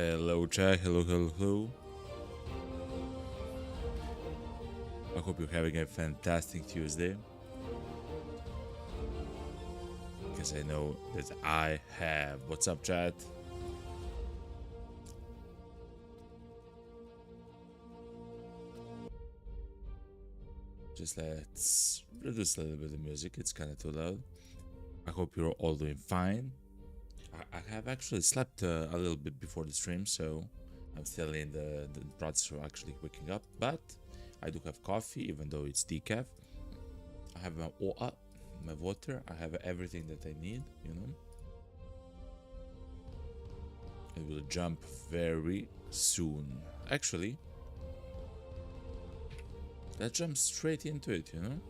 Hello chat, hello. I hope you're having a fantastic Tuesday. Because I know that I have. What's up chat? Just let's reduce a little bit of the music, it's kind of too loud. I hope you're all doing fine. I have actually slept a little bit before the stream, so I'm still in the process of actually waking up, but I do have coffee, even though it's decaf. I have my water, I have everything that I need, you know. It will jump very soon. Actually, let's jump straight into it, you know.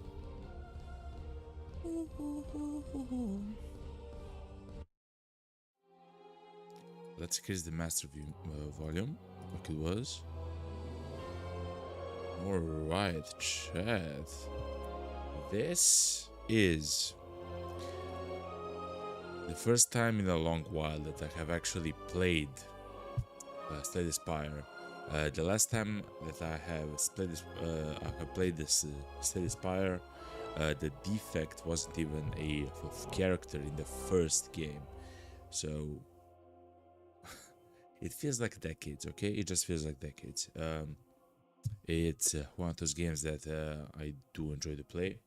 Let's increase the master view volume, like it was. Alright, chat. This is the first time in a long while that I have actually played Spire. The last time that I have played this Spire, the defect wasn't even a character in the first game. So it feels like decades, okay? It just feels like decades. It's one of those games that I do enjoy to play.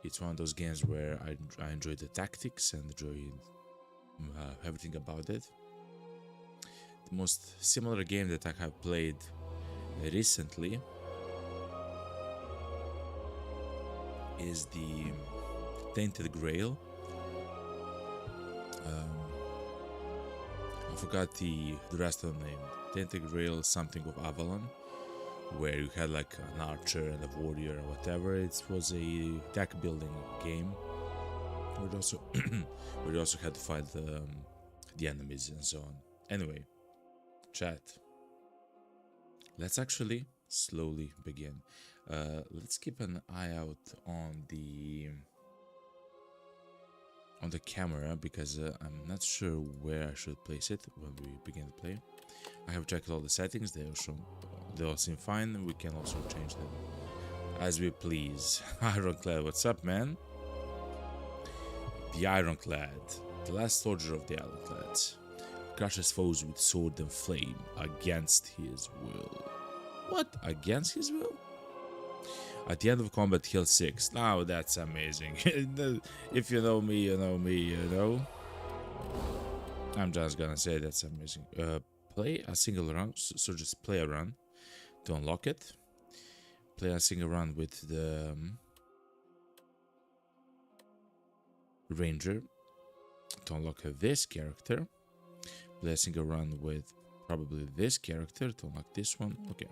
It's one of those games where I enjoy the tactics and enjoy everything about it. The most similar game that I have played recently is the Tainted Grail. I forgot the rest of the name. Tainted Grail, something of Avalon, where you had like an archer and a warrior or whatever. It was a deck building game. We also had to fight the enemies and so on. Anyway, chat. Let's actually slowly begin. Let's keep an eye out on the camera, because I'm not sure where I should place it when we begin to play. I have checked all the settings, they all seem fine. We can also change them as we please. Ironclad, what's up, man? The Ironclad, the last soldier of the Ironclads, crushes foes with sword and flame against his will. What? Against his will? At the end of combat, heal 6. Now that's amazing. If you know me, you know me, you know. I'm just gonna say that's amazing. Play a single run, so just play a run to unlock it. Play a single run with the Ranger to unlock this character. Play a single run with probably this character to unlock this one. Okay.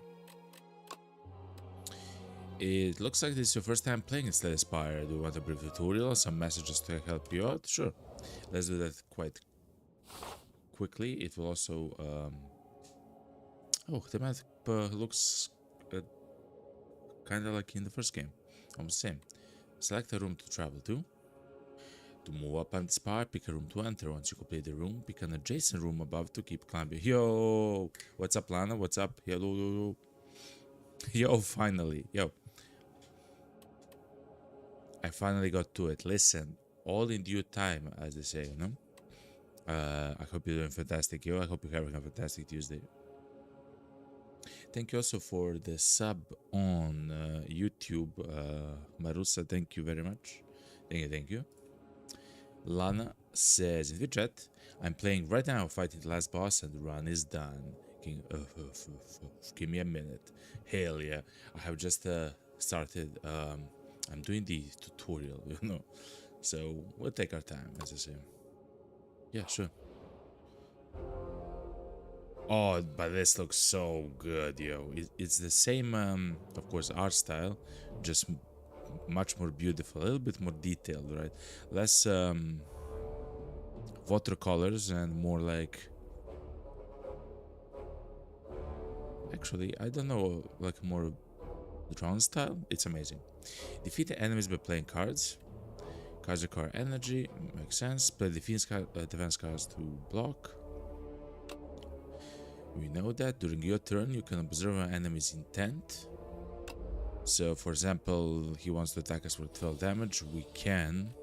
It looks like this is your first time playing in Spire. Do you want a brief tutorial, some messages to help you out? Sure. Let's do that quite quickly. It will also... Oh, the map looks kind of like in the first game. Almost the same. Select a room to travel to. To move up on the Spire, pick a room to enter. Once you complete the room, pick an adjacent room above to keep climbing. Yo! What's up, Lana? What's up? Hello. Yo, finally. Yo. I finally got to it. Listen, all in due time, as they say, you know? I hope you're doing fantastic, yo. I hope you're having a fantastic Tuesday. Thank you also for the sub on YouTube. Marusa, thank you very much. Thank you. Lana says in the chat, I'm playing right now, fighting the last boss, and the run is done. Give me a minute. Hell yeah. I have just started... I'm doing the tutorial, you know, so we'll take our time, as I say. Yeah, sure. Oh, but this looks so good, yo. It's the same, of course, art style, just much more beautiful, a little bit more detailed, right? Less watercolors and more like... Actually, I don't know, like more drawn style. It's amazing. Defeat the enemies by playing cards. Cards require energy, makes sense. Play defense cards to block. We know that during your turn you can observe an enemy's intent. So for example, he wants to attack us for 12 damage. We cannot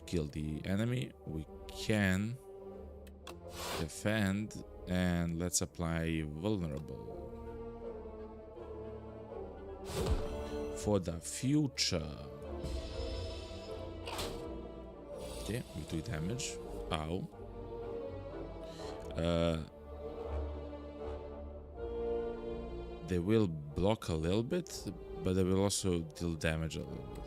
kill the enemy. We can defend, and let's apply vulnerable for the future. Okay, we do damage. Ow. They will block a little bit, but they will also deal damage a little bit.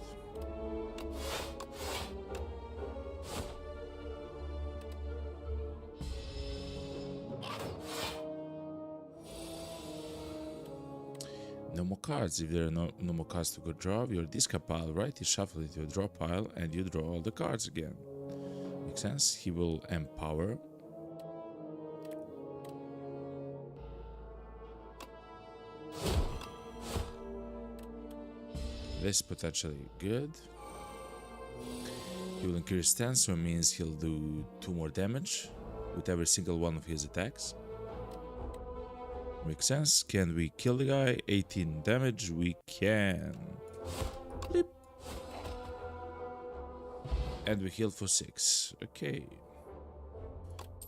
No more cards. If there are no more cards to go draw, your discard pile, right? You shuffle it to your draw pile and you draw all the cards again. Makes sense? He will empower. This is potentially good. He will increase stance, so it means he'll do 2 more damage with every single one of his attacks. Makes sense. Can we kill the guy? 18 damage. We can. Bleep. And we heal for 6. Okay.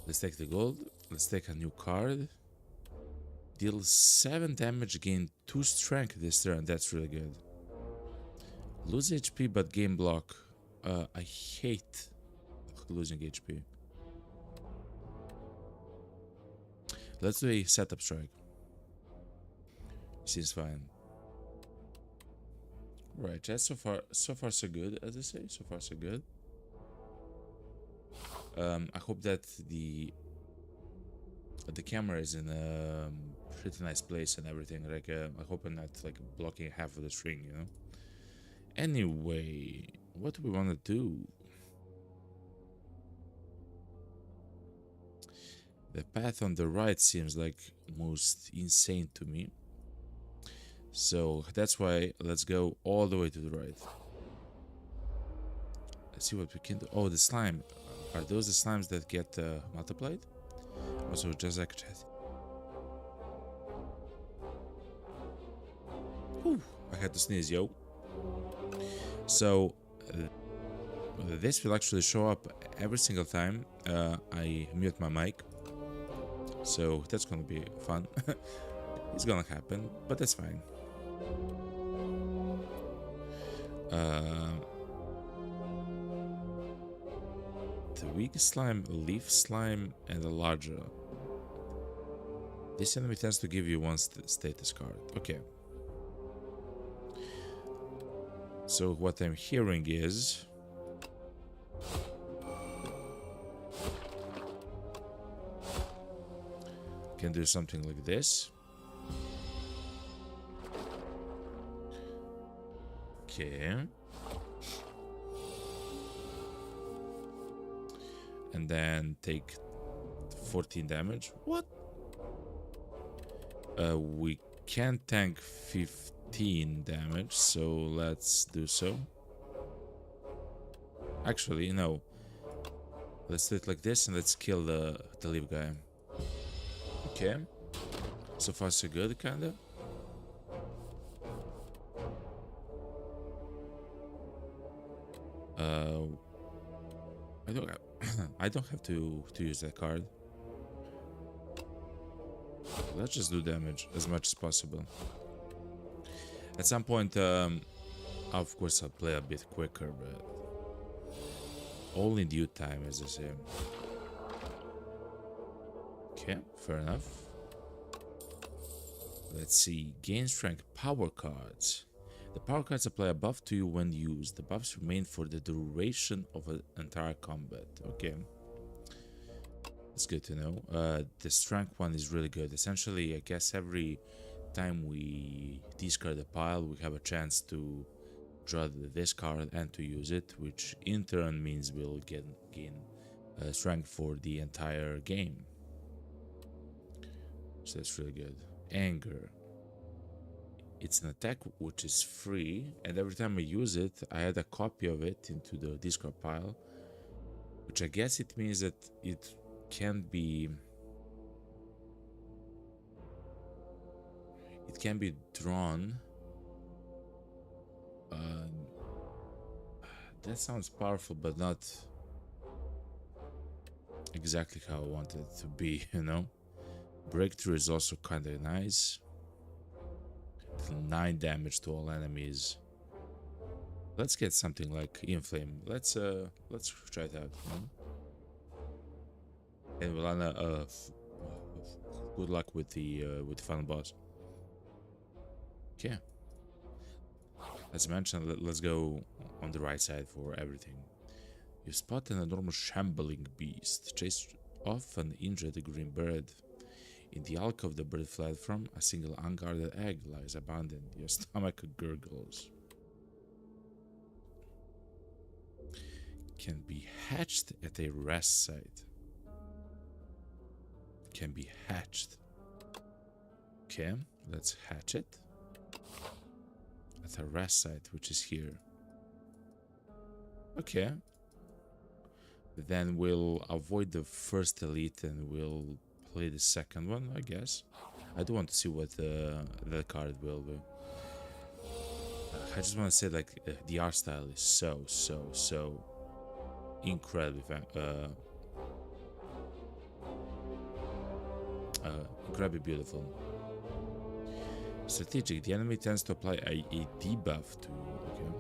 Let's take the gold. Let's take a new card. Deal 7 damage, gain 2 strength this turn. That's really good. Lose HP but gain block. I hate losing HP. Let's do a setup strike. Seems fine. Right, chat, so far so good, as I say. So far so good. I hope that the camera is in a pretty nice place and everything. Like, I hope I'm not like blocking half of the screen, you know. Anyway, what do we want to do? The path on the right seems like most insane to me. So that's why let's go all the way to the right. Let's see what we can do. Oh, the slime. Are those the slimes that get multiplied? Also, just like chat. Whew, I had to sneeze, yo. So this will actually show up every single time I mute my mic. So that's gonna be fun. It's gonna happen, but that's fine. The weak slime, leaf slime, and the larger. This enemy tends to give you 1 status card. Okay. So what I'm hearing is can do something like this. Okay. And then take 14 damage. What? We can tank 15 damage, so let's do so. Actually, no. Let's do it like this and let's kill the leaf guy. Okay. So far so good, kinda. I don't have to use that card. Let's just do damage as much as possible. At some point, of course, I'll play a bit quicker, but all in due time, as I say. Okay, fair enough. Let's see. Gain strength power cards. The power cards apply a buff to you when used. The buffs remain for the duration of an entire combat. Okay. That's good to know. The strength one is really good. Essentially, I guess every time we discard a pile, we have a chance to draw this card and to use it, which in turn means we'll gain strength for the entire game. So that's really good. Anger. It's an attack which is free, and every time I use it, I add a copy of it into the discard pile, which I guess it means that it can be can be drawn. That sounds powerful, but not exactly how I want it to be, you know? Breakthrough is also kind of nice. 9 damage to all enemies. Let's get something like Inflame. Let's try it out, you know? And Valana, good luck with the final boss. Okay. As mentioned, let's go on the right side for everything. You spot an enormous shambling beast. Chase off an injured green bird. In the alcove the bird fled from, a single unguarded egg lies abandoned. Your stomach gurgles. Can be hatched at a rest site. Can be hatched. Okay, let's hatch it. At a rest site, which is here. Okay. Then we'll avoid the first elite and we'll play the second one, I guess. I do want to see what the card will do. I just want to say, like, the art style is so incredibly incredibly beautiful. Strategic. The enemy tends to apply a debuff to you. Okay.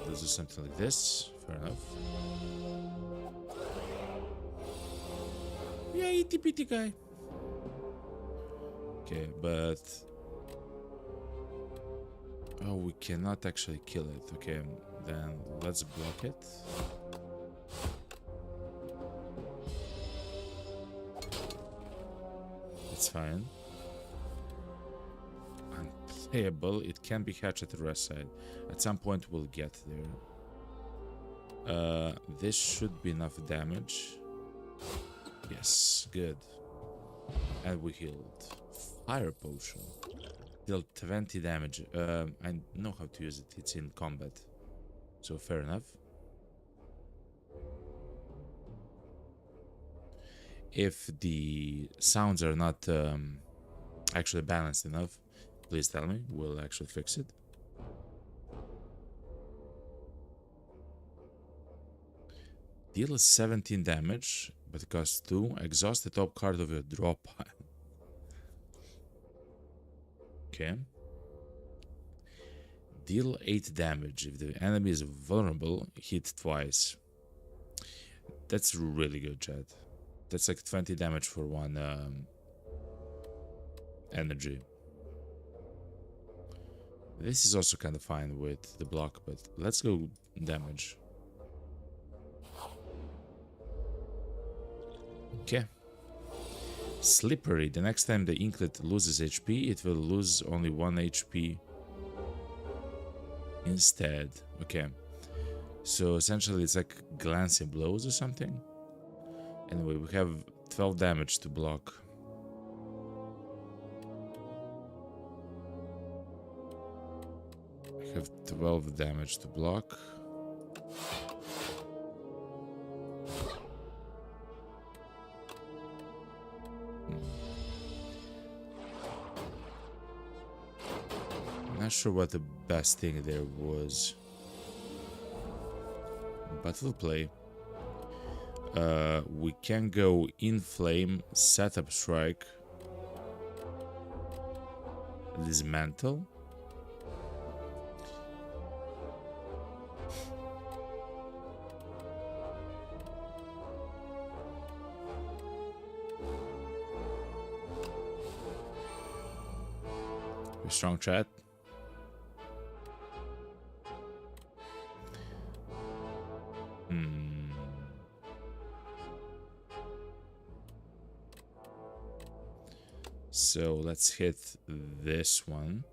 Let's do something like this. Fair enough. Yeah, itty bitty guy. Okay, but oh, we cannot actually kill it. Okay, then let's block it. It's fine. Unplayable. It can be hatched at the rest side. At some point we'll get there. This should be enough damage. Yes, good. And we healed. Fire potion. Deal 20 damage. I know how to use it. It's in combat. So fair enough. If the sounds are not actually balanced enough, please tell me. We'll actually fix it. Deal 17 damage, but it costs 2. Exhaust the top card of your draw pile. Okay. Deal 8 damage. If the enemy is vulnerable, hit twice. That's really good, chat. That's like 20 damage for one energy. This is also kind of fine with the block, but let's go damage. Okay. Slippery. The next time the Inklet loses HP, it will lose only 1 HP instead. Okay. So essentially it's like glancing blows or something. Anyway, we have 12 damage to block. We have 12 damage to block. Not sure what the best thing there was, but we'll play. We can go Inflame, Setup Strike, Dismantle. Strong chat. So let's hit this one.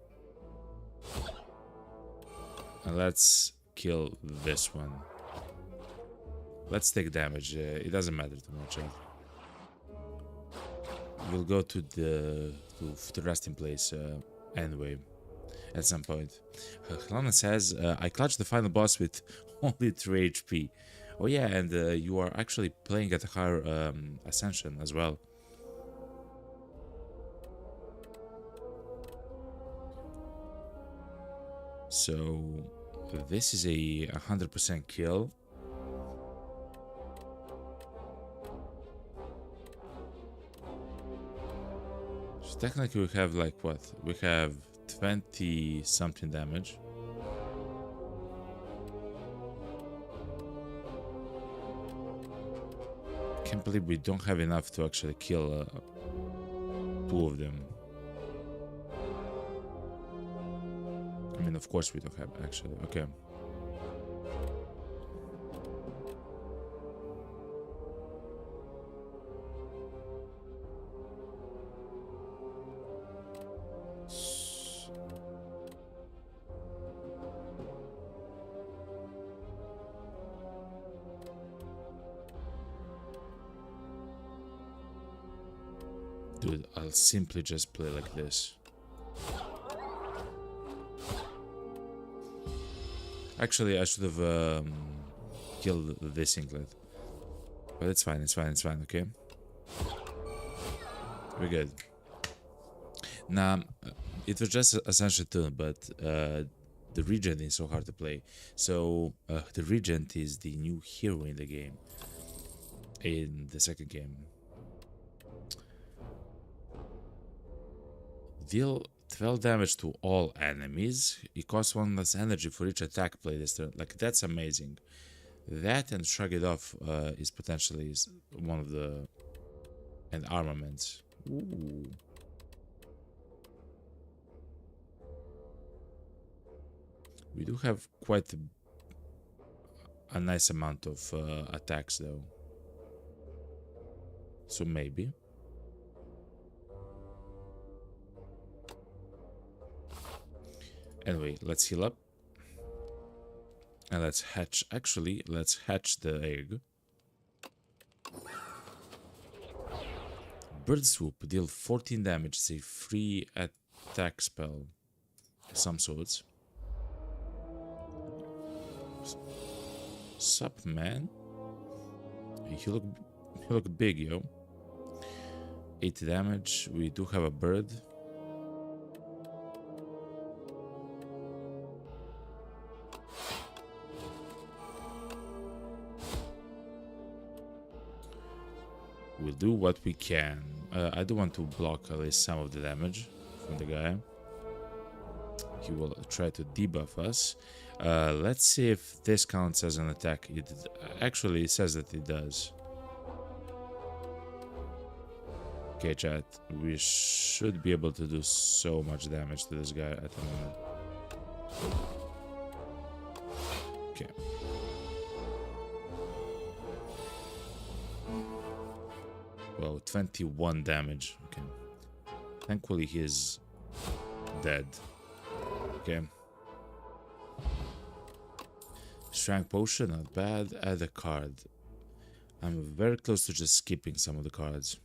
And let's kill this one. Let's take damage. It doesn't matter too much. We'll go to the resting place anyway at some point. Helena says, I clutched the final boss with only 3 HP. Oh yeah, and you are actually playing at a higher ascension as well. So this is a 100% kill. So technically we have like what? We have 20 something damage. Can't believe we don't have enough to actually kill two of them. I mean, of course we don't have actually. Okay. Dude, I'll simply just play like this. Actually, I should have killed this Ironclad. But it's fine, it's fine, it's fine, okay? We're good. Now, it was just Ascension 2, but the Regent is so hard to play. So, the Regent is the new hero in the game. In the second game. Deal 12 damage to all enemies. It costs 1 less energy for each attack play this turn. Like, that's amazing. That and Shrug It Off is potentially one of the... and armaments. Ooh. We do have quite a nice amount of attacks though. So maybe. Anyway, let's heal up. And let's hatch, actually, let's hatch the egg. Bird Swoop, deal 14 damage, it's a free attack spell of some sorts. Sup, man? You look big, yo. 80 damage, we do have a bird. We'll do what we can. I do want to block at least some of the damage from the guy. He will try to debuff us. Let's see if this counts as an attack. It actually says that it does. Okay, chat. We should be able to do so much damage to this guy at the moment. Okay. Well, 21 damage. Okay. Thankfully, he is dead. Okay. Strength potion, not bad. Add a card. I'm very close to just skipping some of the cards.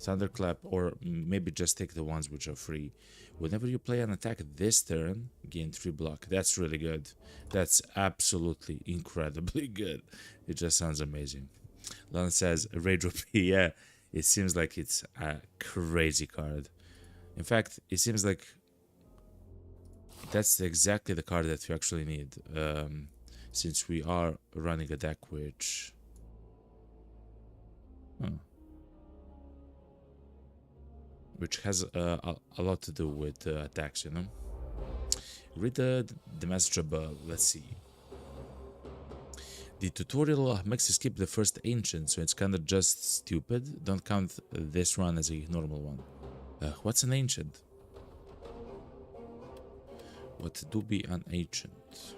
Thunderclap, or maybe just take the ones which are free. Whenever you play an attack this turn, gain 3 block. That's really good. That's absolutely incredibly good. It just sounds amazing. Lon says, Rage OP, yeah, it seems like it's a crazy card. In fact, it seems like that's exactly the card that we actually need, since we are running a deck which... which has a lot to do with attacks, you know? Read the message above, let's see. The tutorial makes you skip the first ancient, so it's kinda just stupid. Don't count this run as a normal one. What's an ancient? What do be an ancient?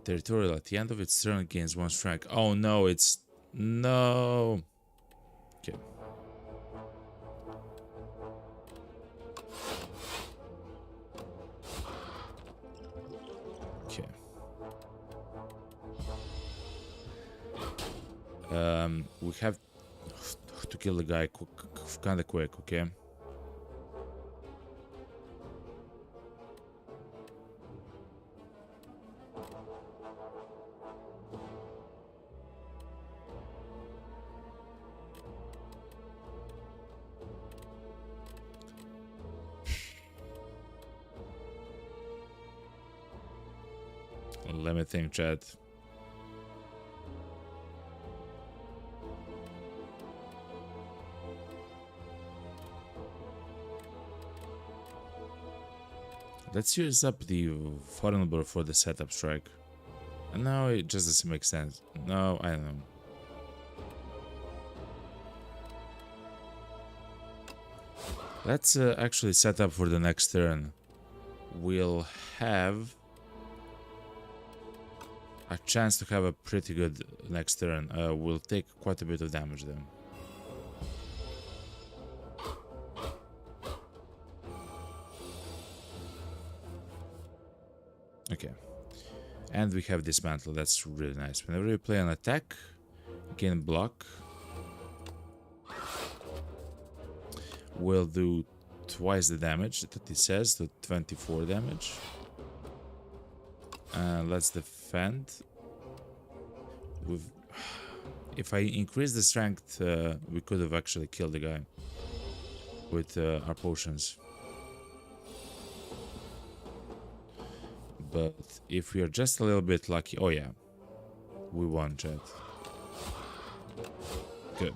Territorial at the end of its turn gains 1 strike. Oh no, it's... no! Okay. Okay. We have to kill the guy kinda quick, okay? Let me think, chat. Let's use up the vulnerable for the setup strike. And now it just doesn't make sense. No, I don't know. Let's actually set up for the next turn. We'll have a chance to have a pretty good next turn. We'll take quite a bit of damage then. Okay. And we have dismantle. That's really nice. Whenever you play an attack, gain block. We'll do twice the damage that it says, so 24 damage. Let's defend. If I increase the strength, we could have actually killed the guy with our potions. But if we are just a little bit lucky, oh yeah, we won, chat. Good.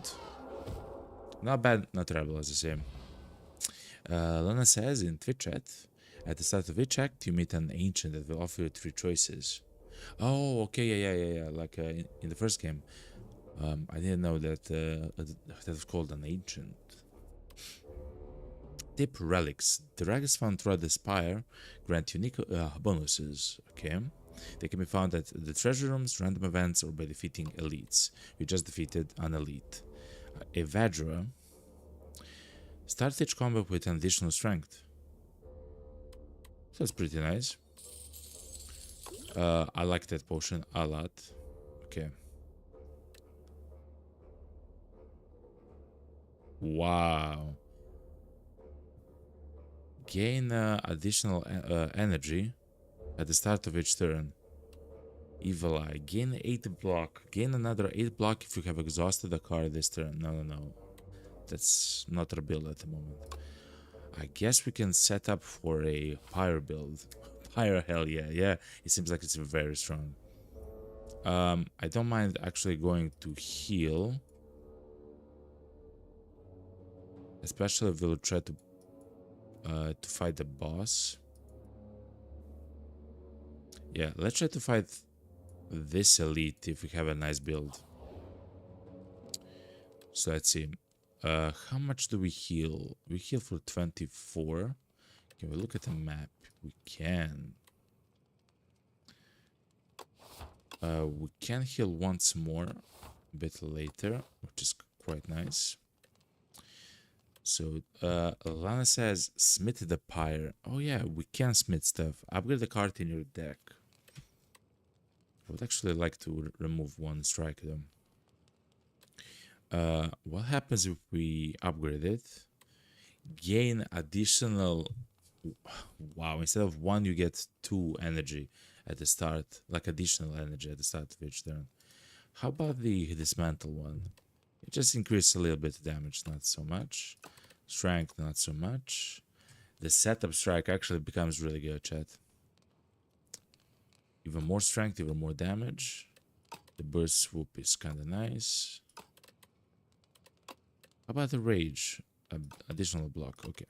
Not bad, not terrible, as I say. Lana says in Twitch chat, at the start of each act, you meet an ancient that will offer you 3 choices. Oh, okay, yeah. Like in the first game, I didn't know that that was called an ancient. Tip relics. The relics found throughout the Spire grant unique bonuses. Okay, they can be found at the treasure rooms, random events, or by defeating elites. We just defeated an elite. Evadra. Start each combat with an additional strength. That's pretty nice. I like that potion a lot. Okay. Wow. Gain additional energy at the start of each turn. Evil Eye. Gain 8 block. Gain another 8 block if you have exhausted a card this turn. No. That's not our build at the moment. I guess we can set up for a Pyre build. Pyre, hell yeah. It seems like it's very strong. I don't mind actually going to heal. Especially if we'll try to fight the boss. Yeah, let's try to fight this elite if we have a nice build. So let's see. How much do we heal? We heal for 24. Can we look at the map? We can. We can heal once more a bit later, which is quite nice. So, Lana says, smith the pyre. Oh yeah, we can smith stuff. Upgrade the card in your deck. I would actually like to remove one strike though. What happens if we upgrade it? Gain additional... Wow, instead of 1 you get 2 energy at the start. Like additional energy at the start of each turn. How about the dismantle one? It just increases a little bit of damage, not so much. Strength, not so much. The setup strike actually becomes really good, chat. Even more strength, even more damage. The burst swoop is kind of nice. How about the rage? Additional block, okay.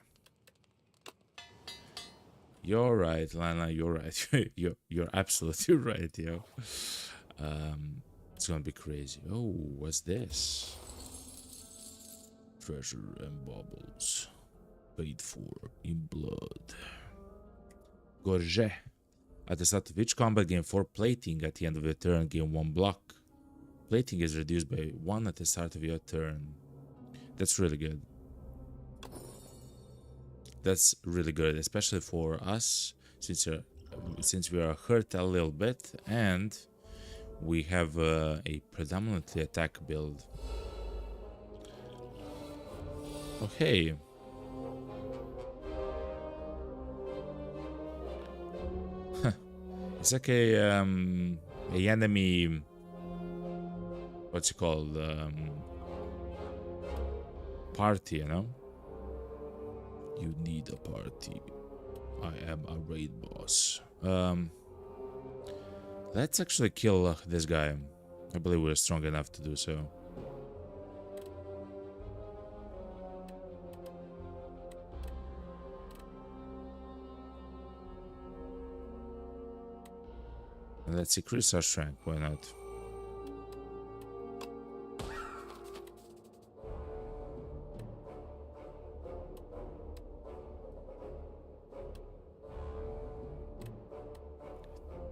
You're right, Lana, you're right. you're absolutely right, yo. It's gonna be crazy. Oh, what's this? Treasure and baubles. Paid for in blood. Gorget. At the start of each combat, gain 4 plating. At the end of your turn, gain 1 block. Plating is reduced by 1 at the start of your turn. That's really good. That's really good, especially for us, since we are hurt a little bit and we have a predominantly attack build. Okay. It's like a enemy. What's it called? Party, you know. You need a party. I am a raid boss. Let's actually kill this guy. I believe we're strong enough to do so. And let's increase our strength, why not?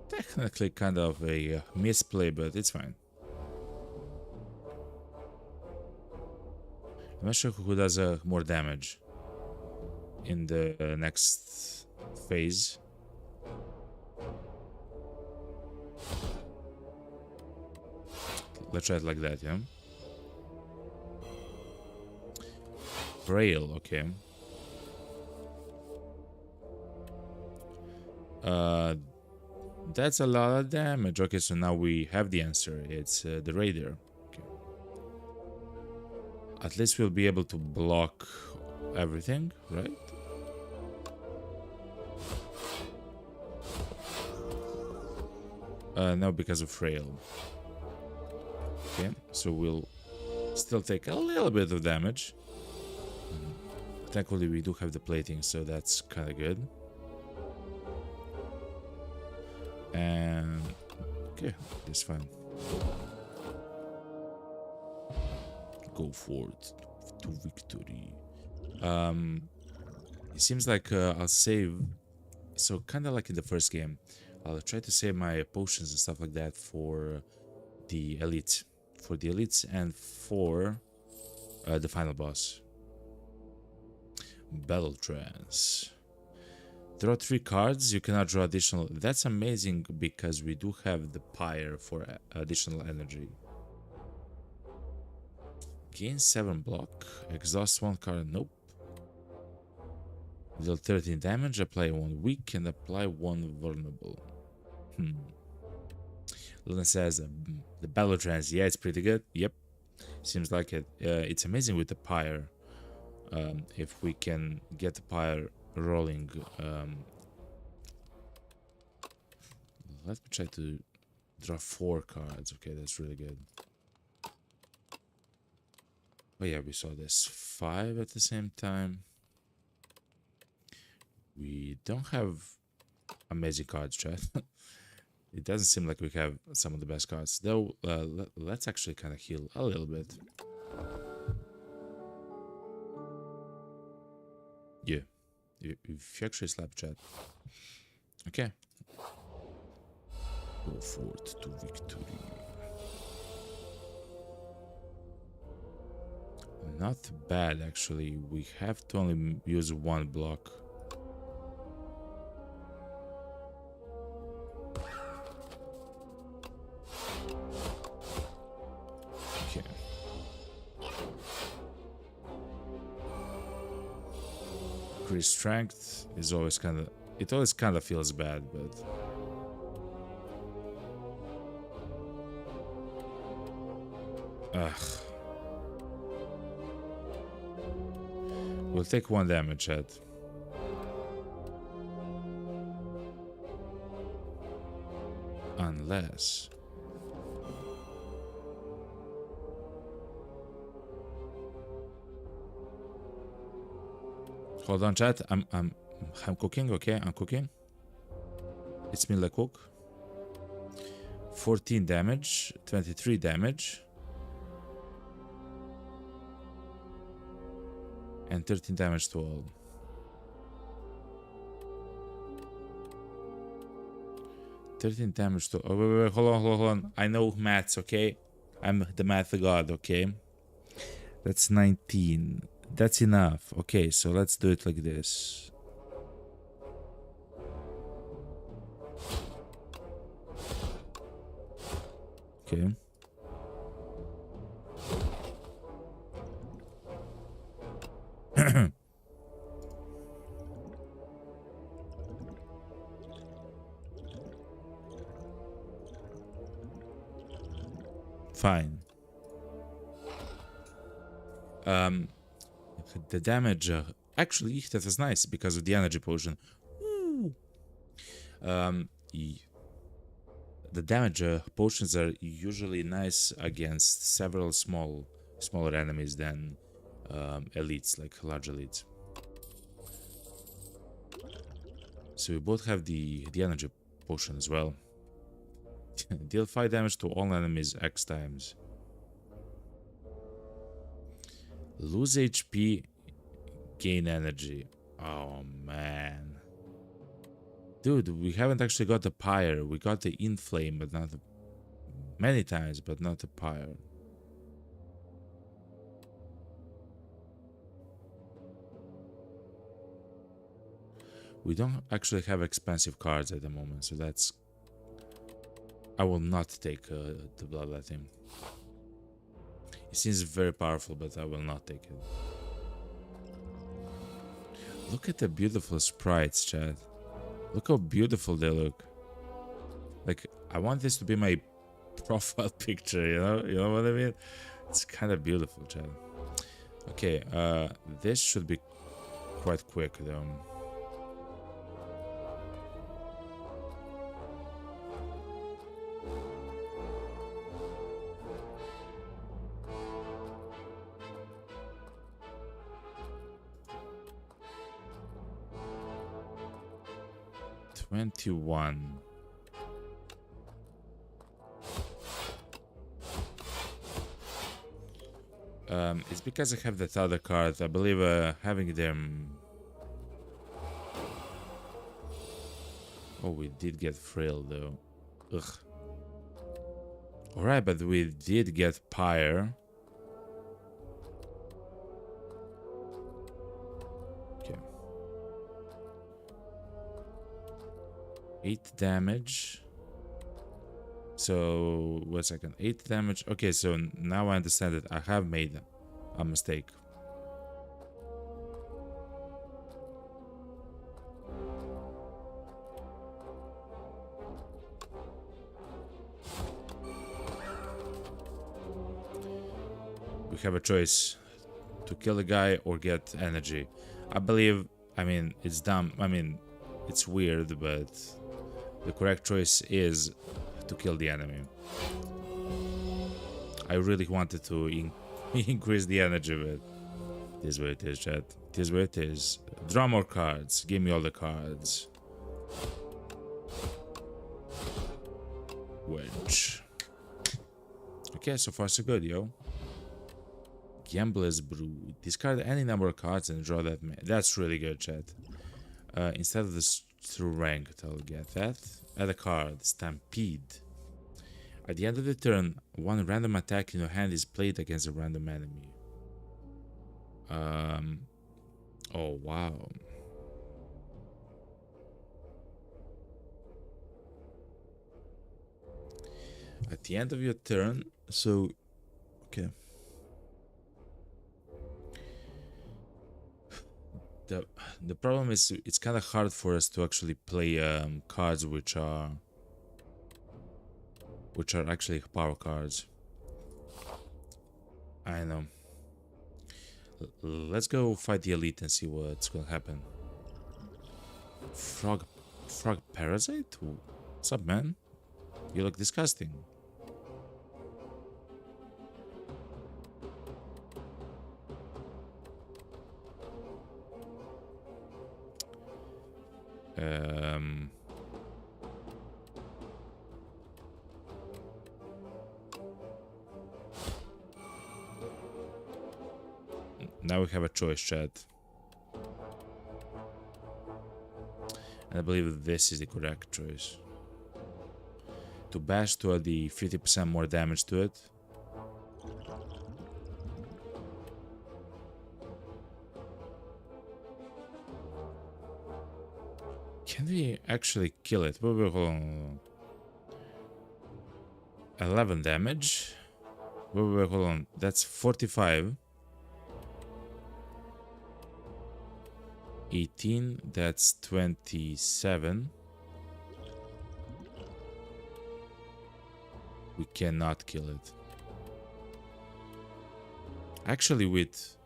Technically kind of a misplay, but it's fine. I'm not sure who does more damage in the next phase. Let's try it like that, yeah? Braille, okay. That's a lot of damage. Okay, so now we have the answer. It's the Raider. Okay. At least we'll be able to block everything, right? No, because of Frail. Okay, so we'll still take a little bit of damage. Thankfully, we do have the plating, so that's kind of good. And okay, that's fine. Go forth to victory. It seems like I'll save. So kind of like in the first game, I'll try to save my potions and stuff like that for the elites, and for the final boss. Battle trance. Draw 3 cards, you cannot draw additional. That's amazing because we do have the pyre for additional energy. Gain 7 block, exhaust 1 card, nope. Deal 13 damage, apply 1 weak, and apply 1 vulnerable. Luna says the battle trance, yeah, it's pretty good. Yep, seems like it. It's amazing with the pyre. If we can get the pyre rolling. Let me try to draw 4 cards. Okay, that's really good. Oh yeah, we saw this 5 at the same time. We don't have amazing cards, chat. It doesn't seem like we have some of the best cards, though. Let's actually kind of heal a little bit. Yeah, if you actually slap chat. Okay. Go forth to victory. Not bad, actually. We have to only use 1 block. Okay. Increased strength is always kind of... It always kind of feels bad, but... Ugh. We'll take 1 damage, chat. Unless... Hold on, chat. I'm cooking, okay? I'm cooking. It's me, like cook. 14 damage, 23 damage. And 13 damage to all. Oh, wait, hold on. I know maths, okay? I'm the math god, okay? That's 19. That's enough. Okay, so let's do it like this. Okay. Fine. The damage actually that was nice because of the energy potion. Ooh. The damage potions are usually nice against several smaller enemies than elites, like large elites. So we both have the energy potion as well. Deal 5 damage to all enemies X times. Lose HP, gain energy. Oh man. Dude, we haven't actually got the pyre. We got the inflame, but not the... many times, but not the pyre. We don't actually have expensive cards at the moment, so that's... I will not take the Bloodlet him. It seems very powerful, but I will not take it. Look at the beautiful sprites, chat. Look how beautiful they look. Like, I want this to be my profile picture, you know? You know what I mean? It's kind of beautiful, chat. Okay, this should be quite quick, though. $21. It's because I have that other card. I believe having them... Oh, we did get Frail though. Ugh. Alright, but we did get Pyre. Okay. 8 damage. So, wait a second. 8 damage. Okay, so now I understand that I have made a mistake. We have a choice to kill a guy or get energy. I believe, I mean, it's dumb. I mean, it's weird, but the correct choice is to kill the enemy. I really wanted to increase the energy, but it is what it is, chat. It is what it is. Draw more cards. Give me all the cards. Wedge. Okay, so far so good, yo. Gambler's Brew. Discard any number of cards and draw that. That's really good, chat. Instead of this through ranked, I'll get that. Add a card. Stampede. At the end of the turn, one random attack in your hand is played against a random enemy. Oh wow. At the end of your turn, so okay. The problem is it's kind of hard for us to actually play cards which are actually power cards. I know. Let's go fight the elite and see what's gonna happen. Frog parasite? What's up, man? You look disgusting. Now we have a choice, chat. And I believe this is the correct choice. To bash to add the 50% more damage to it. Can we actually kill it? Wait, hold on. 11 damage. Wait, hold on. That's 45. 18. That's 27. We cannot kill it. Actually, with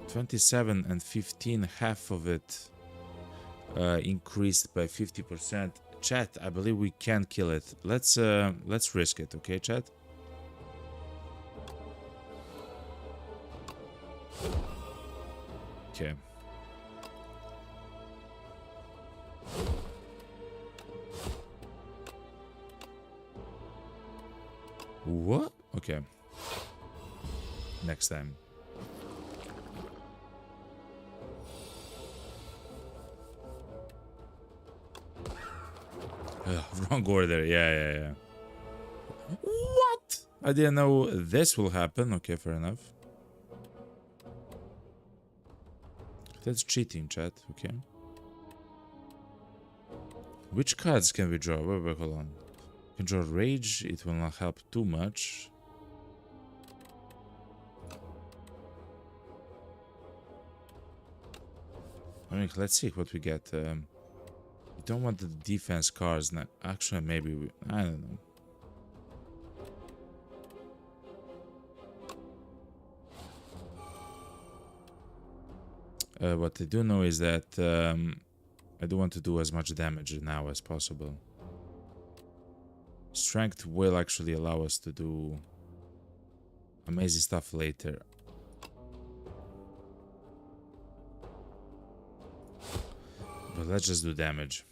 27 and 15, half of it increased by 50% Chat, I believe we can kill it. Let's risk it, okay, chat? Okay. What? Okay. Next time. Wrong order. Yeah. What? I didn't know this will happen. Okay, fair enough. That's cheating, chat. Okay. Which cards can we draw? Wait, hold on. We can draw Rage. It will not help too much. I mean, let's see what we get. We don't want the defense cards. Now, actually, maybe we... I don't know. What I do know is that I do want to do as much damage now as possible. Strength will actually allow us to do amazing stuff later. But let's just do damage.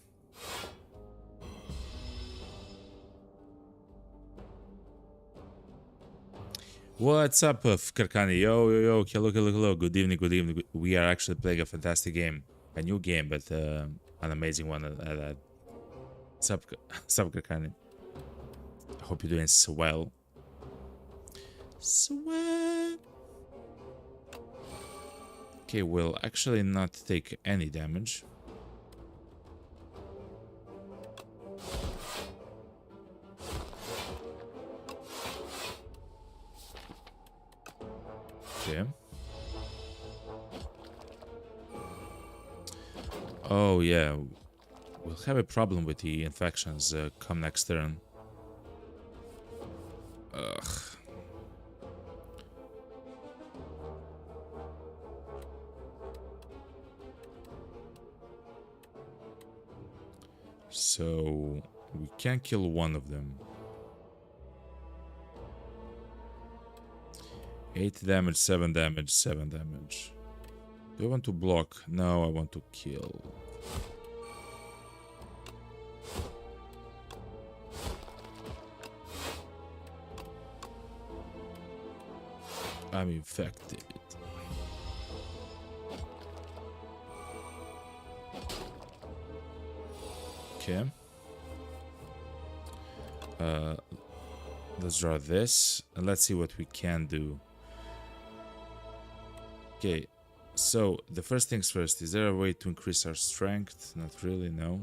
What's up, Karkani? Yo, hello. Good evening. We are actually playing a fantastic game. A new game, but an amazing one at that. Sup, Karkani? I hope you're doing swell. Swell. Okay, we'll actually not take any damage. Okay. Oh yeah, we'll have a problem with the infections come next turn. Ugh. So we can kill one of them. 8 damage, 7 damage, 7 damage. Do I want to block? No, I want to kill. I'm infected. Okay. Let's draw this and let's see what we can do. Okay, so the first things first, is there a way to increase our strength? Not really, no.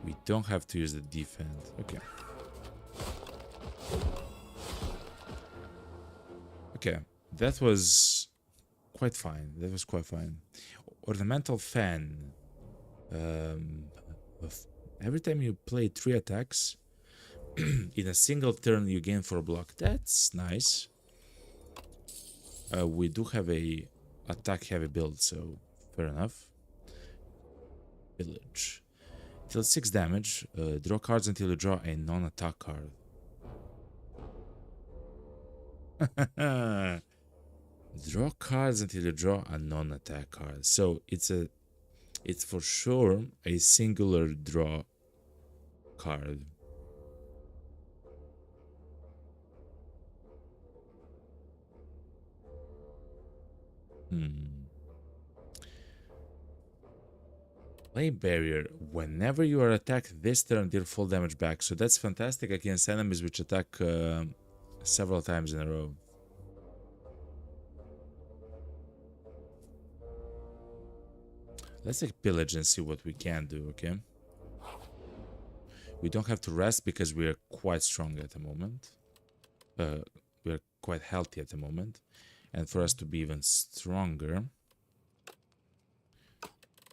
We don't have to use the defend. Okay. Okay, that was quite fine. Ornamental fan. Every time you play 3 attacks, in a single turn you gain 4 block. That's nice. We do have a attack heavy build, so fair enough. Village. Deal 6 damage. Draw cards until you draw a non-attack card. Draw cards until you draw a non-attack card. So it's for sure a singular draw card. Flame barrier. Whenever you are attacked this turn, deal full damage back. So that's fantastic against enemies which attack several times in a row. Let's take pillage and see what we can do, okay? We don't have to rest because we are quite strong at the moment. We are quite healthy at the moment. And for us to be even stronger,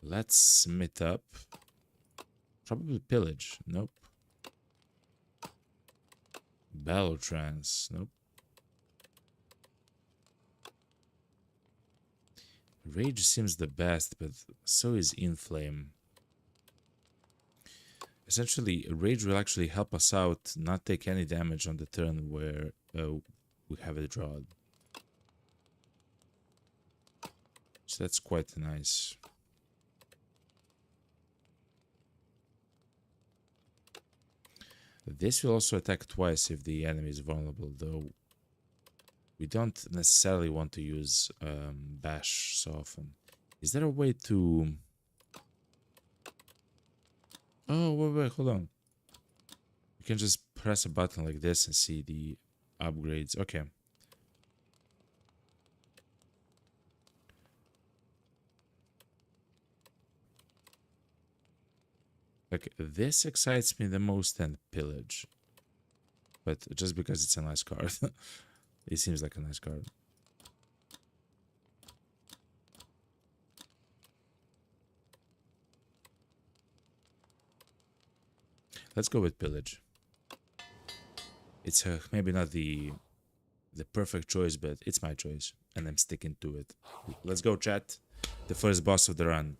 let's smith up. Probably pillage. Nope. Battle trance. Nope. Rage seems the best, but so is Inflame. Essentially, Rage will actually help us out, not take any damage on the turn where we have it drawn. So that's quite nice. This will also attack twice if the enemy is vulnerable, though we don't necessarily want to use Bash so often. Is there a way to... Oh, wait, hold on. You can just press a button like this and see the upgrades. Okay. Like, this excites me the most, and Pillage. But just because it's a nice card. It seems like a nice card. Let's go with Pillage. It's maybe not the perfect choice, but it's my choice, and I'm sticking to it. Let's go, chat. The first boss of the run.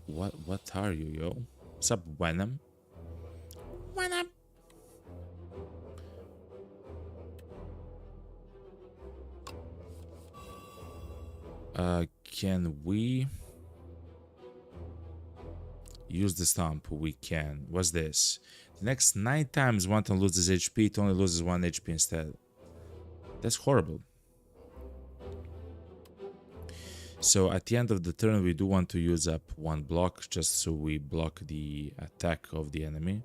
What are you, yo? What's up, Venom? Venom. Can we use the stomp? We can. What's this? The next 9 times one loses HP, it only loses 1 HP instead. That's horrible. So at the end of the turn, we do want to use up 1 block, just so we block the attack of the enemy.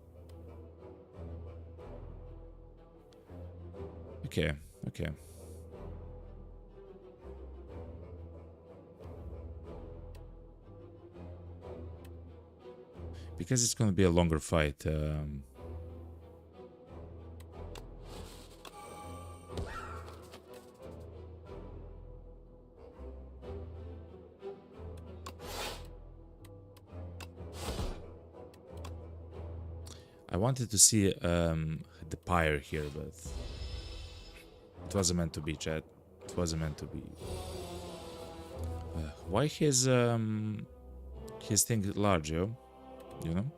Okay, okay. Because it's going to be a longer fight. I wanted to see the pyre here, but it wasn't meant to be, chat. It wasn't meant to be. Why his thing large, yo? You know?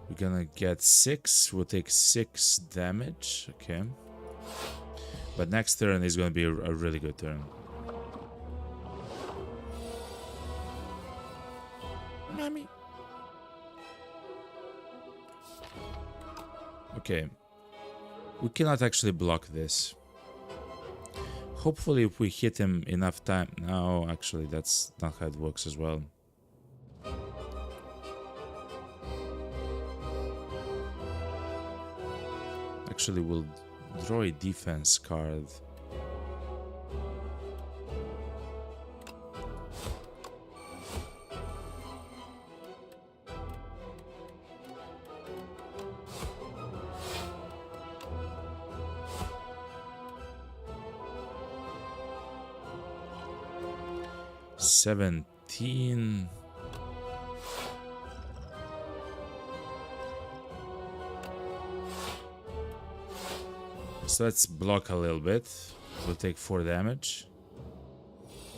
We're gonna get 6. We'll take 6 damage. Okay. But next turn is gonna be a really good turn. Mommy. Okay. We cannot actually block this. Hopefully if we hit him enough time... No, actually that's not how it works as well. Actually we'll draw a defense card. $17. So let's block a little bit. We'll take 4 damage.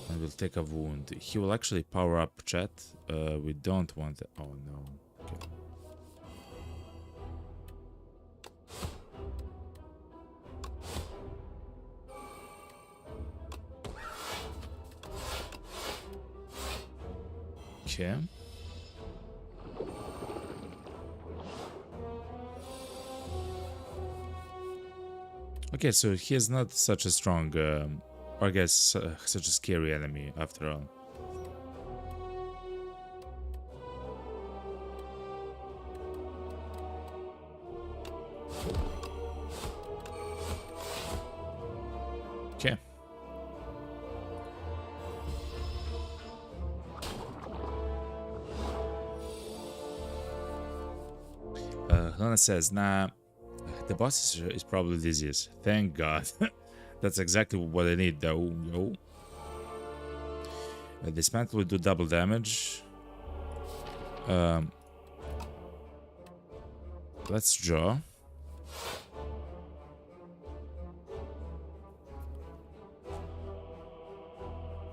And we'll take a wound. He will actually power up, chat. We don't want it. Oh no. Okay. Okay. Okay, so he is not such a strong, or I guess such a scary enemy after all. Okay. Lana says, nah, the boss is probably Lysias. Thank God. That's exactly what I need, though. Yo. This mantle will do double damage. Let's draw.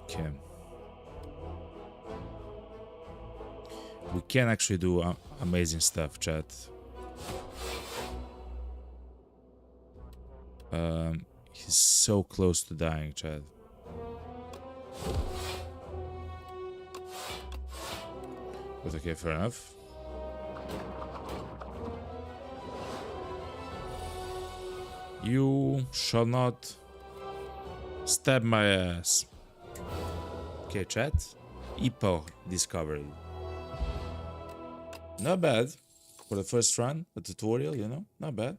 Okay. We can actually do amazing stuff, chat. He's so close to dying, chat. But okay, fair enough. You shall not stab my ass. Okay, chat. Epo discovered. Not bad. For the first run, a tutorial, you know? Not bad.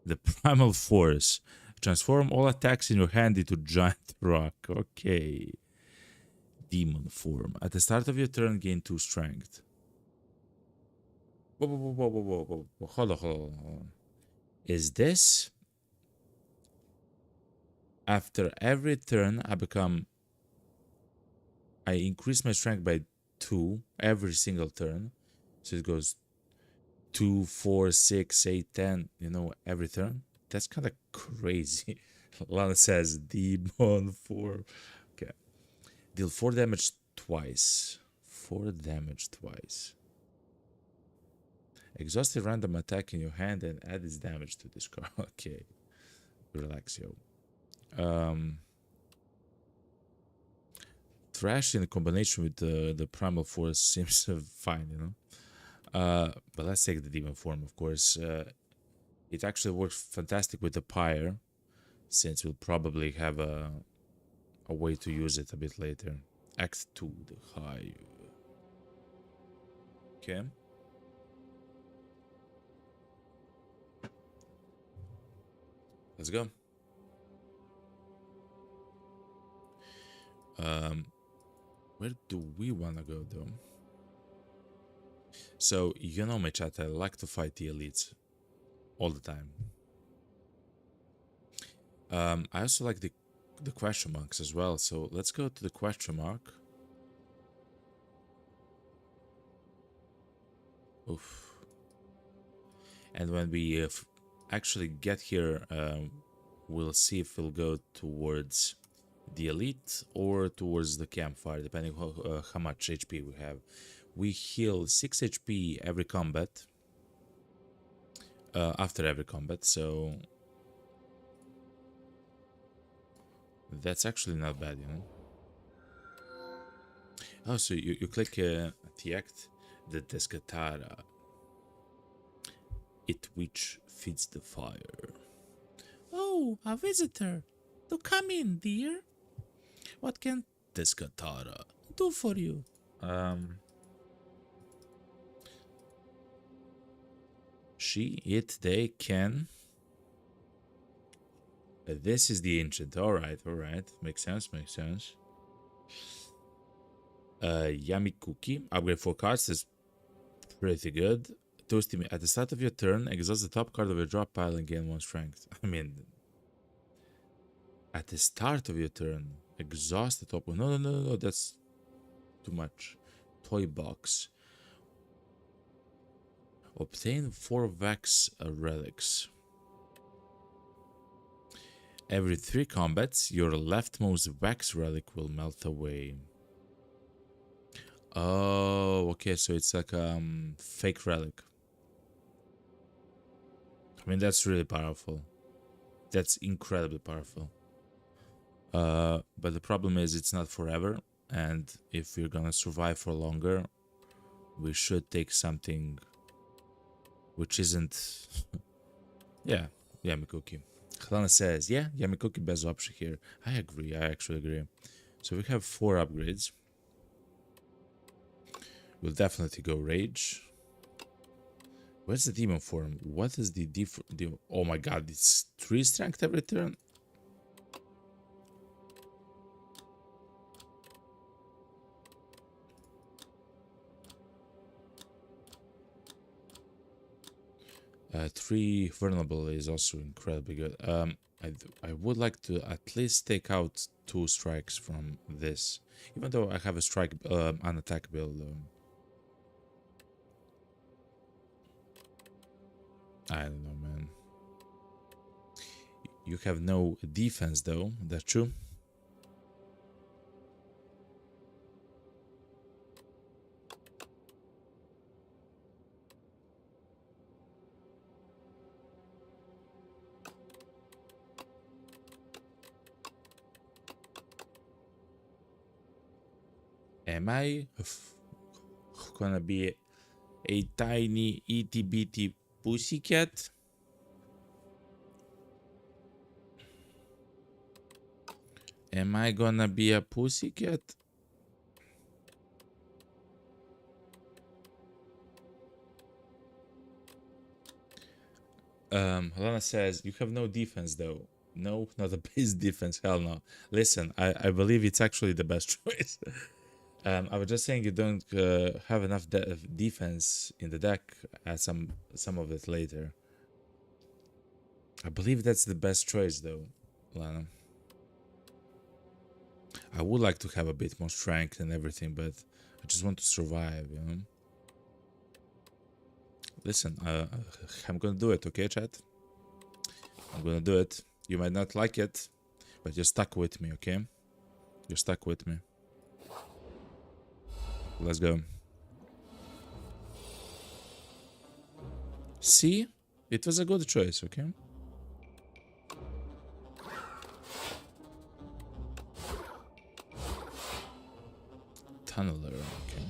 The Primal Force. Transform all attacks in your hand into giant rock. Okay. Demon form. At the start of your turn, gain 2 strength. Whoa. Hold on. Is this... After every turn, I increase my strength by 2 every single turn. So it goes 2, 4, 6, 8, 10, you know, every turn. That's kind of crazy. Lana says demon form. Okay. Deal 4 damage twice. 4 damage twice. Exhaust a random attack in your hand and add its damage to this card. Okay. Relax, yo. Thrash in combination with the Primal Force seems fine, you know. But let's take the demon form, of course. It actually works fantastic with the Pyre, since we'll probably have a way to use it a bit later. Act 2, the Hive. Okay. Let's go. Where do we want to go, though? So, you know my chat, I like to fight the elites. All the time. I also like the question marks as well, so let's go to the question mark. Oof. And when we actually get here, we'll see if we'll go towards the elite or towards the campfire, depending on how much HP we have. We heal 6 HP every combat. After every combat, so that's actually not bad, you know. Oh, so you click the act, the Desgatara, it which feeds the fire. Oh, a visitor. Do come in, dear. What can Desgatara do for you? She, it, they can. This is the ancient. Alright. Makes sense. Yummy cookie. Upgrade 4 cards is pretty good. Toasty me. At the start of your turn, exhaust the top card of your drop pile and gain 1 strength. I mean, at the start of your turn, exhaust the top one. No, that's too much. Toy box. Obtain 4 Vex relics. Every 3 combats, your leftmost Vex relic will melt away. Oh, okay, so it's like fake relic. I mean, that's really powerful. That's incredibly powerful. But the problem is it's not forever, and if we're gonna survive for longer, we should take something which isn't... Yeah, Yummy Cookie. Helena says, yeah, Yummy Cookie best option here. I agree, I actually agree. So we have 4 upgrades. We'll definitely go Rage. Where's the demon form? What is the oh my god, it's 3 strength every turn? Three vulnerable is also incredibly good. I would like to at least take out 2 strikes from this, even though I have a strike unattack build. I don't know, man. You have no defense, though. That's true. Am I gonna be a tiny itty bitty pussycat? Am I gonna be a pussycat? Helena says, you have no defense though. No, not a base defense. Hell no. Listen, I believe it's actually the best choice. I was just saying you don't have enough defense in the deck. Add some of it later. I believe that's the best choice though, Lana. I would like to have a bit more strength and everything, but I just want to survive, you know? Listen, I'm gonna do it, okay, chat? I'm gonna do it. You might not like it, but you're stuck with me, okay? You're stuck with me. Let's go. See? It was a good choice, okay? Tunneler, okay.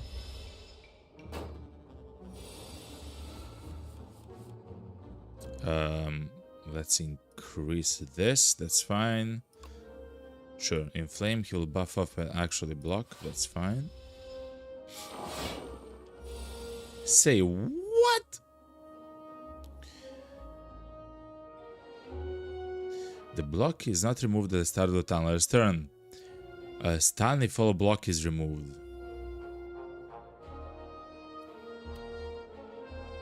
Let's increase this, that's fine. Sure, inflame, he'll buff up and actually block, that's fine. Say what? The block is not removed at the start of the tunneler's turn. A stun if all block is removed.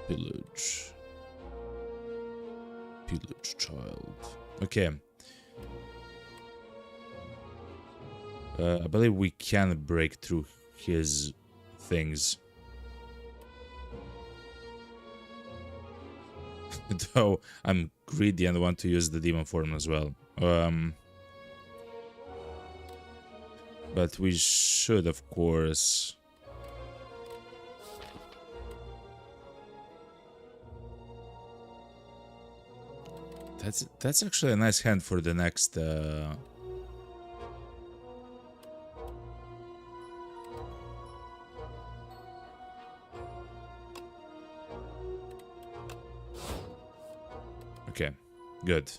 Pillage. Pillage child. Okay. I believe we can break through his things. Though I'm greedy and want to use the demon form as well. But we should, of course. That's actually a nice hand for the next. Okay, good.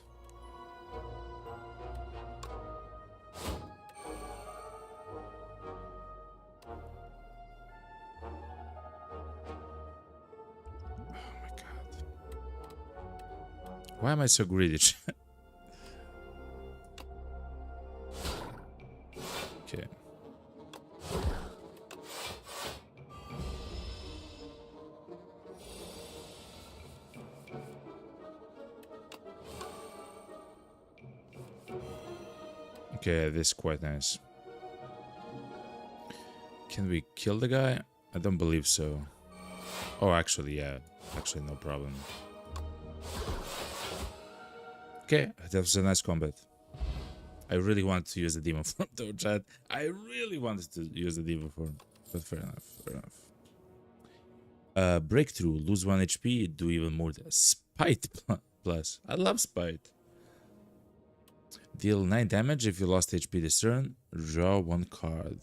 Why am I so greedy? Okay. Okay, this is quite nice. Can we kill the guy? I don't believe so. Oh, actually, yeah. Actually, no problem. Okay, that was a nice combat. I really wanted to use the demon form though, chat. I really wanted to use the demon form. But fair enough, fair enough. Breakthrough, lose 1 HP, do even more. Spite plus. I love spite. Deal 9 damage if you lost HP this turn. Draw 1 card.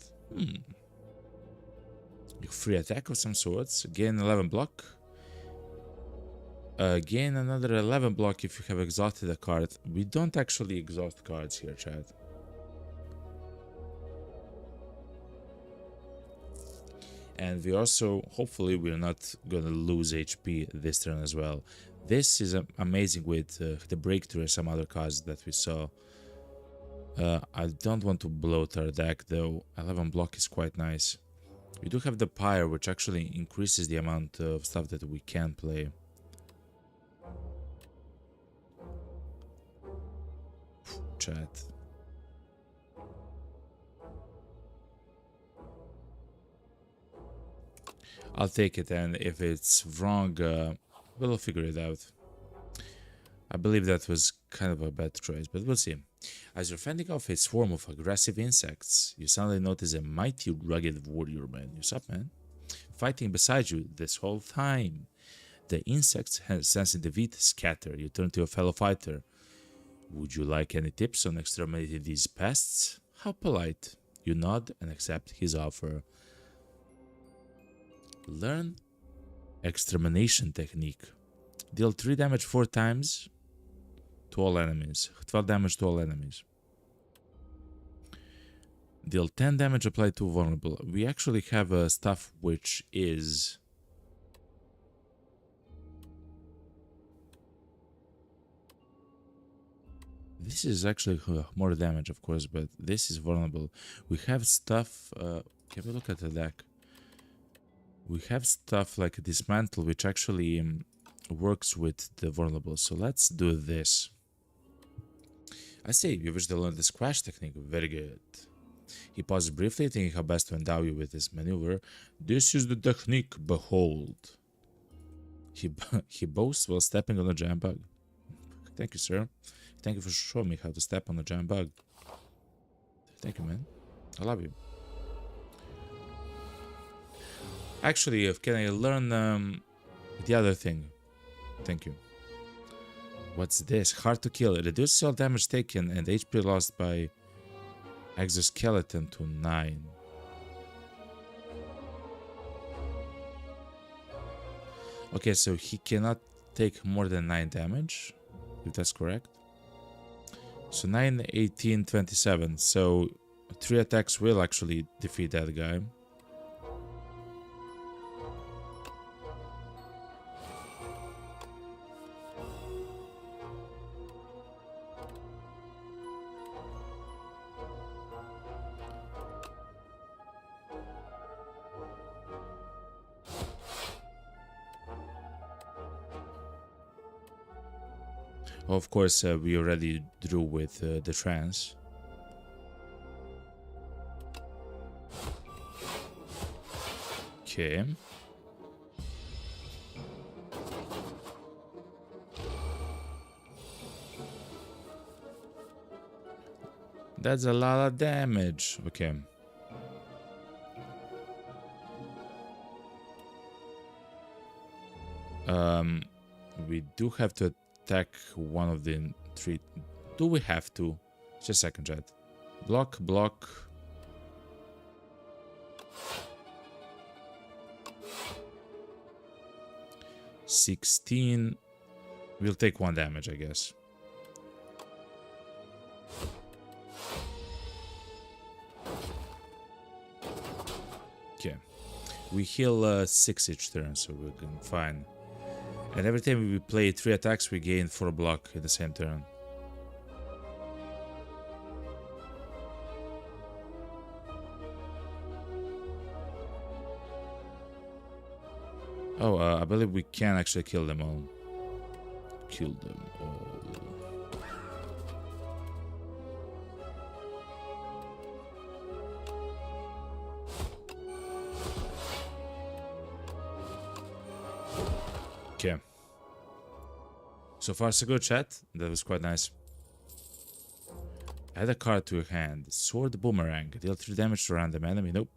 Free attack of some sorts. Gain 11 block. Gain another 11 block if you have exhausted a card. We don't actually exhaust cards here, chat. And we also, hopefully, we're not gonna lose HP this turn as well. This is amazing with the breakthrough and some other cards that we saw. I don't want to bloat our deck though. 11 block is quite nice. We do have the Pyre, which actually increases the amount of stuff that we can play. Chat. I'll take it, and if it's wrong, we'll figure it out. I believe that was kind of a bad choice, but we'll see. As you're fending off a swarm of aggressive insects, you suddenly notice a mighty rugged warrior man. What's up, man? Fighting beside you this whole time. The insects, sensing defeat, scatter. You turn to a fellow fighter. Would you like any tips on exterminating these pests? How polite. You nod and accept his offer. Learn extermination technique. Deal 3 damage 4 times to all enemies. 12 damage to all enemies. Deal 10 damage applied to vulnerable. We actually have a stuff which is... This is actually more damage, of course, but this is vulnerable. We have stuff... can we look at the deck? We have stuff like Dismantle, which actually works with the vulnerable. So let's do this. I say, you wish to learn the squash technique. Very good. He pauses briefly, thinking how best to endow you with this maneuver. This is the technique, behold. He boasts while stepping on a giant bug. Thank you, sir. Thank you for showing me how to step on a giant bug. Thank you, man. I love you. Actually, can I learn the other thing? Thank you. What's this? Hard to kill. It reduces all damage taken and HP lost by exoskeleton to 9. Okay, so he cannot take more than 9 damage, if that's correct. So 9, 18, 27. So 3 attacks will actually defeat that guy. Of course, we already drew with the trance. Okay. That's a lot of damage. Okay. We do have to attack one of the 3. Do we have to? Just a second, chat. Block, block. $16. We'll take 1 damage, I guess. Okay. We heal 6 each turn, so we're going fine. And every time we play 3 attacks, we gain 4 block in the same turn. Oh, I believe we can actually kill them all. Kill them all. Okay. So far so good, chat. That was quite nice. Add a card to your hand. Sword Boomerang. Deal 3 damage to a random enemy. Nope.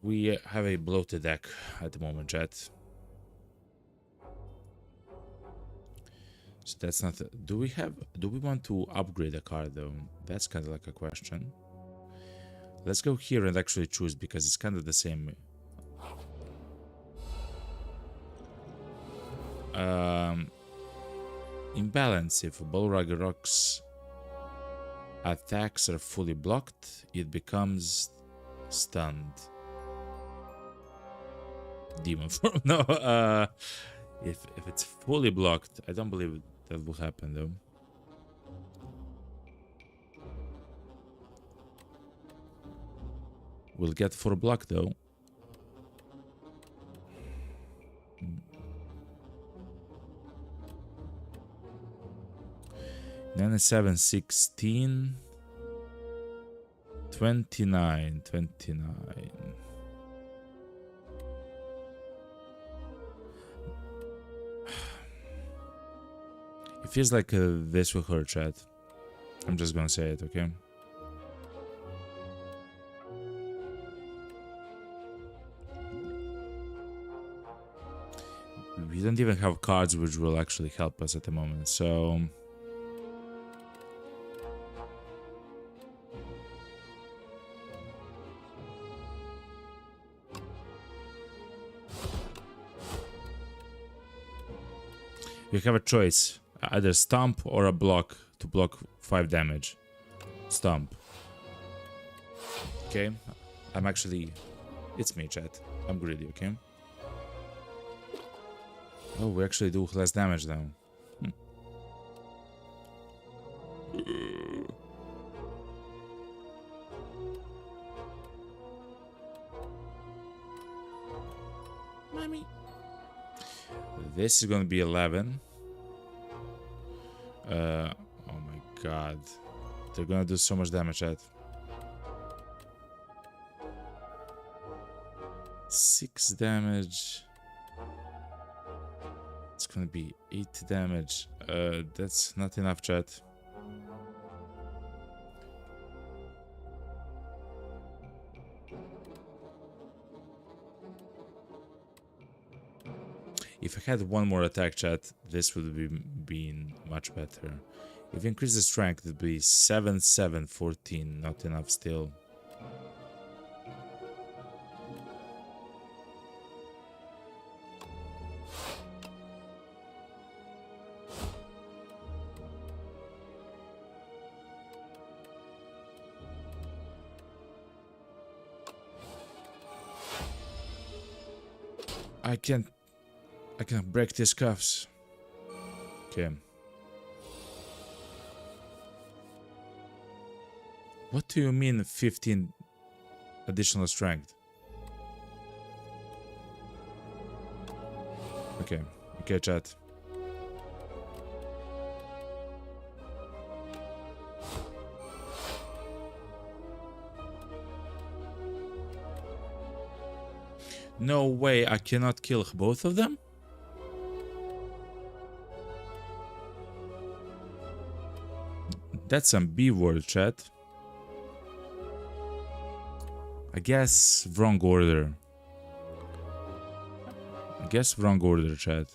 We have a bloated deck at the moment, chat. So that's not... Do we want to upgrade a card, though? That's kind of like a question. Let's go here and actually choose, because it's kind of the same... Imbalance. If Balrog Rock's attacks are fully blocked, it becomes stunned. Demon form. No, if it's fully blocked, I don't believe that will happen though. We'll get 4 block though. Then 7, 16, 29, 29. It feels like this will hurt, chat. I'm just gonna say it, okay? We don't even have cards which will actually help us at the moment, so... You have a choice, either stomp or a block to block 5 damage. Stomp. Okay, I'm actually... It's me, chat. I'm greedy, okay? Oh, we actually do less damage now. Mommy. This is gonna be 11. Oh my god. They're gonna do so much damage, chat. 6 damage. It's gonna be 8 damage. That's not enough, chat. If I had one more attack, chat, this would be been much better. If we increase the strength, it would be 7, 7, 14. Not enough still. I can't break these cuffs. Okay. What do you mean 15 additional strength? Okay. Okay, chat. No way, I cannot kill both of them? That's some B-word, chat. I guess wrong order. Wrong order, chat.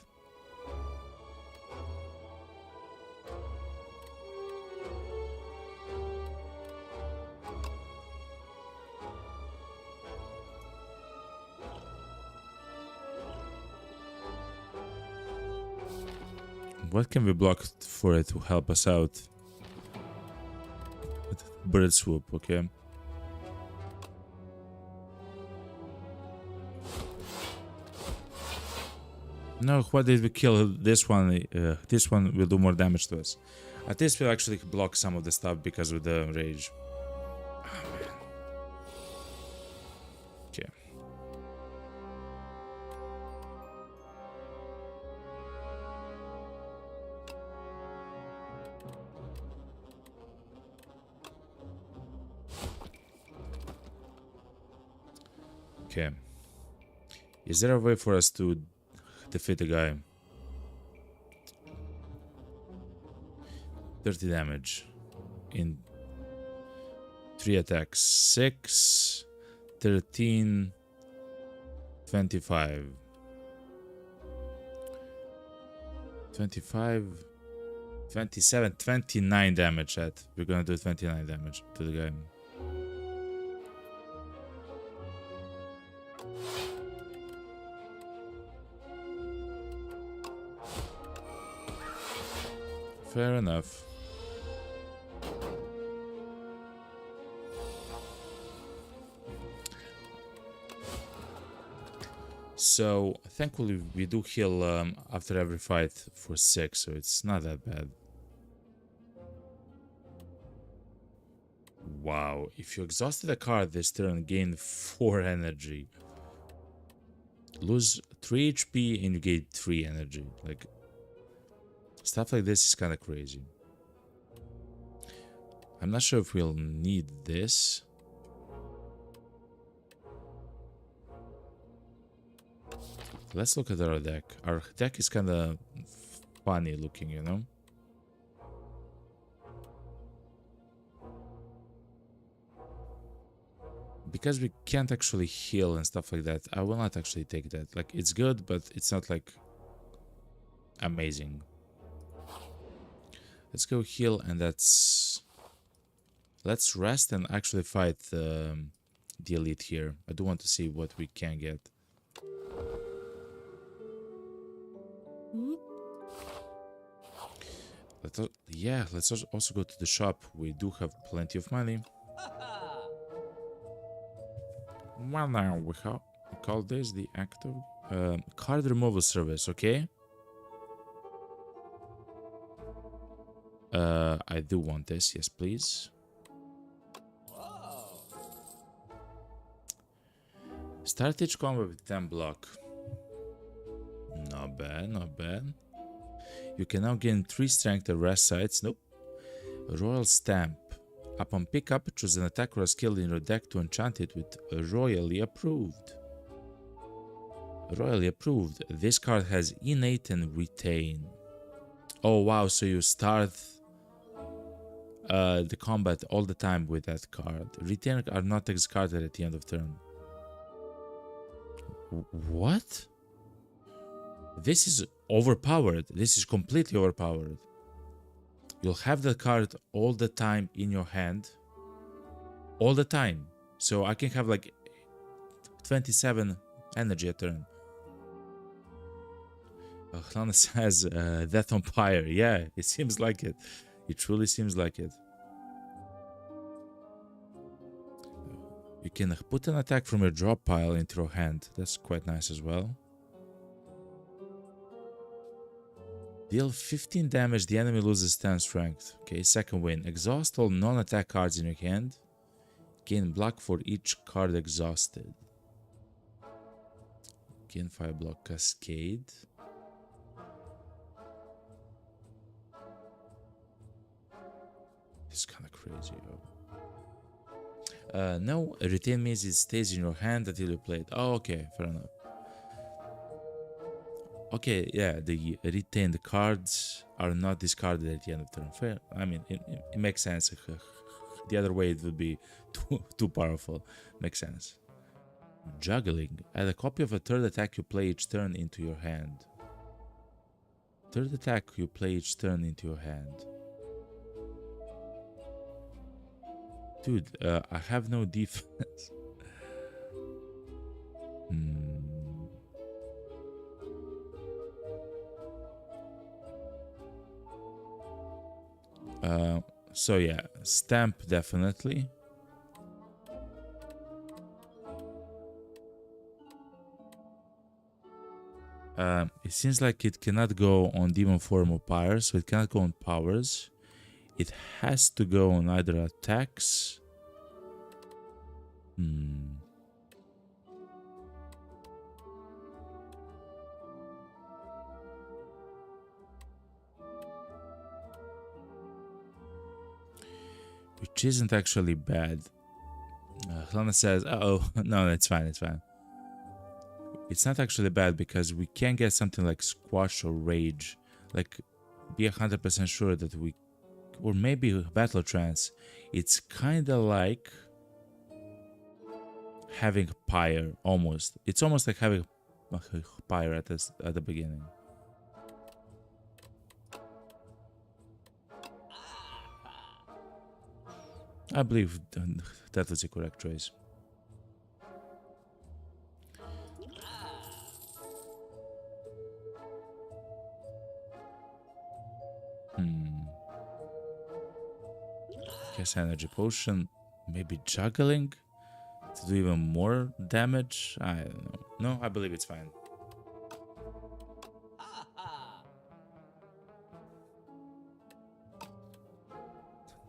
What can we block for it to help us out? Bird swoop, okay. No, why did we kill this one? This one will do more damage to us. At least we'll actually block some of the stuff because of the rage. Oh, man. Okay. Okay. Is there a way for us to defeat the guy? 30 damage in 3 attacks. 6, 13, 25. 25, 27, 29 damage, chat. We're gonna do 29 damage to the guy. Fair enough. So, thankfully we do heal after every fight for 6, so it's not that bad. Wow, if you exhausted a card this turn, gain 4 energy. Lose 3 HP and you gain 3 energy. Like, stuff like this is kind of crazy. I'm not sure if we'll need this. Let's look at our deck. Our deck is kind of funny looking, you know? because we can't actually heal and stuff like that, I will not actually take that. Like, it's good, but it's not like amazing. Let's go heal, and let's rest and actually fight the elite here. I do want to see what we can get. Let's also go to the shop. We do have plenty of money. Well, now we call this the active card removal service. Okay. I do want this. Yes, please. Start each combat with 10 block. Not bad, not bad. You can now gain 3 strength at rest sites. Nope. Royal Stamp. Upon pickup, choose an attack or a skill in your deck to enchant it with Royally Approved. Royally Approved. This card has Innate and Retain. Oh wow, so you start the combat all the time with that card. Retain are not discarded at the end of turn. What? This is overpowered. This is completely overpowered. You'll have the card all the time in your hand. All the time. So I can have like 27 energy a turn. Lana says Death on Pyre. Yeah, it seems like it. It truly seems like it. You can put an attack from your drop pile into your hand. That's quite nice as well. Deal 15 damage, the enemy loses 10 strength. Okay, second win. Exhaust all non-attack cards in your hand. Gain block for each card exhausted. Gain 5 block. Cascade. This is kind of crazy. No, retain means it stays in your hand until you play it. Oh, okay, fair enough. Okay, yeah, the retained cards are not discarded at the end of turn. Fair. I mean, it makes sense. The other way it would be too powerful. Makes sense. Juggling. Add a copy of a third attack you play each turn into your hand. Third attack you play each turn into your hand. Dude, I have no defense. So yeah, stamp definitely. It seems like it cannot go on demon form or pyre, so it cannot go on powers. It has to go on either attacks. Which isn't actually bad. Lana says, oh, no, it's fine, it's fine. It's not actually bad because we can get something like Squash or Rage. Like, be 100% sure that we... Or maybe Battle Trance. It's kind of like having Pyre, almost. It's almost like having Pyre at the beginning. I believe that was a correct choice. Guess energy potion, maybe juggling to do even more damage. I don't know. No, I believe it's fine.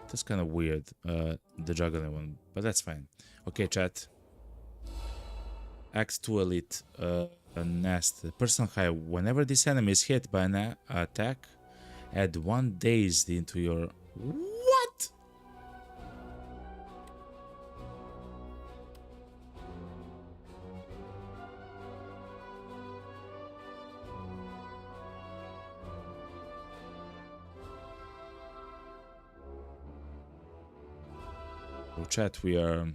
That's kind of weird, the juggling one, but that's fine. Okay, chat. Act 2 Elite, a nest. Personal high. Whenever this enemy is hit by an attack, add 1 dazed into your... What? So chat, we are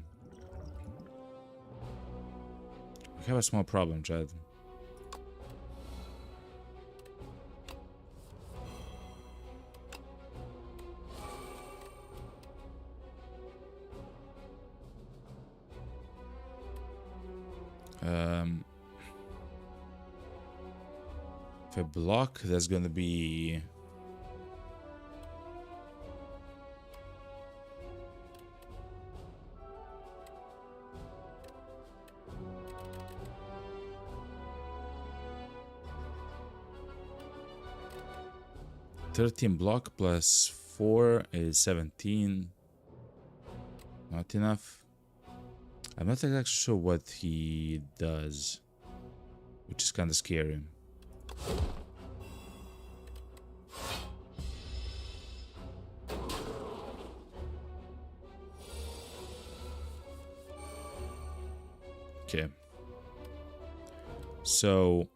have a small problem, Chad. If I block, that's gonna be... $13 block plus 4 is 17. Not enough. I'm not exactly sure what he does, which is kind of scary. Okay. So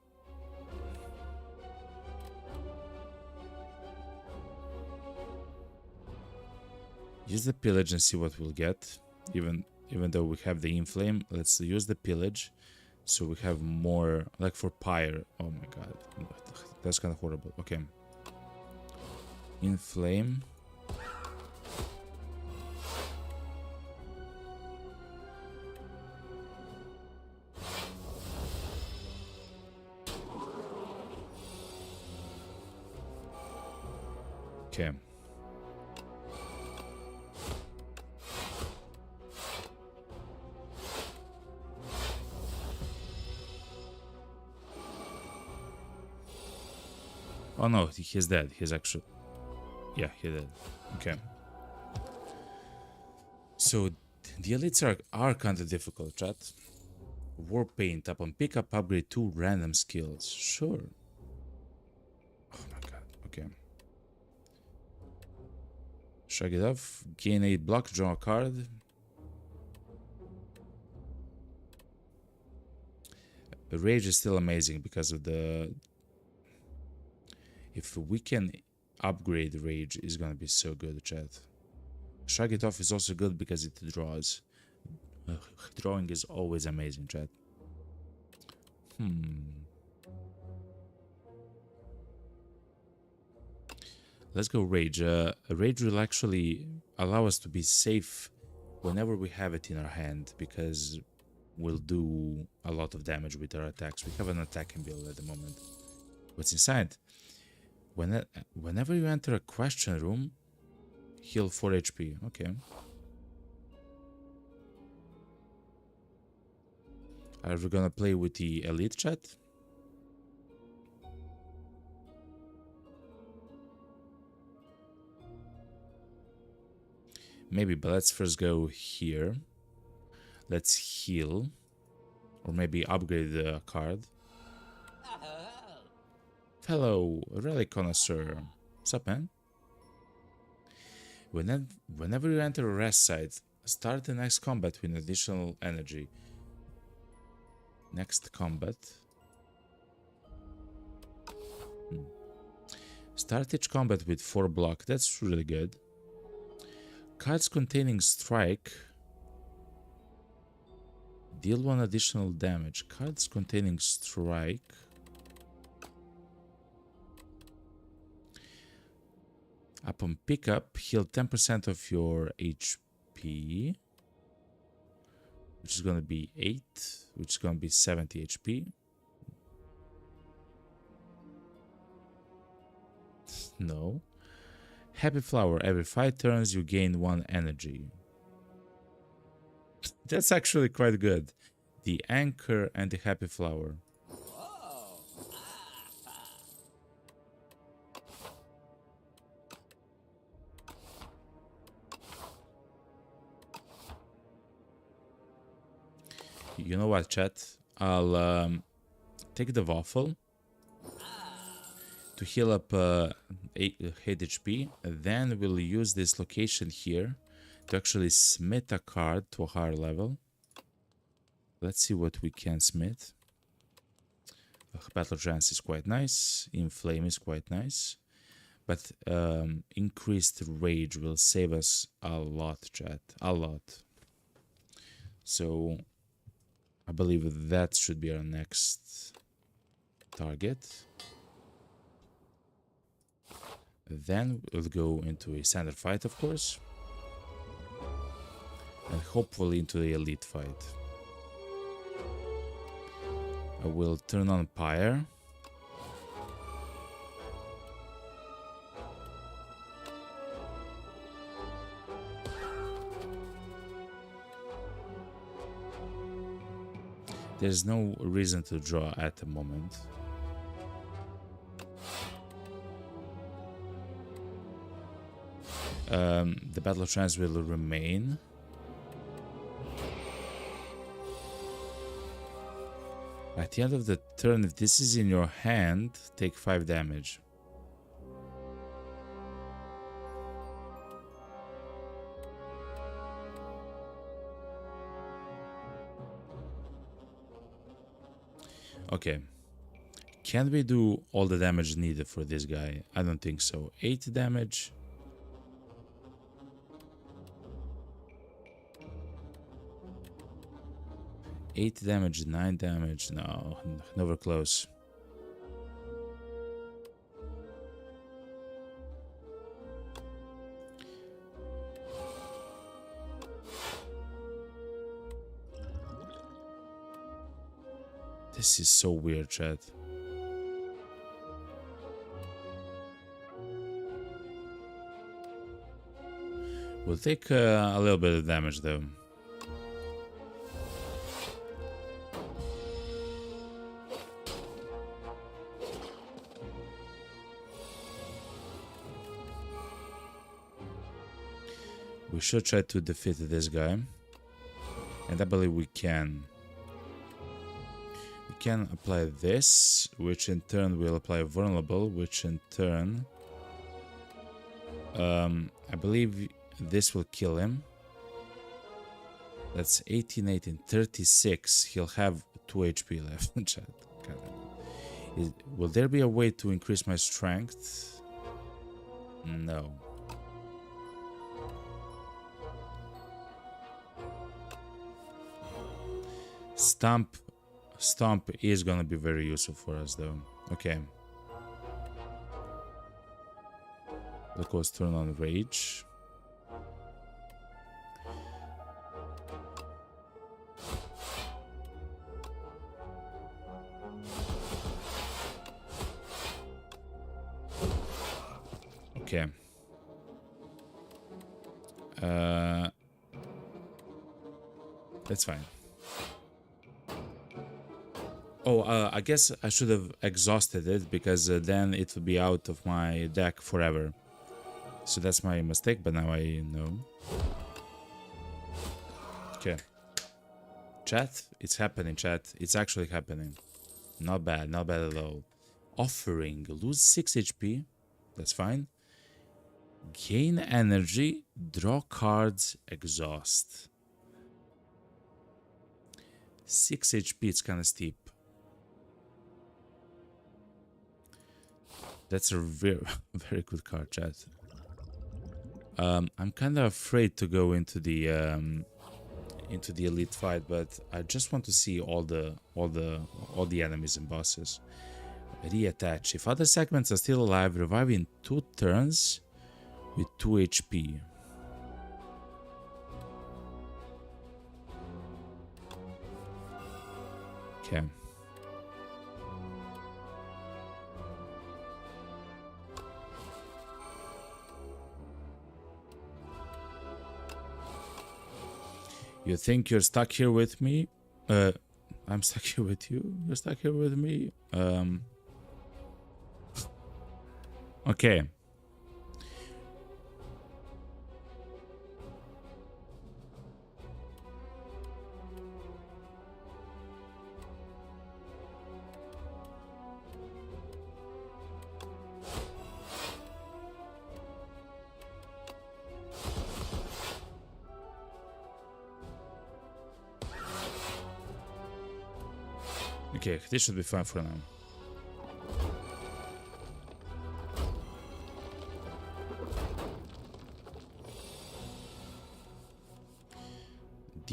use the pillage and see what we'll get. Even though we have the inflame, let's use the pillage so we have more, like for pyre. Oh my god, that's kind of horrible. Okay, inflame. Okay. Oh no, he's dead. He's actually... Yeah, he's dead. Okay. So, the elites are kind of difficult, chat. War Paint. Upon pickup, upgrade 2 random skills. Sure. Oh my god. Okay. Shrug it off. Gain 8 block, draw a card. The Rage is still amazing because of the... If we can upgrade Rage, it's gonna be so good, chat. Shrug it off is also good because it draws. Drawing is always amazing, chat. Let's go Rage. Rage will actually allow us to be safe whenever we have it in our hand, because we'll do a lot of damage with our attacks. We have an attacking build at the moment. What's inside? Whenever you enter a question room, heal 4 HP. Okay. Are we gonna play with the elite, chat? Maybe, but let's first go here. Let's heal. Or maybe upgrade the card. Hello, relic connoisseur. What's up, man? Whenever you enter a rest site, start the next combat with additional energy. Next combat. Start each combat with 4 block. That's really good. Cards containing strike. Deal 1 additional damage. Cards containing strike. Upon pickup, heal 10% of your HP, which is going to be 8, which is going to be 70 HP. No. Happy Flower. Every 5 turns, you gain 1 energy. That's actually quite good. The Anchor and the Happy Flower. You know what, chat? I'll take the waffle to heal up 8 HP. Then we'll use this location here to actually smith a card to a higher level. Let's see what we can smith. Battle Trance is quite nice. Inflame is quite nice. But increased Rage will save us a lot, chat. A lot. So... a believe that should be our next target. Then we'll go into a standard fight, of course. And hopefully into the elite fight. I will turn on Pyre. There's no reason to draw at the moment. The Battle of Trance will remain. At the end of the turn, if this is in your hand, take 5 damage. Okay. Can we do all the damage needed for this guy? I don't think so. 8 damage. Eight damage, 9 damage. No, never close. This is so weird, chat. We'll take a little bit of damage though. We should try to defeat this guy. And I believe we can. We can apply this, which in turn will apply vulnerable, which in turn... I believe this will kill him. That's 18, 18, 36. He'll have 2 HP left. Chat. Will there be a way to increase my strength? No. Stomp is gonna be very useful for us though. Okay. Let's turn on Rage. Okay. That's fine. Oh, I guess I should have exhausted it because then it would be out of my deck forever. So that's my mistake, but now I know. Okay. Chat, it's happening, chat. It's actually happening. Not bad, not bad at all. Offering, lose 6 HP. That's fine. Gain energy, draw cards, exhaust. 6 HP, it's kind of steep. That's a very, very good card, chat. I'm kind of afraid to go into the elite fight, but I just want to see all the enemies and bosses. Reattach. If other segments are still alive, revive in 2 turns with 2 HP. Okay. You think you're stuck here with me? I'm stuck here with you. You're stuck here with me. Okay. Okay, this should be fine for now.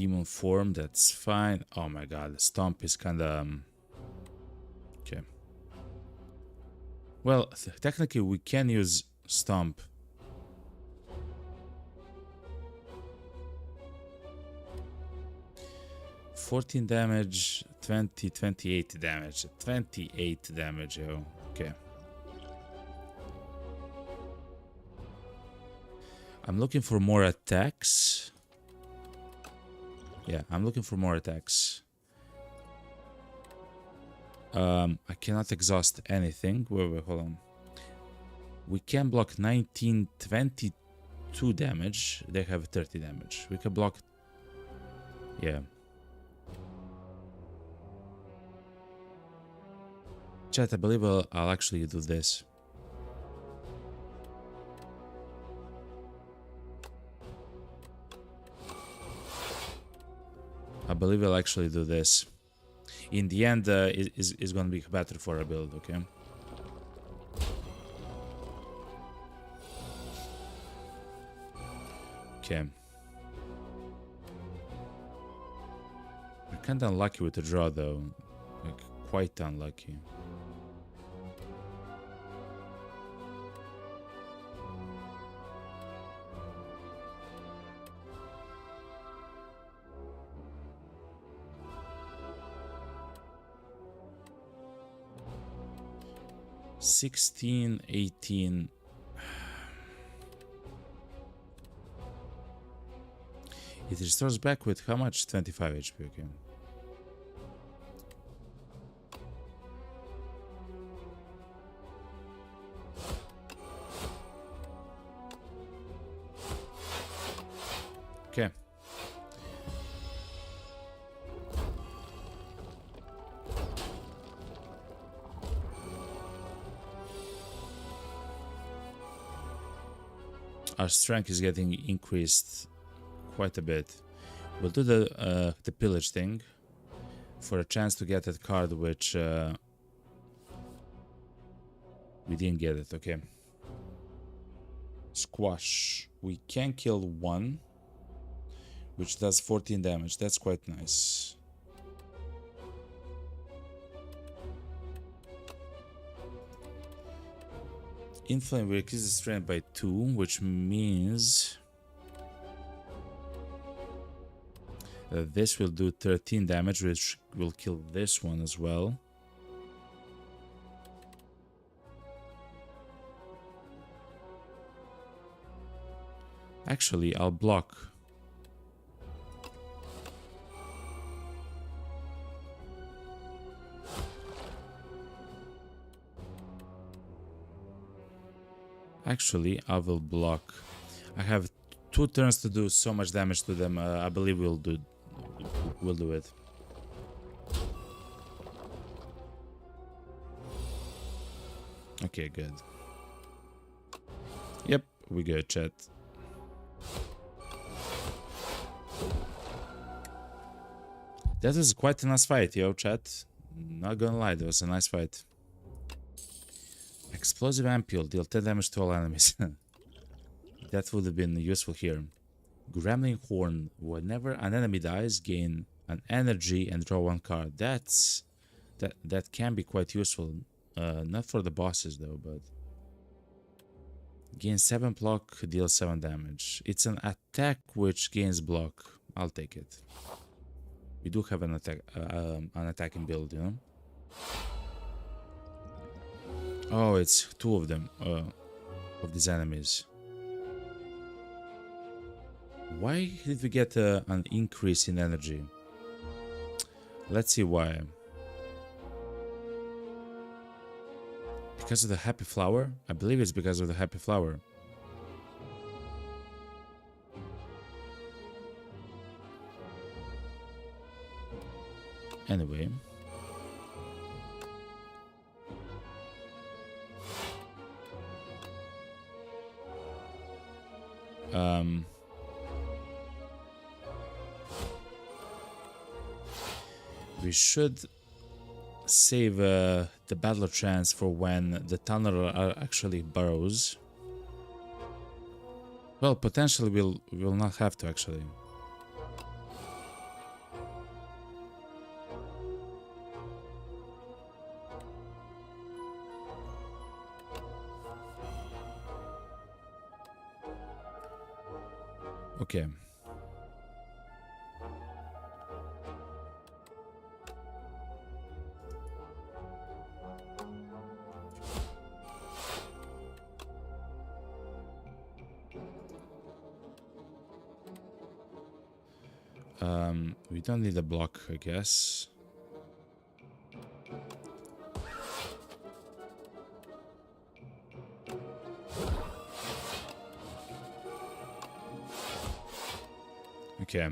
demon form, that's fine. Oh my god, stomp is kinda... okay. Well, technically we can use stomp. $14 damage, 28 damage. 28 damage, yo. Okay. I'm looking for more attacks. Yeah, I'm looking for more attacks. I cannot exhaust anything. Wait, hold on. We can block 19, 22 damage. They have 30 damage. We can block... yeah. Chat, I believe I'll actually do this. I believe I'll actually do this. In the end, is going to be better for a build, okay? Okay. We're kind of unlucky with the draw, though. Like, quite unlucky. $16, $18. It restores back with how much? 25 HP, okay. Okay. Our strength is getting increased quite a bit. We'll do the pillage thing for a chance to get that card, which we didn't get it. Okay. Squash. We can kill one, which does 14 damage. That's quite nice. Inflame will increase the strength by 2, which means this will do 13 damage, which will kill this one as well. Actually, I'll block. Actually, I will block. I have 2 turns to do so much damage to them. I believe we'll do it. Okay, good. Yep, we good, chat. That was quite a nice fight, yo, chat. Not gonna lie, that was a nice fight. Explosive ampule, deal 10 damage to all enemies. That would have been useful here. Gremlin Horn, whenever an enemy dies, gain an energy and draw 1 card. That can be quite useful. Not for the bosses though, but gain 7 block, deal 7 damage. It's an attack which gains block. I'll take it. We do have an attacking build, you know. Oh, it's 2 of them, of these enemies. Why did we get an increase in energy? Let's see why. Because of the happy flower? I believe it's because of the happy flower. Anyway. We should save the battle chance for when the tunnel actually burrows. Well, potentially we'll not have to actually. Okay. We don't need a block, I guess. Okay.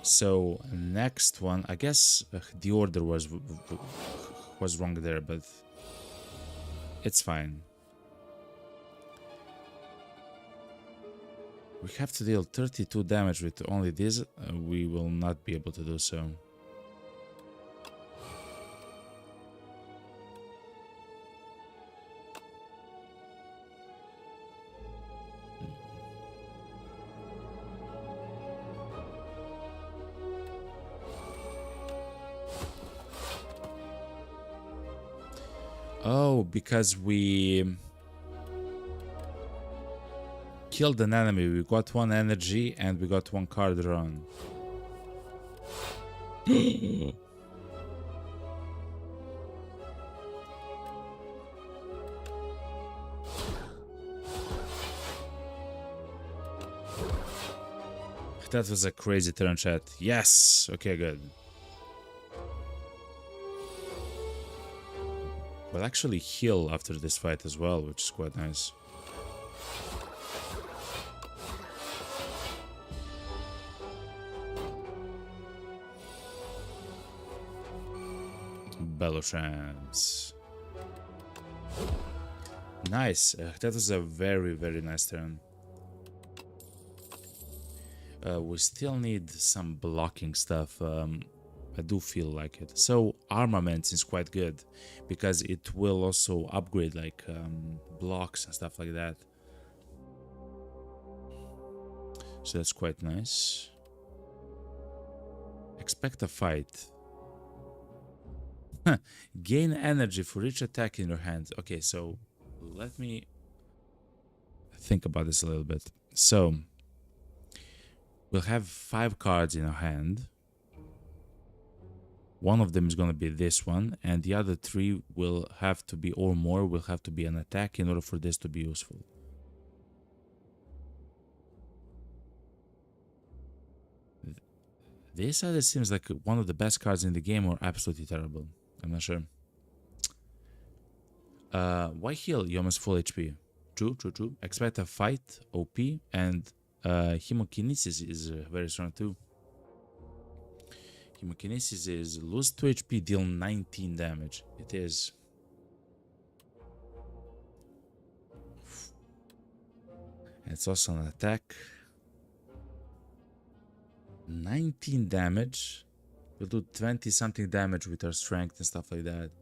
So next one, I guess the order was wrong there, but it's fine. We have to deal 32 damage with only this. We will not be able to do so. Oh, because we killed an enemy, we got 1 energy and we got 1 card drawn. That was a crazy turn, chat. Yes! Okay, good. We'll actually heal after this fight as well, which is quite nice. Belloshams. Nice. That was a very, very nice turn. We still need some blocking stuff. I do feel like it. So armament is quite good because it will also upgrade like blocks and stuff like that. So that's quite nice. Expect a fight. Gain energy for each attack in your hand. Okay, so let me think about this a little bit. So we'll have 5 cards in our hand. One of them is going to be this one, and the other 3 will have to be, or more, will have to be an attack in order for this to be useful. This either seems like one of the best cards in the game or absolutely terrible. I'm not sure. Why heal? You almost full HP. True. Expect a fight, OP, and Hemokinesis is very strong too. Hemokinesis is lose 2 HP, deal 19 damage. It is. It's also an attack. 19 damage. We'll do 20 something damage with our strength and stuff like that.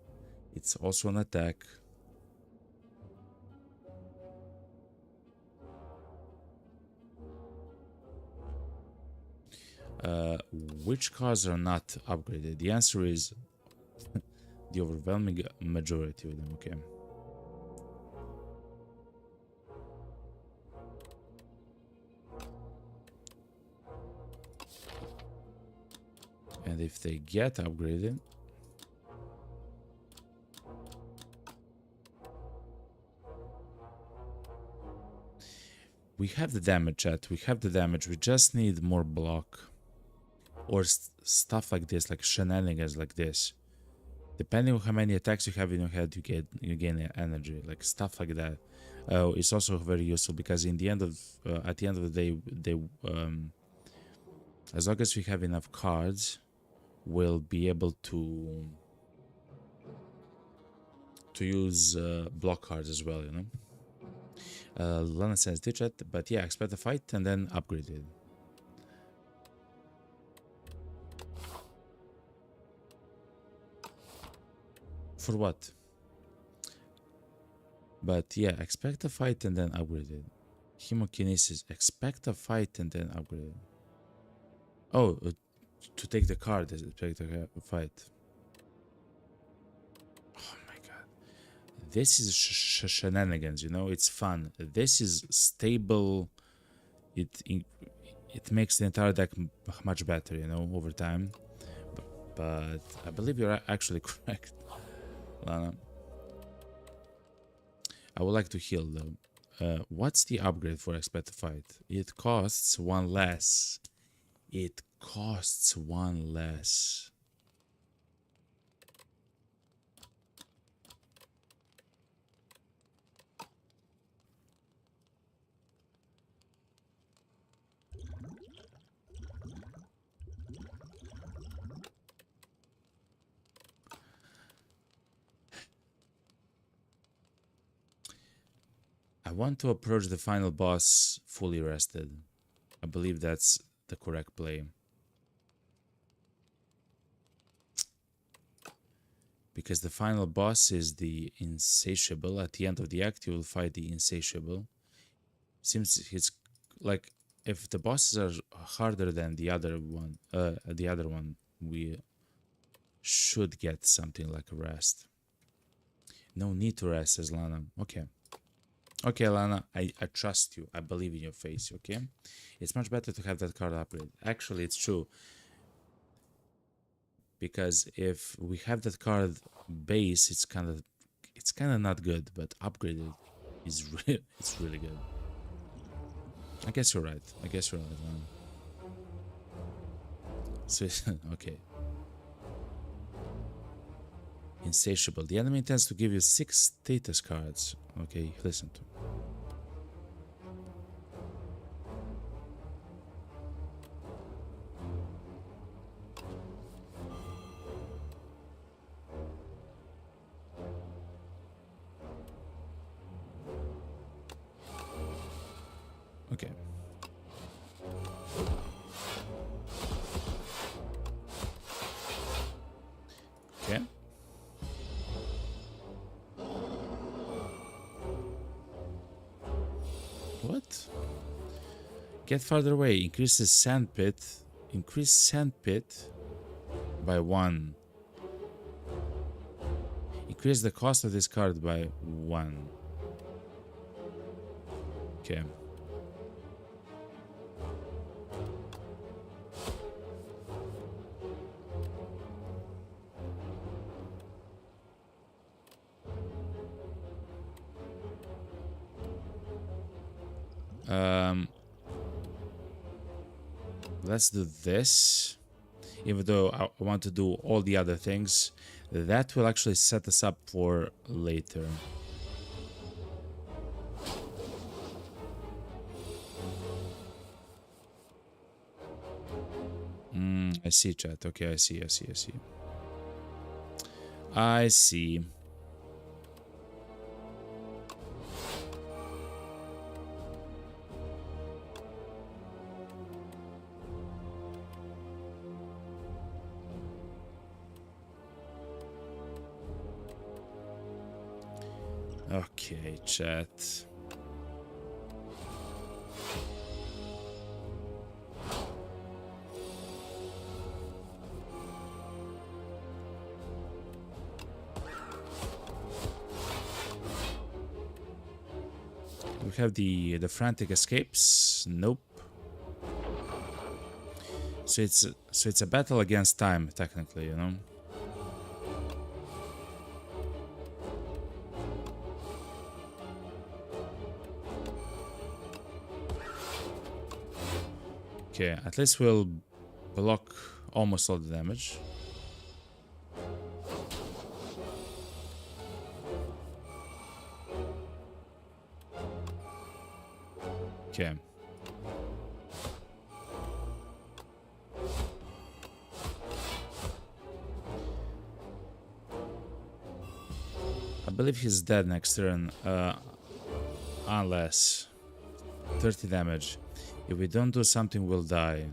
It's also an attack. Which cards are not upgraded? The answer is the overwhelming majority of them. Okay. And if they get upgraded, we have the damage, chat. We have the damage. We just need more block. Or stuff like this, like shenanigans like this. Depending on how many attacks you have in your head, you gain energy, like stuff like that. It's also very useful because in the end of at the end of the day, as long as we have enough cards, we'll be able to use block cards as well. You know. Lana says ditch it, but yeah, expect a fight and then upgrade it. For what? But yeah, expect a fight and then upgrade it. Hemokinesis, expect a fight and then upgrade it. Oh, to take the card, expect a fight. Oh my god. This is shenanigans, you know. It's fun. This is stable. It makes the entire deck much better, you know, over time. But I believe you're actually correct, Lana. I would like to heal though. What's the upgrade for Expect to Fight? It costs one less. It costs one less. I want to approach the final boss fully rested. I believe that's the correct play. Because the final boss is the Insatiable. At the end of the act, you will fight the Insatiable. Seems it's like if the bosses are harder than the other one, we should get something like a rest. No need to rest, says Lana. Okay. Okay, Lana, I trust you. I believe in your face, okay? It's much better to have that card upgrade. Actually, it's true. Because if we have that card base, it's kind of not good, but upgraded is it's really good. I guess you're right. I guess you're right, Lana. So okay. Insatiable. The enemy intends to give you 6 status cards. Okay, listen to me. Okay. Okay. What? Get farther away. Increases sandpit. Increase sandpit by 1. Increase the cost of this card by 1. Okay. Let's do this. Even though I want to do all the other things, that will actually set us up for later. I see, chat. Okay, I see. I see. Okay, chat. We have the frantic escapes. Nope. So it's a battle against time, technically, you know. Okay, at least we'll block almost all the damage. Okay. I believe he's dead next turn, unless 30 damage. If we don't do something, we'll die.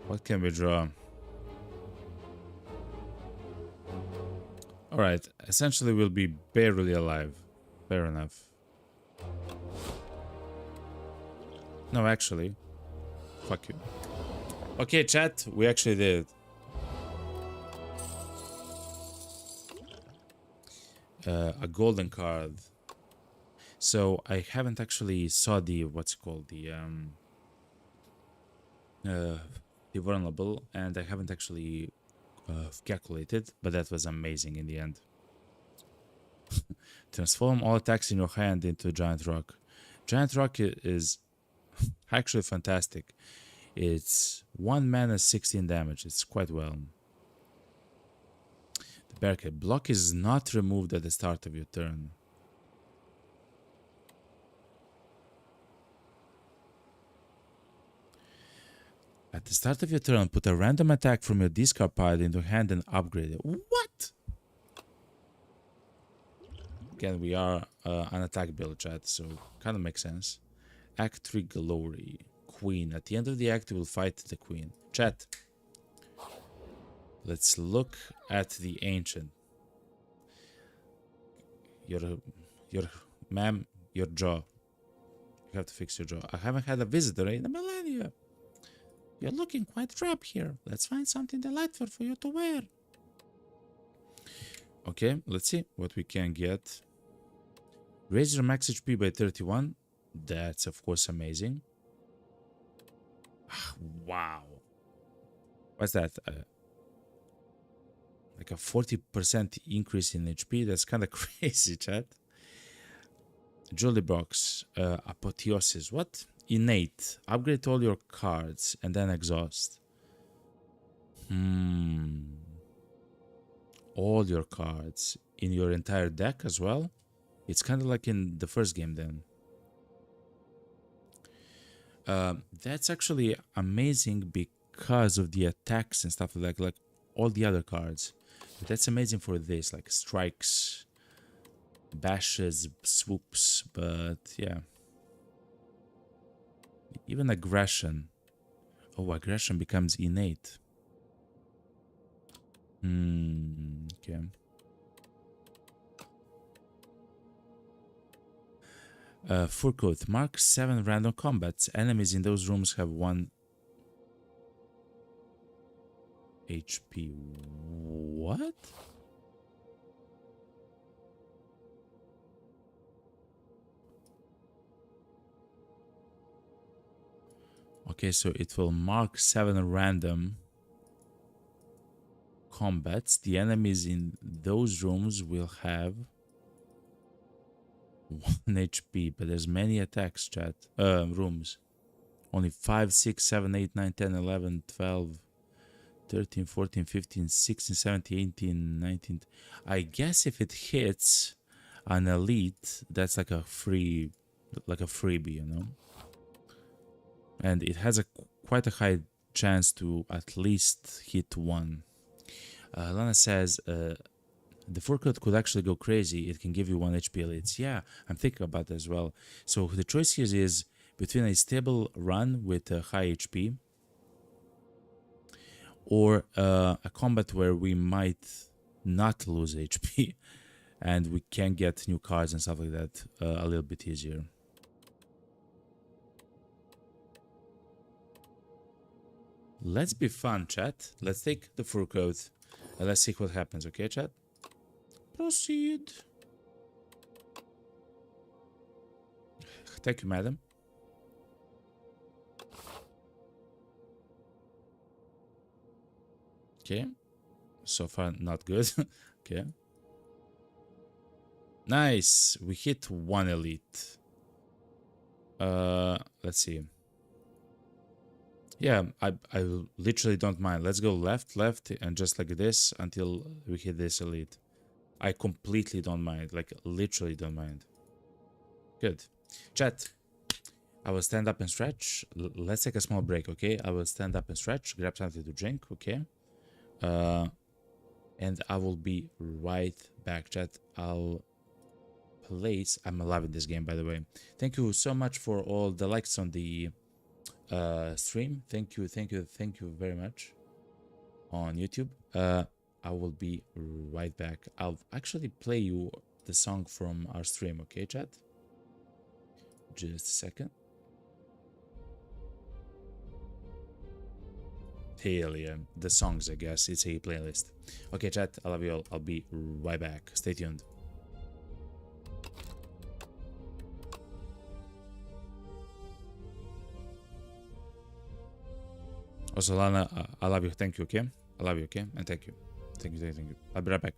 What can we draw? Alright, essentially we'll be barely alive. Fair enough. No, actually. Fuck you. Okay, chat, we actually did. A golden card. So I haven't actually saw the what's it called the vulnerable, and I haven't actually calculated, but that was amazing in the end. Transform all attacks in your hand into giant rock. Giant rock is actually fantastic. It's 1 mana, 16 damage. It's quite well. The barricade block is not removed at the start of your turn. At the start of your turn, put a random attack from your discard pile into hand and upgrade it. What? Again, we are an attack build, chat, so kind of makes sense. Act 3 Glory. Queen. At the end of the act, you will fight the queen. Chat. Let's look at the ancient. Ma'am, your jaw. You have to fix your jaw. I haven't had a visitor in a millennia. You're looking quite drab here. Let's find something delightful for you to wear. Okay, let's see what we can get. Raise your max HP by 31. That's of course amazing. Wow. What's that? Like a 40% increase in HP. That's kind of crazy, chat. Jewelry box. Apotheosis. What? Innate. Upgrade all your cards and then exhaust. All your cards in your entire deck as well. It's kind of like in the first game then. That's actually amazing because of the attacks and stuff like all the other cards. But that's amazing for this, like strikes, bashes, swoops, but yeah. Even aggression. Oh, aggression becomes innate. Okay. Fur coat. Mark 7 random combats. Enemies in those rooms have 1 HP. What? Okay, so it will mark 7 random combats. The enemies in those rooms will have 1 HP, but there's many attacks, chat. Rooms. Only 5, 6, 7, 8, 9, 10, 11, 12, 13, 14, 15, 16, 17, 18, 19. I guess if it hits an elite, that's like a freebie, you know? And it has quite a high chance to at least hit 1. Lana says, the fur coat could actually go crazy. It can give you 1 HP elites. Yeah, I'm thinking about that as well. So the choice here is between a stable run with a high HP or a combat where we might not lose HP and we can get new cards and stuff like that a little bit easier. Let's be fun, chat. Let's take the fur coat and let's see what happens, okay, chat? Proceed. Thank you, madam. Okay. So far, not good. Okay. Nice. We hit 1 elite. Let's see. Yeah, I literally don't mind. Let's go left, and just like this until we hit this elite. I completely don't mind. Like, literally don't mind. Good. Chat. I will stand up and stretch. Let's take a small break, okay? I will stand up and stretch, grab something to drink, okay? And I will be right back, chat. I'll place... I'm loving this game, by the way. Thank you so much for all the likes on the stream. Thank you very much on YouTube. I will be right back. I'll actually play you the song from our stream, okay, chat? Just a second. Hell yeah, the songs, I guess. It's a playlist. Okay, chat, I love you all. I'll be right back. Stay tuned. Also, Lana, I love you. Thank you, okay? I love you, okay? And thank you. Thank you. I'll be right back.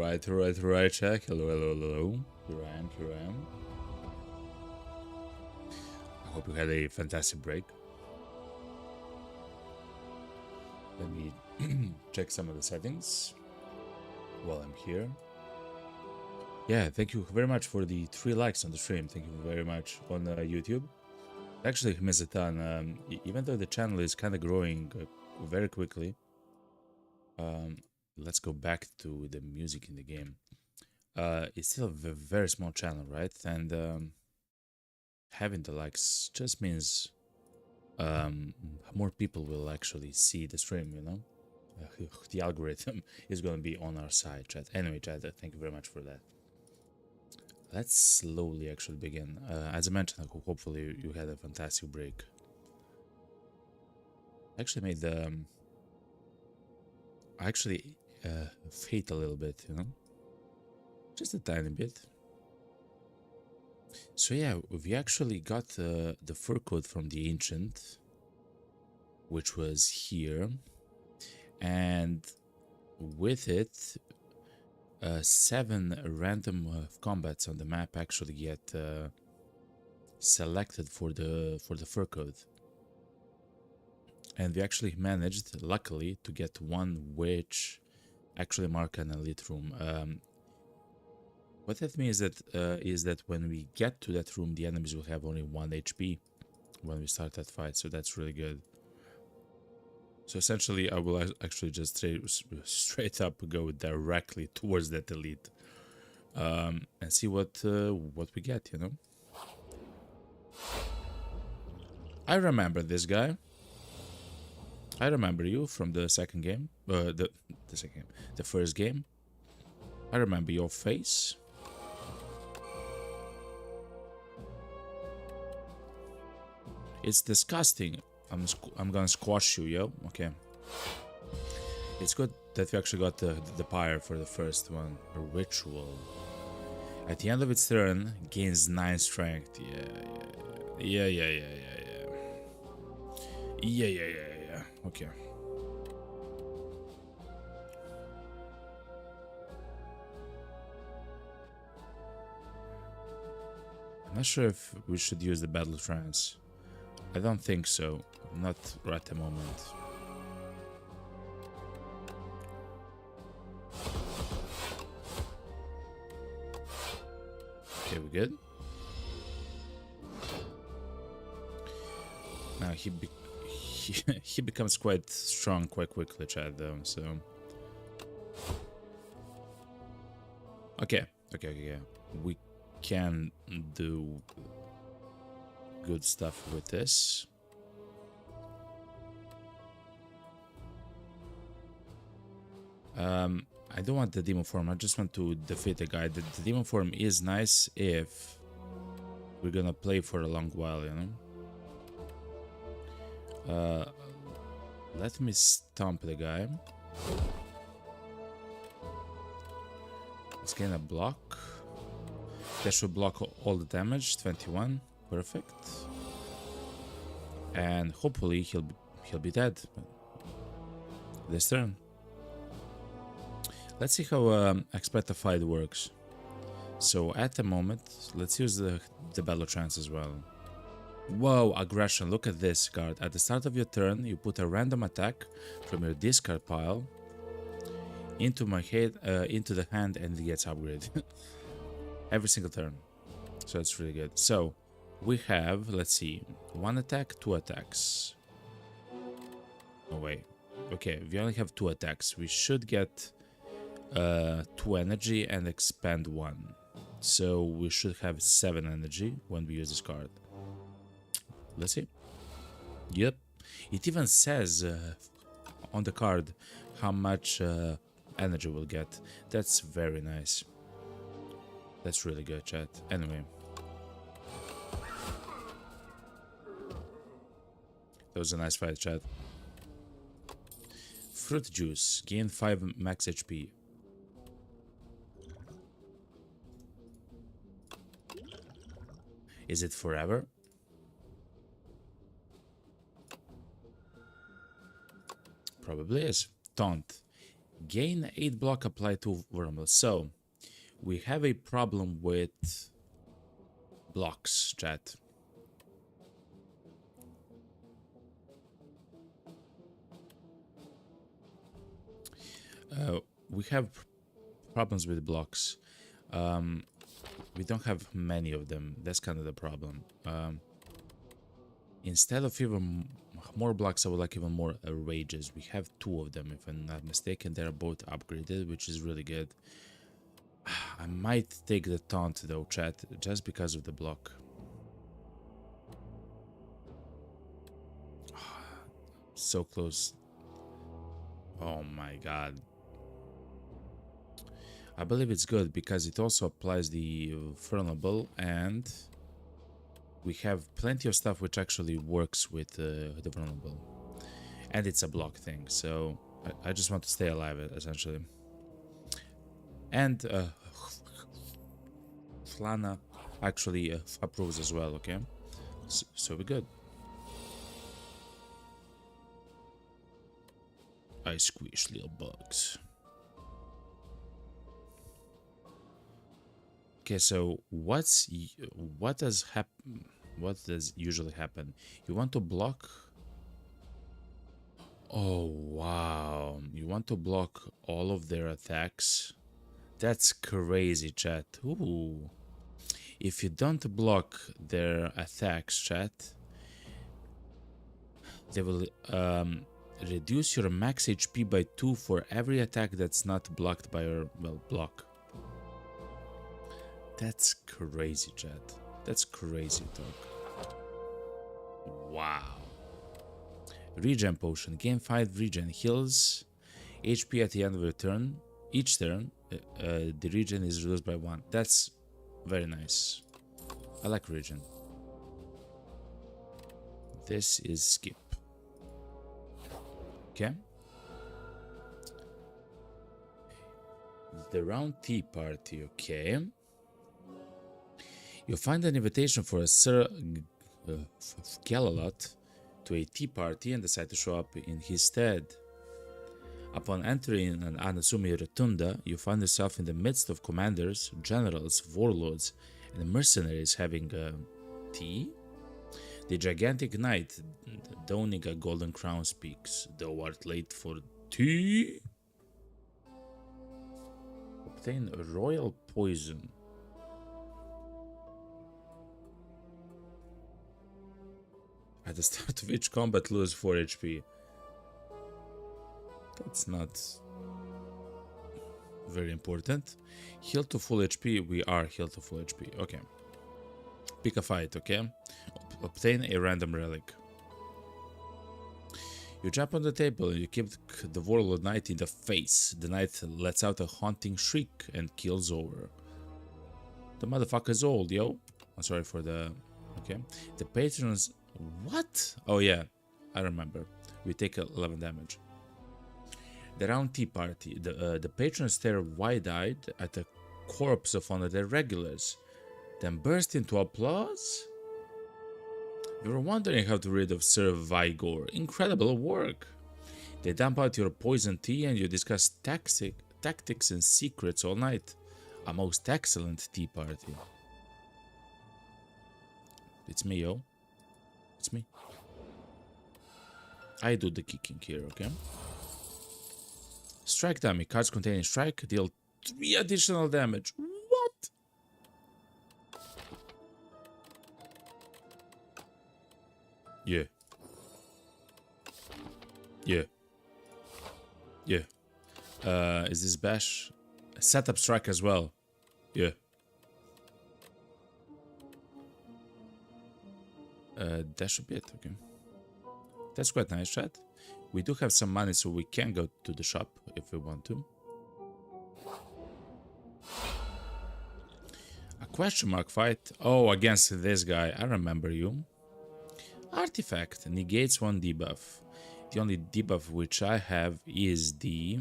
Alright, check. Hello. Here I am. I hope you had a fantastic break. Let me check some of the settings while I'm here. Yeah, thank you very much for the 3 likes on the stream. Thank you very much on YouTube. Actually, it means a ton. Even though the channel is kind of growing very quickly. Let's go back to the music in the game. It's still a very small channel, right? And having the likes just means more people will actually see the stream, you know? The algorithm is going to be on our side, chat. Anyway, chat, thank you very much for that. Let's slowly actually begin. As I mentioned, hopefully you had a fantastic break. I actually made the... I actually fade a little bit, you know? Just a tiny bit. So yeah, we actually got the fur coat from the Ancient, which was here. And with it, 7 random combats on the map actually get selected for the fur coat. And we actually managed, luckily, to get one which actually mark an elite room. What that means is that when we get to that room, the enemies will have only 1 HP when we start that fight, so that's really good. So essentially, I will actually just straight up go directly towards that elite and see what we get, you know. I remember this guy. I remember you from the second game, the first game. I remember your face. It's disgusting. I'm gonna squash you, yo. Okay. It's good that we actually got the pyre for the first one. A ritual. At the end of its turn, gains 9 strength. Yeah. Okay. I'm not sure if we should use the battle trance. I don't think so. Not right at the moment. Okay, we good? Now he becomes quite strong quite quickly, Chad, though, so... Okay. We can do good stuff with this. I don't want the demon form, I just want to defeat the guy. The demon form is nice if we're gonna play for a long while, you know? Let me stomp the guy. Let's gain a block. That should block all the damage. 21, perfect. And hopefully he'll be dead this turn. Let's see how expect the fight works. So at the moment, let's use the battle trance as well. Whoa, aggression! Look at this card. At the start of your turn, you put a random attack from your discard pile into the hand, and it gets upgraded every single turn. So that's really good. So we have, let's see, 1 attack, 2 attacks. Oh wait, okay, we only have 2 attacks. We should get 2 energy and expand 1. So we should have 7 energy when we use this card. Let's see. Yep, it even says on the card how much energy we'll get. That's very nice. That's really good, chat. Anyway, that was a nice fight, chat. Fruit juice, gain 5 max HP. Is it forever? Probably is. Taunt. Gain 8 block, apply 2 vulnerable. So, we have a problem with blocks, chat. We have problems with blocks. We don't have many of them. That's kind of the problem. Instead of even more blocks, I would like even more rages. We have 2 of them, if I'm not mistaken. They're both upgraded, which is really good. I might take the taunt though, chat, just because of the block. So close. Oh my god. I believe it's good because it also applies the vulnerable, and we have plenty of stuff which actually works with the vulnerable. And it's a block thing, so I just want to stay alive, essentially. And Flana actually approves as well, okay? So we're good. I squish little bugs. Okay, so what does usually happen? You want to block? Oh wow, you want to block all of their attacks? That's crazy, chat. Ooh. If you don't block their attacks, chat, they will reduce your max HP by 2 for every attack that's not blocked by your, well, block. That's crazy, chat. That's crazy talk. Wow. Regen potion. Gain 5 regen. Heals HP at the end of your turn. Each turn, the regen is reduced by 1. That's very nice. I like regen. This is skip. Okay. The round tea party. Okay. You find an invitation for a Sir Galalot to a tea party and decide to show up in his stead. Upon entering an unassuming rotunda, you find yourself in the midst of commanders, generals, warlords, and mercenaries having tea. The gigantic knight, donning a golden crown, speaks. Thou art late for tea? Obtain a royal poison. At the start of each combat, lose 4 HP. That's not very important. Heal to full HP. We are healed to full HP. Okay. Pick a fight, okay? Obtain a random relic. You jump on the table and you kick the warlord knight in the face. The knight lets out a haunting shriek and kills over. The motherfucker's old, yo. I'm sorry for the... Okay. The patrons... What? Oh yeah, I remember. We take 11 damage. The round tea party. The patrons stare wide-eyed at the corpse of one of their regulars, then burst into applause. You were wondering how to rid of Sir Vigor. Incredible work. They dump out your poison tea and you discuss tactics and secrets all night. A most excellent tea party. It's me, yo. It's me. I do the kicking here, okay? Strike dummy. Cards containing strike deal 3 additional damage. What? Yeah. Yeah. Yeah. Is this bash? Setup strike as well. Yeah. That should be it, okay. That's quite nice, chat. We do have some money, so we can go to the shop if we want to. A question mark fight? Oh, against this guy. I remember you. Artifact negates 1 debuff. The only debuff which I have is the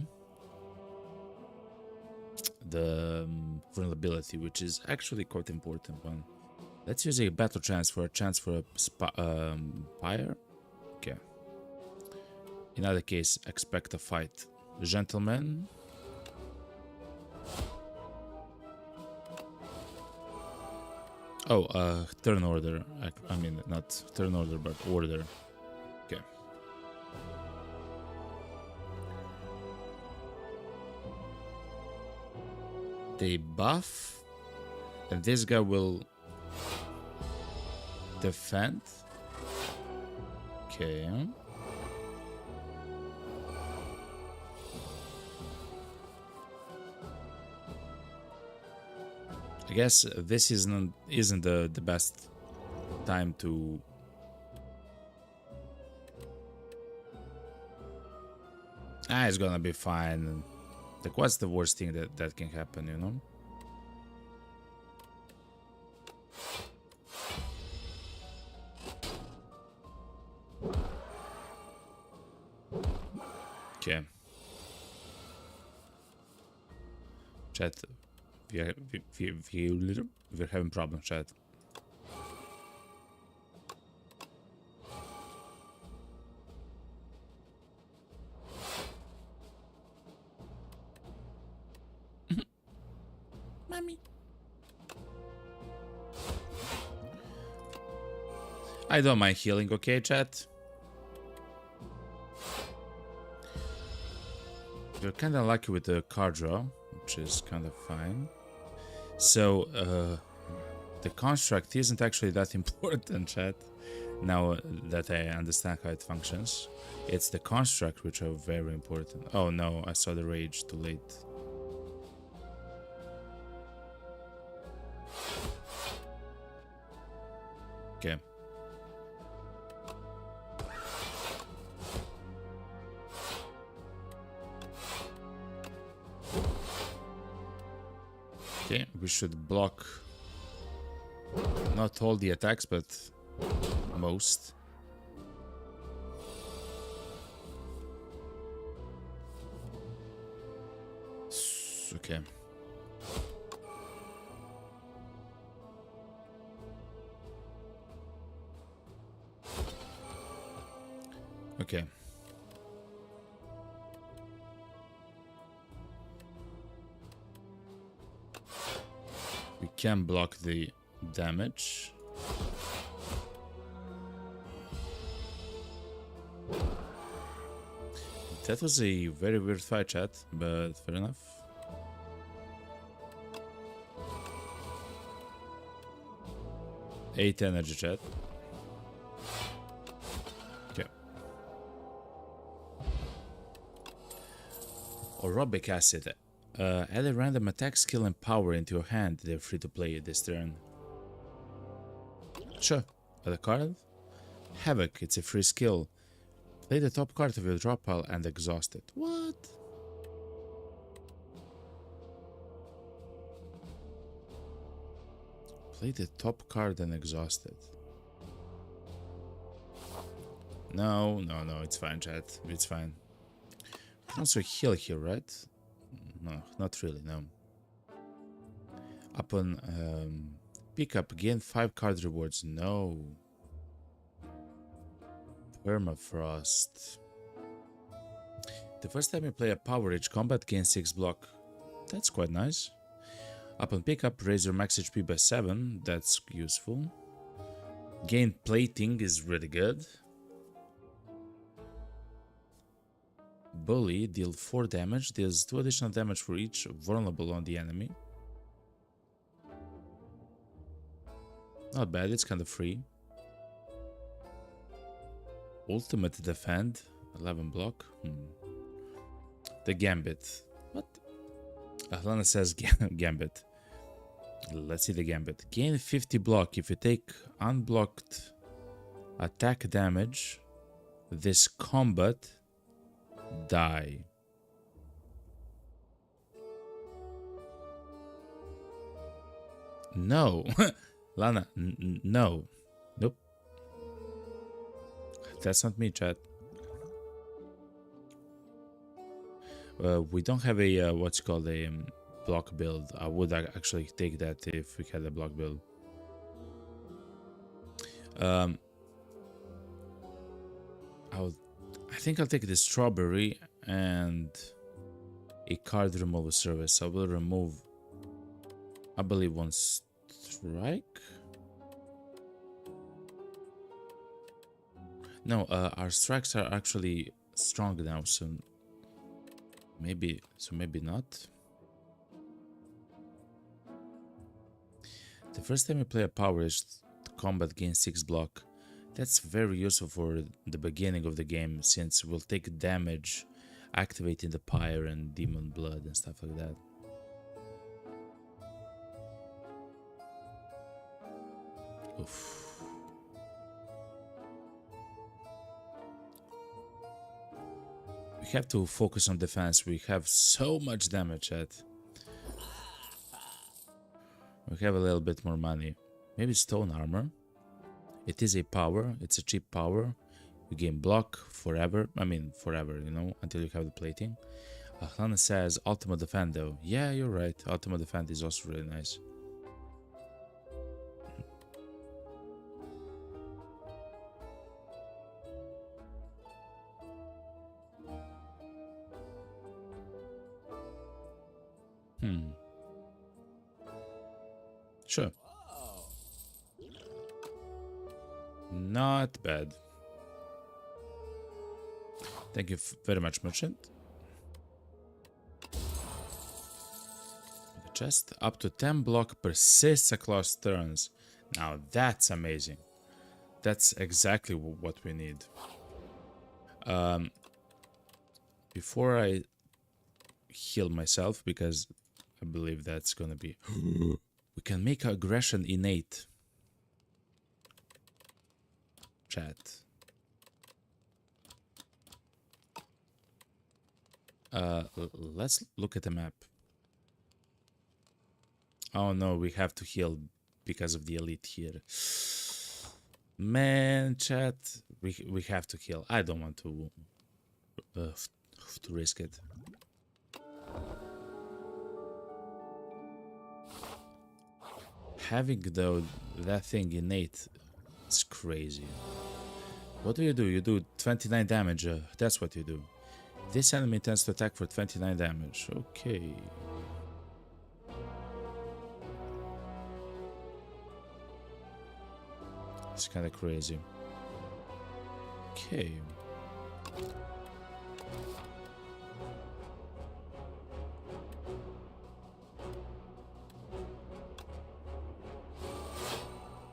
vulnerability, which is actually quite important one. Let's use a battle chance for a Spire. Okay. In other case, expect a fight. gentlemen. Oh, turn order. I mean, not turn order, but order. Okay. They buff, and this guy will defend. Okay. I guess this isn't the best time to it's gonna be fine. Like, what's the worst thing that can happen, you know? Okay. Chat, we're having problems, chat. Mommy. I don't mind healing, okay, chat? We're kind of lucky with the card draw, which is kind of fine. So, the construct isn't actually that important, chat. Now that I understand how it functions. It's the construct which are very important. Oh no, I saw the rage too late. Okay. Okay, we should block not all the attacks, but most. Okay. Okay. We can block the damage. That was a very weird fight, chat, but fair enough. Eight energy, chat. Okay. Aerobic acid. Add a random attack skill and power into your hand. They're free to play this turn. Sure. Add a card. Havoc. It's a free skill. Play the top card of your draw pile and exhaust it. What? Play the top card and exhaust it. No, it's fine, chat. It's fine. You can also heal here, right? No, not really, no. Upon pickup, gain 5 card rewards. No. Permafrost. The first time you play a Power Rage combat, gain 6 block. That's quite nice. Upon pickup, raise your max HP by 7. That's useful. Gain plating is really good. Bully, deal 4 damage, deals 2 additional damage for each vulnerable on the enemy. Not bad, it's kind of free. Ultimate defend, 11 block. The Gambit. What? Ahlana says Gambit. Let's see the Gambit. Gain 50 block if you take unblocked attack damage. This combat. Die. No. Lana, no. Nope. That's not me, chat. We don't have a, what's called a block build. I would actually take that if we had a block build. I think I'll take the strawberry and a card removal service. I will remove, I believe, one strike. No, our strikes are actually strong now, so maybe not. The first time you play a power is combat gains 6 block. That's very useful for the beginning of the game, since we'll take damage activating the pyre and demon blood and stuff like that. Oof. We have to focus on defense. We have so much damage at. We have a little bit more money. Maybe stone armor. It is a power. It's a cheap power. You gain block forever. I mean, forever, you know, until you have the plating. Lana says Ultima Defend though. Yeah, you're right. Ultima Defend is also really nice. Sure. Not bad. Thank you very much, merchant. The chest up to 10 block persists across turns. Now that's amazing. That's exactly what we need. Before I heal myself, because I believe that's gonna be... We can make aggression innate. Chat. Let's look at the map. Oh no, we have to heal because of the elite here. Man, chat, we have to heal. I don't want to risk it. Having though that thing innate, it's crazy. What do? You do 29 damage. That's what you do. This enemy tends to attack for 29 damage. Okay. It's kind of crazy. Okay.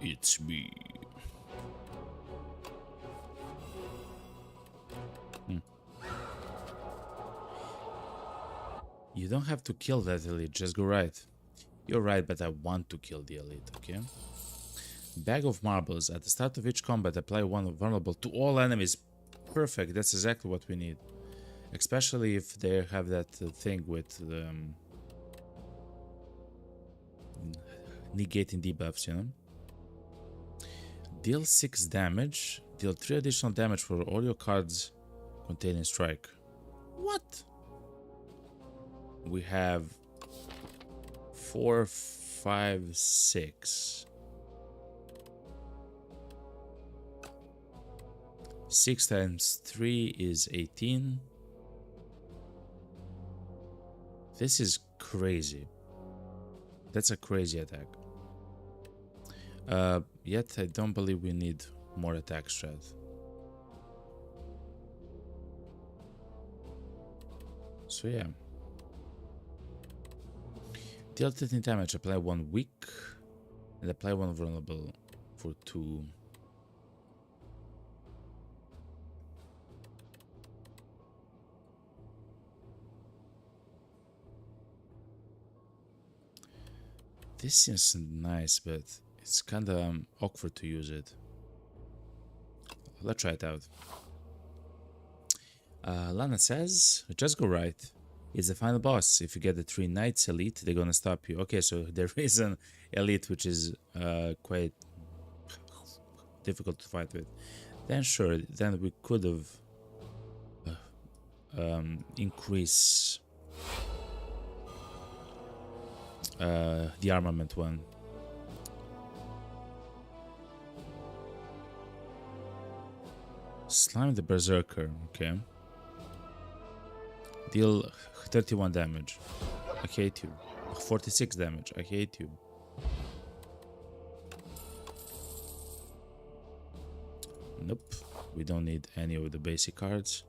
It's me. You don't have to kill that elite, just go right. You're right, but I want to kill the elite, okay? Bag of marbles. At the start of each combat, apply one vulnerable to all enemies. Perfect, that's exactly what we need. Especially if they have that thing with negating debuffs, you know? Deal 6 damage. Deal 3 additional damage for all your cards containing strike. What? We have 4, 5, 6. 6 times 3 is 18. This is crazy. That's a crazy attack. Yet I don't believe we need more attack strat. So yeah. Deal 13 damage, apply 1 weak, and apply 1 vulnerable for 2. This seems nice, but it's kinda awkward to use it. Let's try it out. Lana says, just go right. It's the final boss. If you get the 3 knights elite, they're gonna stop you. Okay, so there is an elite which is quite difficult to fight with. Then sure, then we could have increase the armament one. Slime the Berserker, okay. Deal 31 damage. I hate you. 46 damage. I hate you. Nope. We don't need any of the basic cards.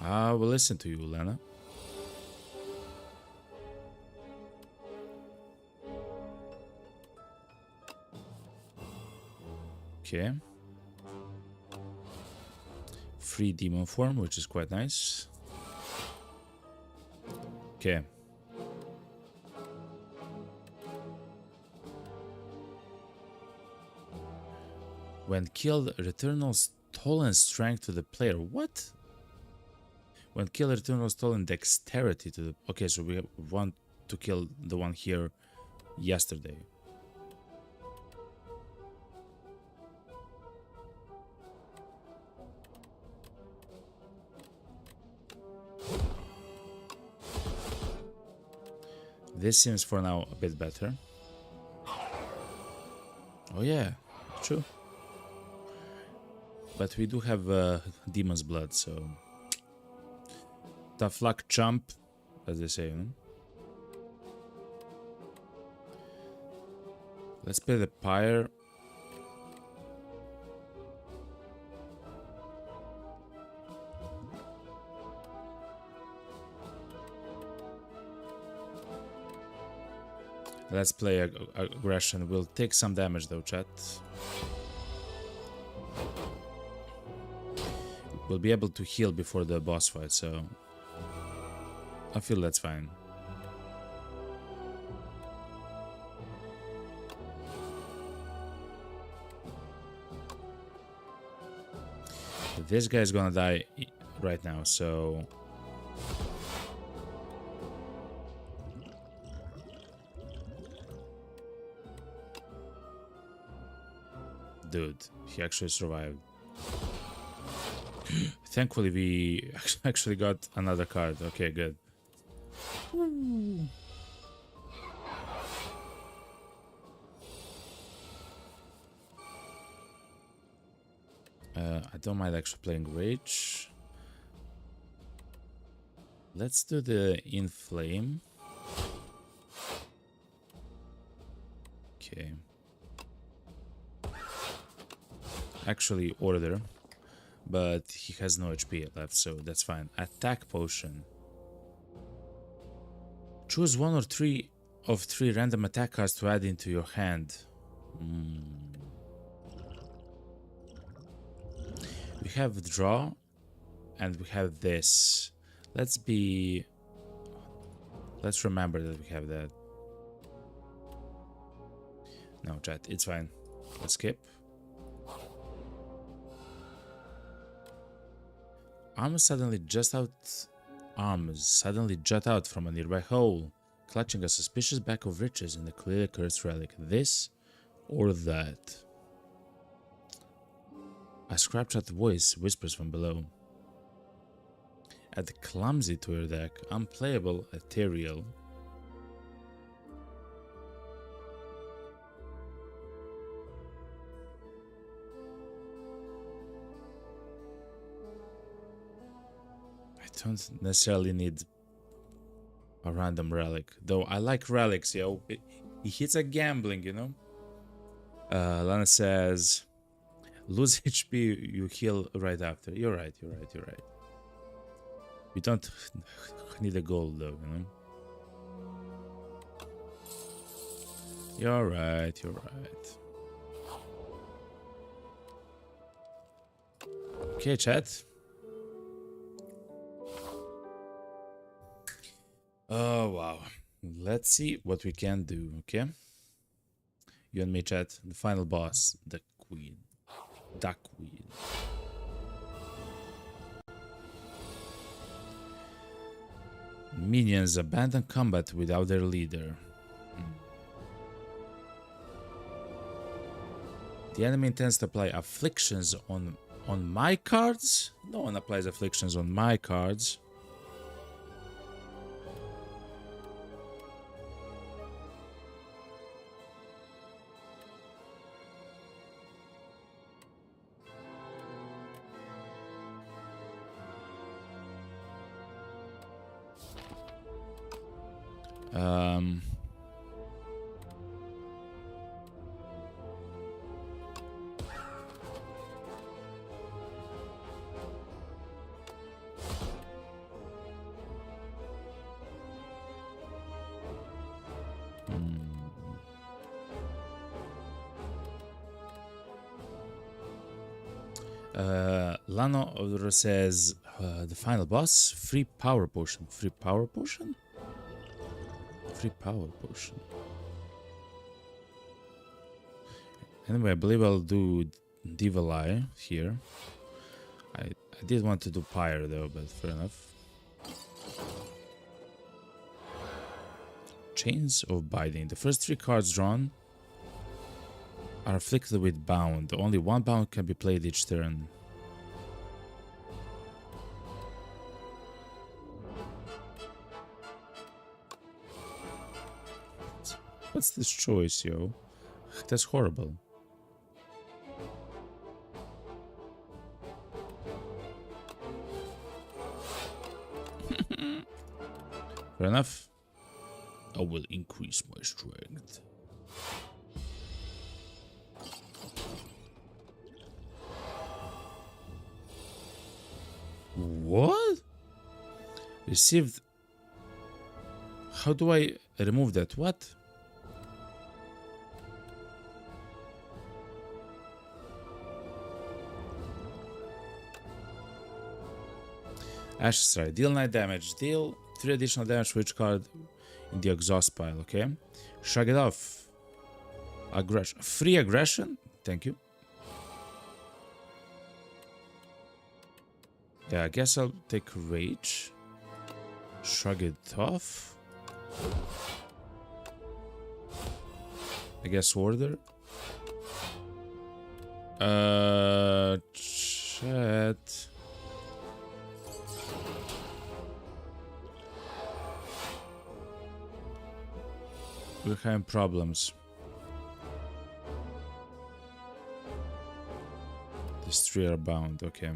I will listen to you, Lena. Okay. Free demon form, which is quite nice. Okay. When killed, return all stolen strength to the player. What? When killed, return all stolen dexterity to the... Okay, so we want to kill the one here yesterday. This seems for now a bit better. Oh yeah, true. But we do have Demon's Blood, so... Tough luck, chump, as they say, Let's play the Pyre. Let's play aggression. We'll take some damage though, chat. We'll be able to heal before the boss fight, so I feel that's fine. This guy's gonna die right now, so... Dude, he actually survived. Thankfully, we actually got another card. Okay, good. I don't mind actually playing Rage. Let's do the Inflame. Okay. Actually, Order. But he has no HP left, so that's fine. Attack Potion. Choose one or three of three random attack cards to add into your hand. We have draw, and we have this. Let's remember that we have that. No, chat, it's fine. Let's skip. Arms suddenly jut out from a nearby hole, clutching a suspicious bag of riches in the clearly cursed relic. This or that? A scrapshot voice whispers from below. Add clumsy to your deck, unplayable, ethereal. I don't necessarily need a random relic, though I like relics, yo. It hits a gambling, you know? Lana says, lose HP, you heal right after. You're right. We don't need a gold, though, you know? You're right. Okay, chat. Oh, wow. Let's see what we can do, okay? You and me, chat. The final boss, the Queen. Duck Queen. Minions abandon combat without their leader. The enemy intends to apply afflictions on my cards? No one applies afflictions on my cards. Um, Lano says the final boss, free power potion. Free power potion? Free power potion. Anyway, I believe I'll do Devil Eye here. I did want to do Pyre though, but fair enough. Chains of Binding. The first 3 cards drawn are afflicted with Bound. Only 1 bound can be played each turn. What's this choice, yo? That's horrible. Fair enough. I will increase my strength. What? Received. How do I remove that? What? Ash Strike. Deal 9 damage. Deal 3 additional damage for each card in the exhaust pile, okay? Shrug it off. Aggression. Free aggression? Thank you. Yeah, I guess I'll take Rage. Shrug it off. I guess Order. Chat. We're having problems. These 3 are bound, okay.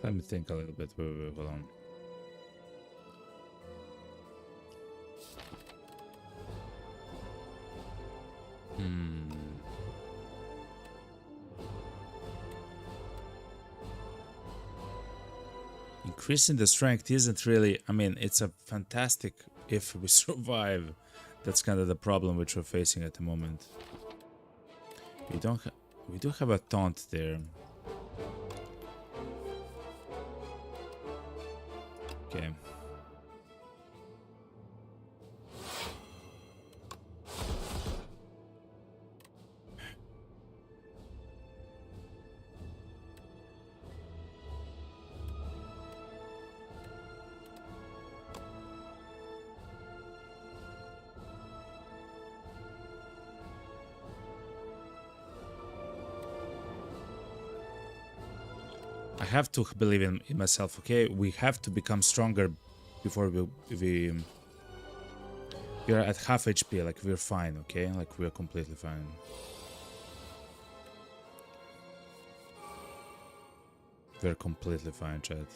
Let me think a little bit. Wait, hold on. Increasing the strength isn't really, I mean, it's a fantastic if we survive. That's kind of the problem which we're facing at the moment. We do have a taunt there. Okay. I have to believe in myself, okay? We have to become stronger before we are at half HP, like we're fine, okay? Like we're completely fine. We're completely fine, chat.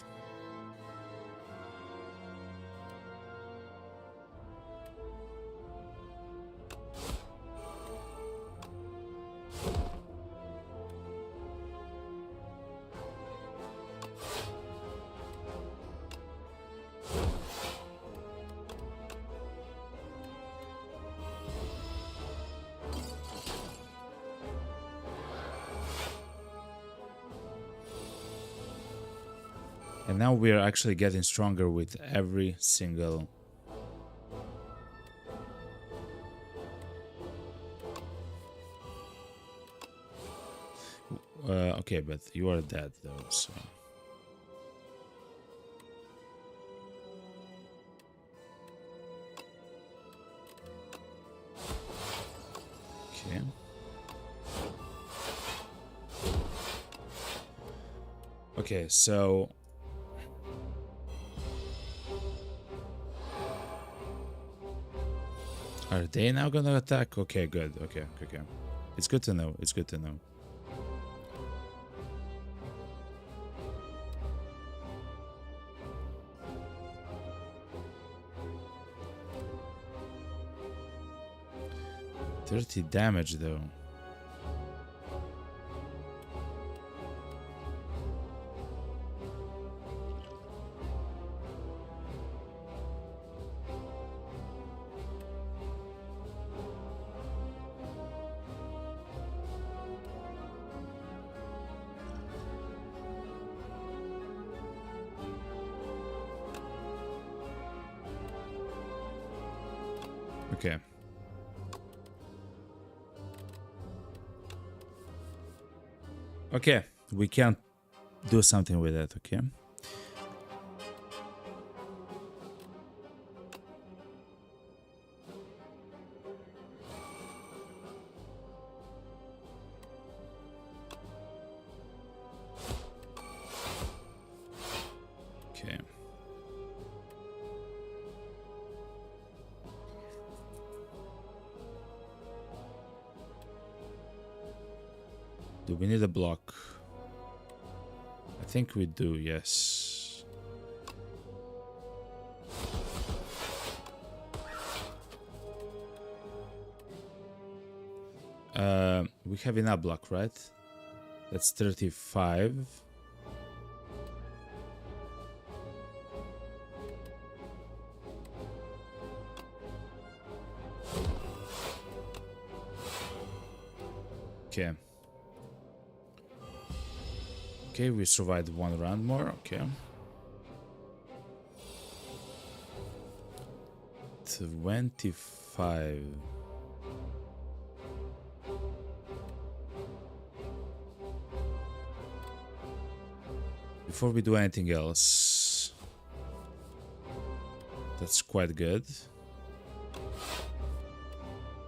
And now we are actually getting stronger with every single... okay, but you are dead though, so... Okay. Okay, so... Are they now gonna attack? Okay, good. Okay. It's good to know. It's good to know. $30 damage though. Okay. Okay, we can do something with that, okay? Okay. Do we need a block? I think we do, yes. We have enough block, right? That's 35. Okay. Okay, we survived one round more. Okay. 25. Before we do anything else, that's quite good.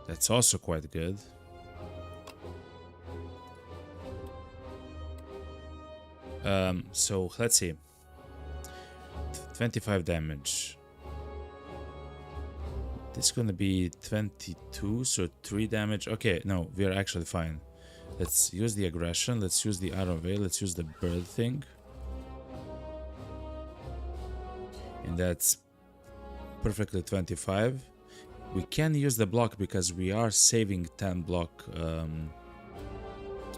That's also quite good. So let's see. 25 damage. This is gonna be 22, so 3 damage. Okay, no, we are actually fine. Let's use the aggression. Let's use the Iron Veil. Let's use the bird thing. And that's perfectly 25. We can use the block because we are saving 10 block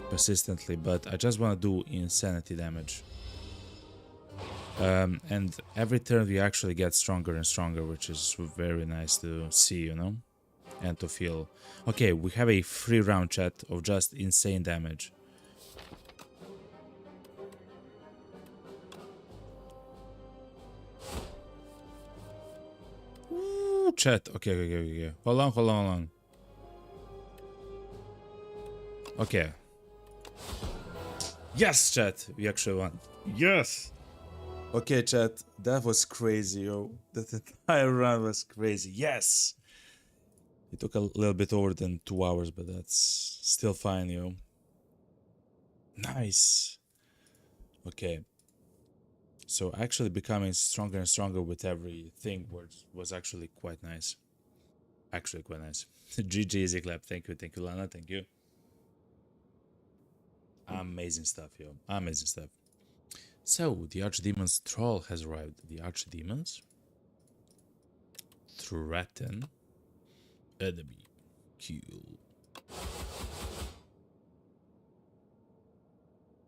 persistently, but I just want to do insanity damage. And every turn we actually get stronger and stronger, which is very nice to see, you know, and to feel. Okay, we have a free round, chat, of just insane damage. Ooh, chat. Okay. Hold on. Okay. Yes, chat. We actually won. Yes. Okay, chat, that was crazy, yo. That entire run was crazy. Yes! It took a little bit over than 2 hours, but that's still fine, yo. Nice. Okay. So actually becoming stronger and stronger with everything was actually quite nice. Actually quite nice. GG Easy Clap. Thank you, Lana. Thank you. Amazing stuff, yo. Amazing stuff. So, the Archdemon's Troll has arrived. The Archdemons threaten enemy kill.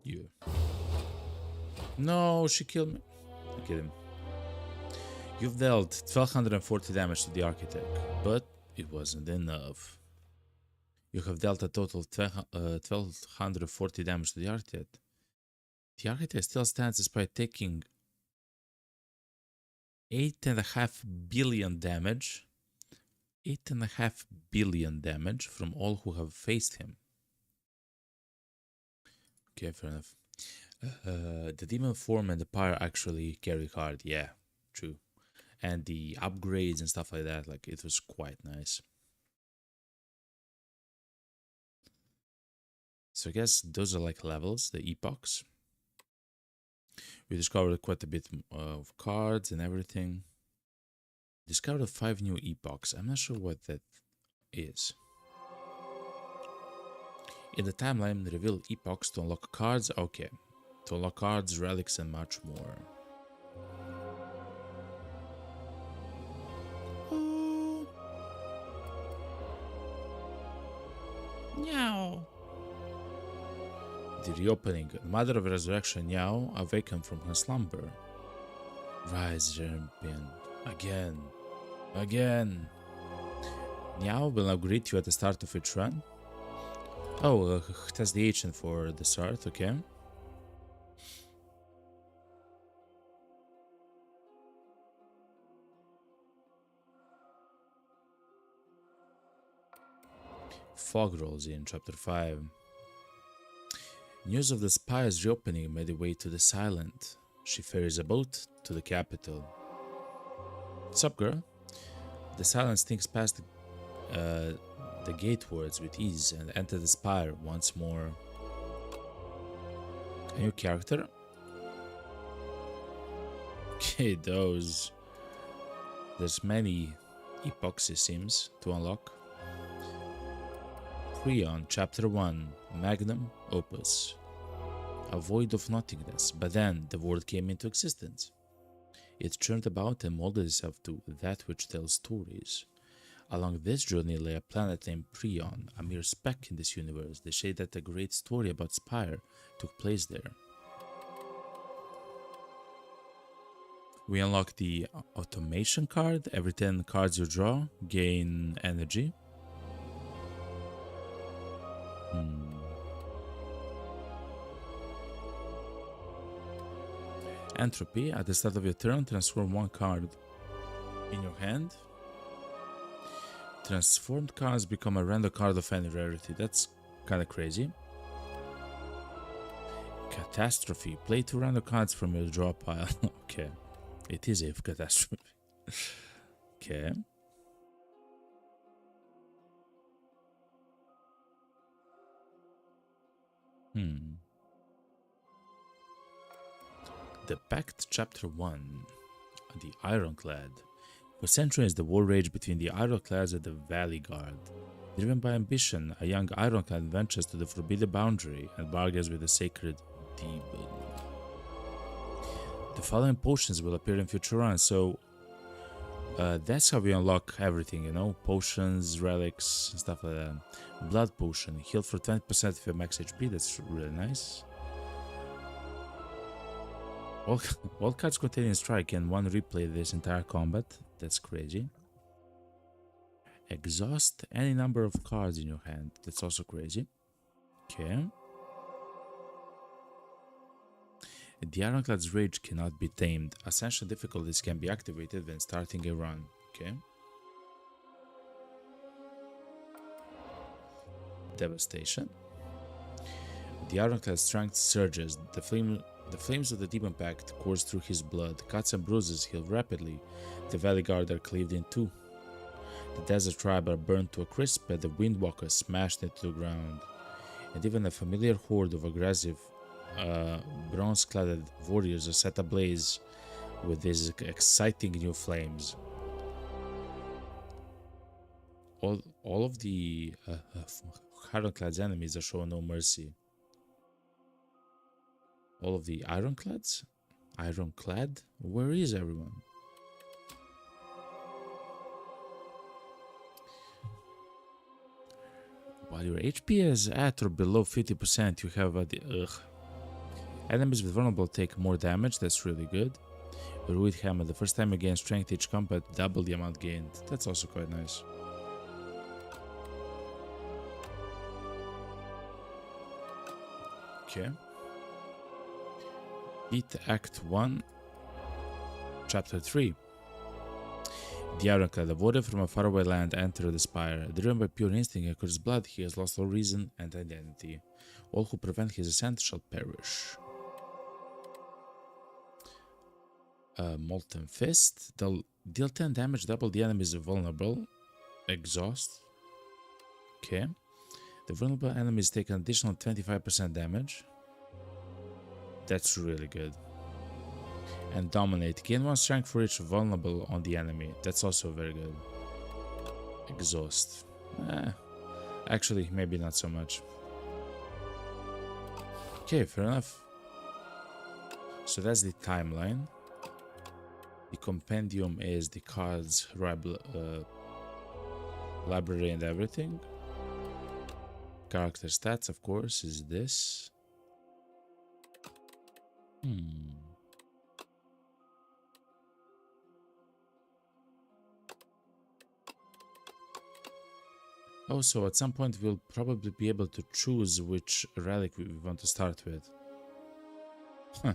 You. No, she killed me. I killed him. You've dealt 1240 damage to the Architect, but it wasn't enough. You have dealt a total 1240 damage to the Architect. The Architect still stands despite taking 8.5 billion damage. 8.5 billion damage from all who have faced him. Okay, fair enough. The demon form and the pyre actually carry hard. Yeah, true. And the upgrades and stuff like that, like, it was quite nice. So I guess those are like levels, the epochs. We discovered quite a bit of cards and everything. Discovered 5 new epochs. I'm not sure what that is. In the timeline, reveal epochs to unlock cards. Okay. To unlock cards, relics, and much more. Oh. Meow. The reopening. Mother of Resurrection Niao awakened from her slumber. Rise, champion. Again. Again. Niao will now greet you at the start of each run. Oh, test the ancient for the start, okay. Fog rolls in chapter 5. News of the Spire's reopening made the way to the Silent. She ferries a boat to the capital. Sup, girl? The Silent sneaks past the gatewards with ease and enter the Spire once more. A new character? Okay, there's many epochs, it seems, to unlock. Prion, Chapter 1, Magnum Opus. A void of nothingness, but then the world came into existence. It churned about and molded itself to that which tells stories. Along this journey lay a planet named Prion, a mere speck in this universe. They say that a great story about Spire took place there. We unlock the automation card. Every 10 cards you draw, gain energy. Entropy. At the start of your turn, transform one card in your hand. Transformed cards become a random card of any rarity. That's kind of crazy. Catastrophe. Play 2 random cards from your draw pile. Okay. It is a catastrophe. Okay. The Pact, Chapter 1. The Ironclad. For centuries, the war raged between the Ironclads and the Valley Guard. Driven by ambition, a young Ironclad ventures to the forbidden boundary and bargains with the sacred demon. The following potions will appear in future runs, so that's how we unlock everything, you know? Potions, relics, stuff like that. Blood potion, heal for 20% of your max HP, that's really nice. All cards containing strike and one replay this entire combat. That's crazy. Exhaust any number of cards in your hand. That's also crazy. Okay. The Ironclad's rage cannot be tamed. Ascension difficulties can be activated when starting a run. Okay. Devastation. The Ironclad's strength surges. The flames of the Demon Pact course through his blood. Cuts and bruises heal rapidly. The Valley Guard are cleaved in two. The Desert Tribe are burned to a crisp and the Windwalkers smashed into the ground. And even a familiar horde of aggressive bronze-cladded warriors are set ablaze with these exciting new flames. All of the Ironclad's enemies are shown no mercy. All of the Ironclads? Ironclad? Where is everyone? While your HP is at or below 50%, you have a... Enemies with vulnerable take more damage, that's really good. Ruined Hammer, the first time you gain strength each combat, double the amount gained. That's also quite nice. Okay. Beat Act 1, Chapter 3. The Ironclad, a warrior from a faraway land, entered the Spire. Driven by pure instinct and cursed blood, he has lost all reason and identity. All who prevent his ascent shall perish. Molten Fist. They'll deal 10 damage, double the enemy's vulnerable. Exhaust. Okay. The vulnerable enemies take an additional 25% damage. That's really good. And Dominate. Gain 1 strength for each vulnerable on the enemy. That's also very good. Exhaust. Actually, maybe not so much. Okay, fair enough. So that's the timeline. The compendium is the cards, library and everything. Character stats, of course, is this. Also, at some point we'll probably be able to choose which relic we want to start with. Huh.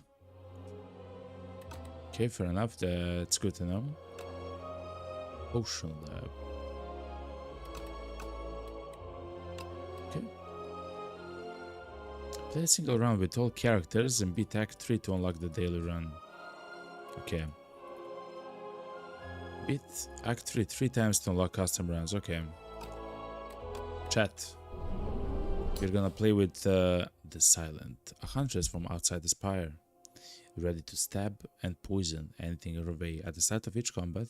Okay, fair enough. That's good to know. Potion lab. Okay. Play a single round with all characters and beat Act 3 to unlock the daily run. Okay. Beat Act 3 3 times to unlock custom runs. Okay. Chat. We're gonna play with the Silent, a huntress from outside the Spire, ready to stab and poison anything in her way. At the start of each combat,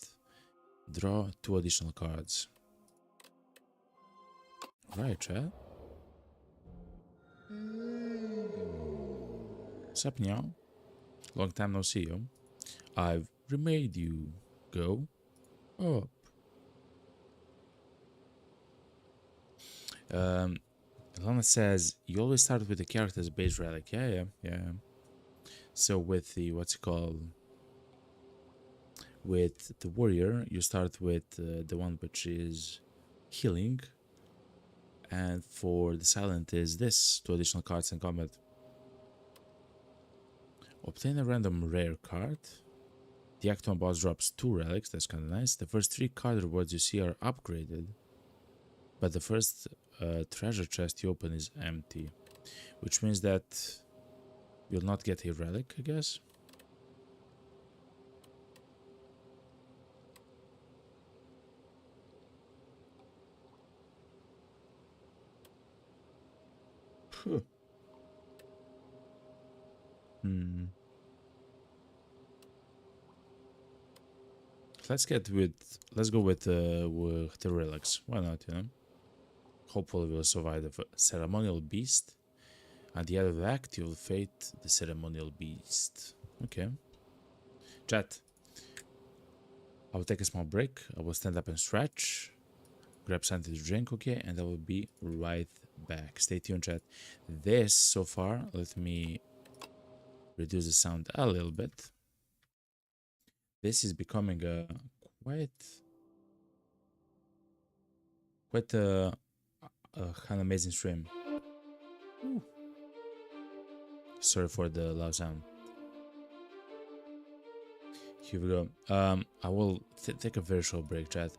draw 2 additional cards. Right, chat. Sup, Meow? Long time no see, yo. I've remade you. Go up. Lana says, you always start with the character's base relic. Yeah. So with the, what's it called? With the warrior, you start with the one which is healing. And for the silent is this, 2 additional cards in combat. Obtain a random rare card. The Act 1 boss drops 2 relics, that's kinda nice. The first 3 card rewards you see are upgraded. But the first treasure chest you open is empty, which means that you'll not get a relic, I guess. Let's go with the relics. Why not, you know? Hopefully we'll survive the ceremonial beast. At the end of the act, you'll fate the ceremonial beast. Okay. Chat. I will take a small break. I will stand up and stretch. Grab something to drink, okay? And I will be right back. Stay tuned, chat. This, so far, let me reduce the sound a little bit. This is becoming a quite an amazing stream. Ooh. Sorry for the loud sound. Here we go. I will take a very short break, chat.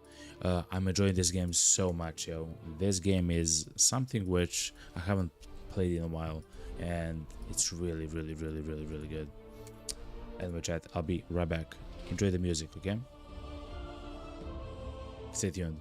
I'm enjoying this game so much, yo. This game is something which I haven't played in a while, and it's really good. Anyway, chat, I'll be right back. Enjoy the music, okay? Stay tuned.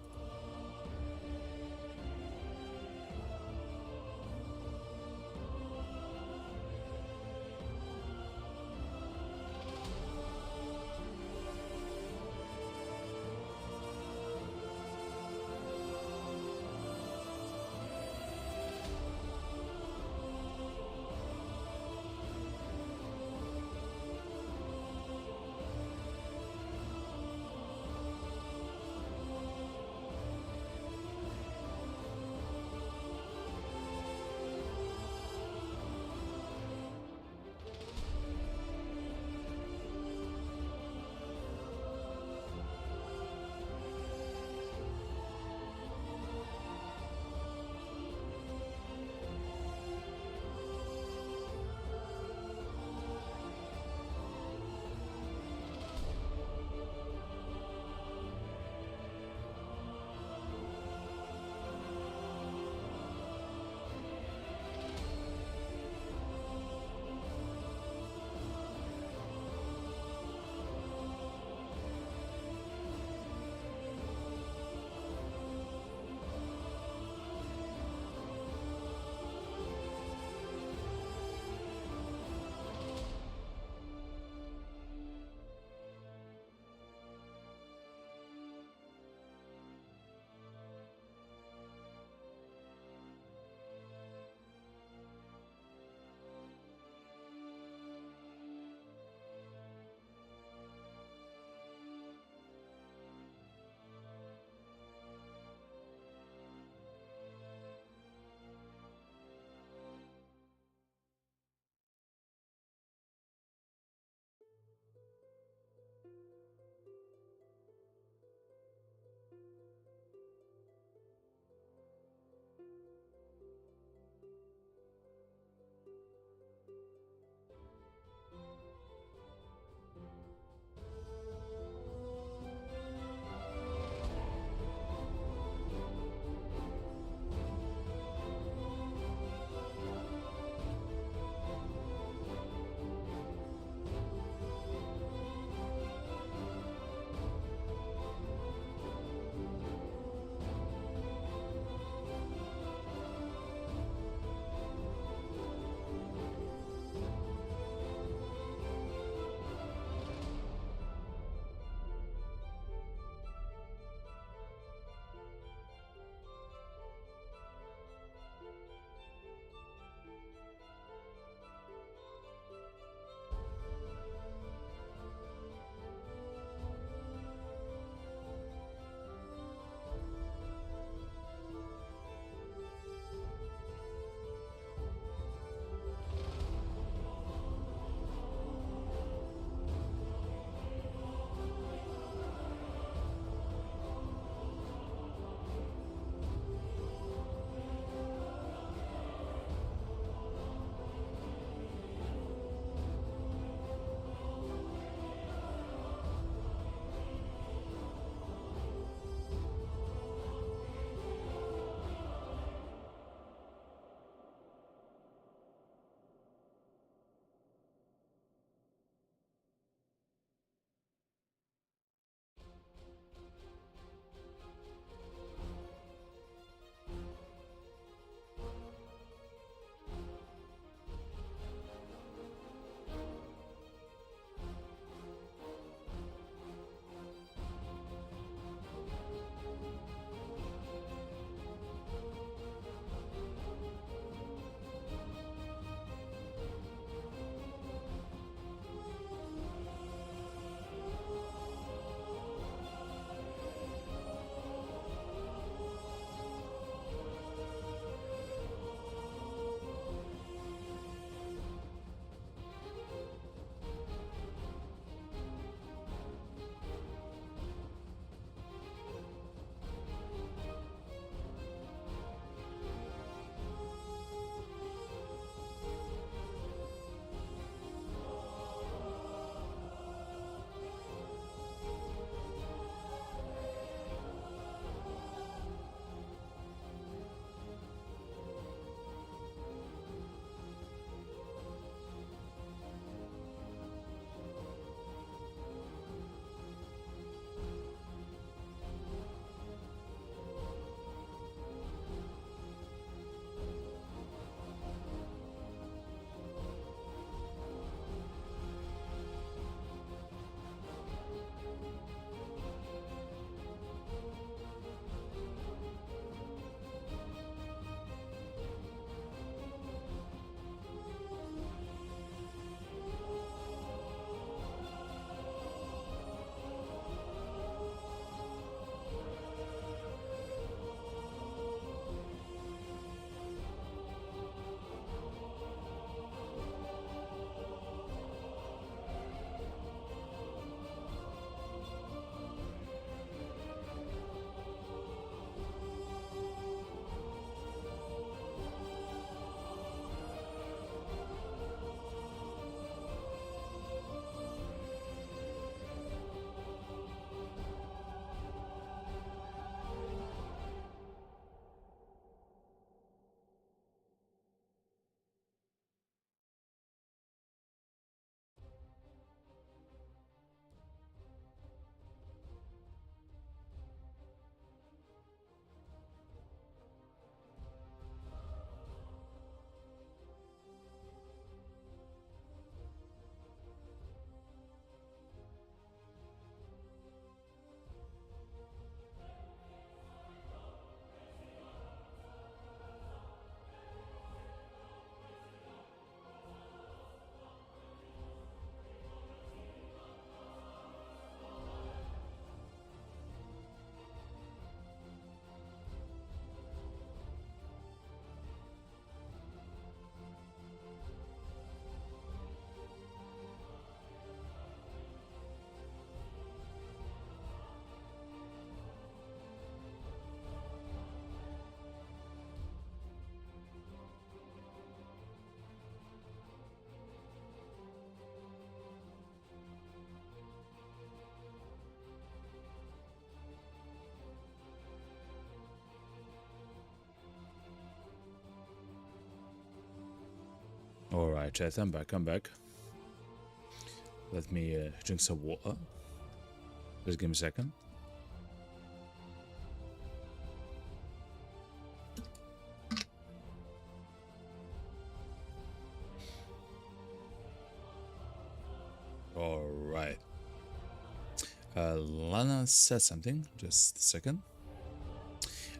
Alright, chat, I'm back, Let me drink some water. Just give me a second. Alright. Lana said something. Just a second.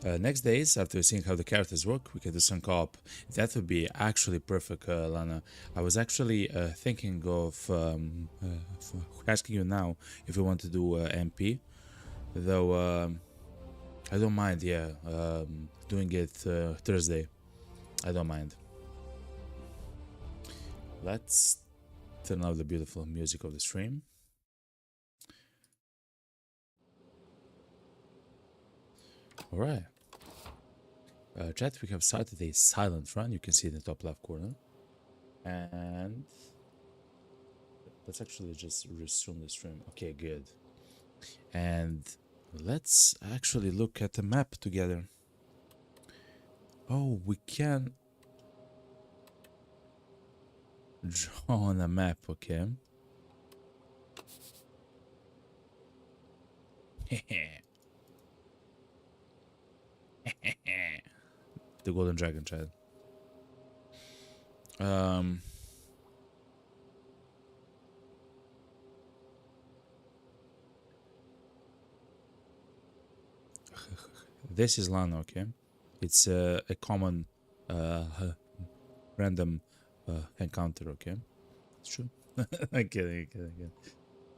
Next days, after seeing how the characters work, we can do some co-op. That would be actually perfect, Lana. I was actually thinking of asking you now if you want to do MP. Though, I don't mind, yeah, doing it Thursday. I don't mind. Let's turn off the beautiful music of the stream. Alright. Chat, we have started a silent run. You can see in the top left corner. And let's actually just resume the stream. Okay, good. And let's actually look at the map together. Oh, we can draw on a map, okay? The golden dragon, Chad. This is Lana, okay? It's a common random encounter, okay? It's true. I'm kidding.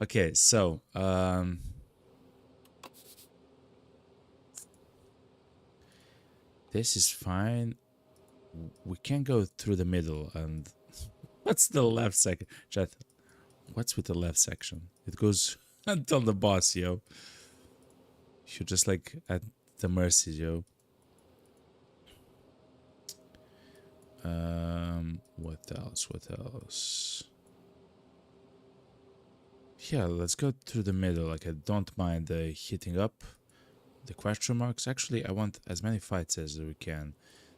Okay, so this is fine. We can go through the middle. And what's the left section? Chat, what's with the left section? It goes until the boss, yo. You're just like at the mercy, yo. What else? Yeah, let's go through the middle. Like, I don't mind hitting up the question marks. Actually, I want as many fights as we can.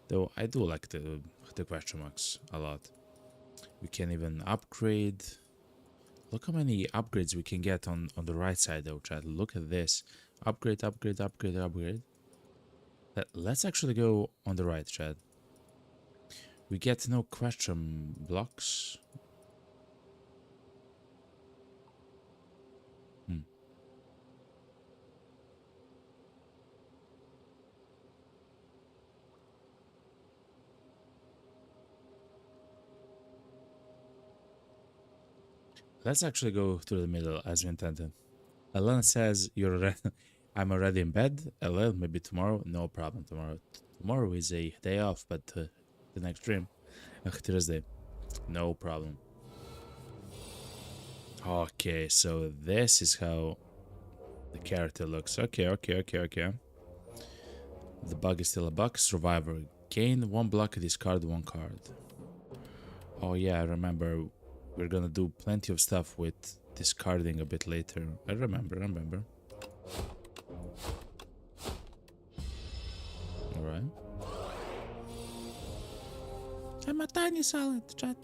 Though I do like the question marks a lot. We can even upgrade. Look how many upgrades we can get on the right side though, chat. Look at this. Upgrade. Let's actually go on the right, chat. We get no question blocks. Let's actually go through the middle as we intended. Alana says, "You're ready." I'm already in bed. LL, maybe tomorrow. No problem. Tomorrow is a day off, but the next stream, Thursday, no problem. Okay, so this is how the character looks. Okay. The bug is still a bug. Survivor. Gain 1 block, discard 1 card. Oh yeah, I remember. We're gonna do plenty of stuff with discarding a bit later. I remember. Alright. I'm a tiny salad, chat.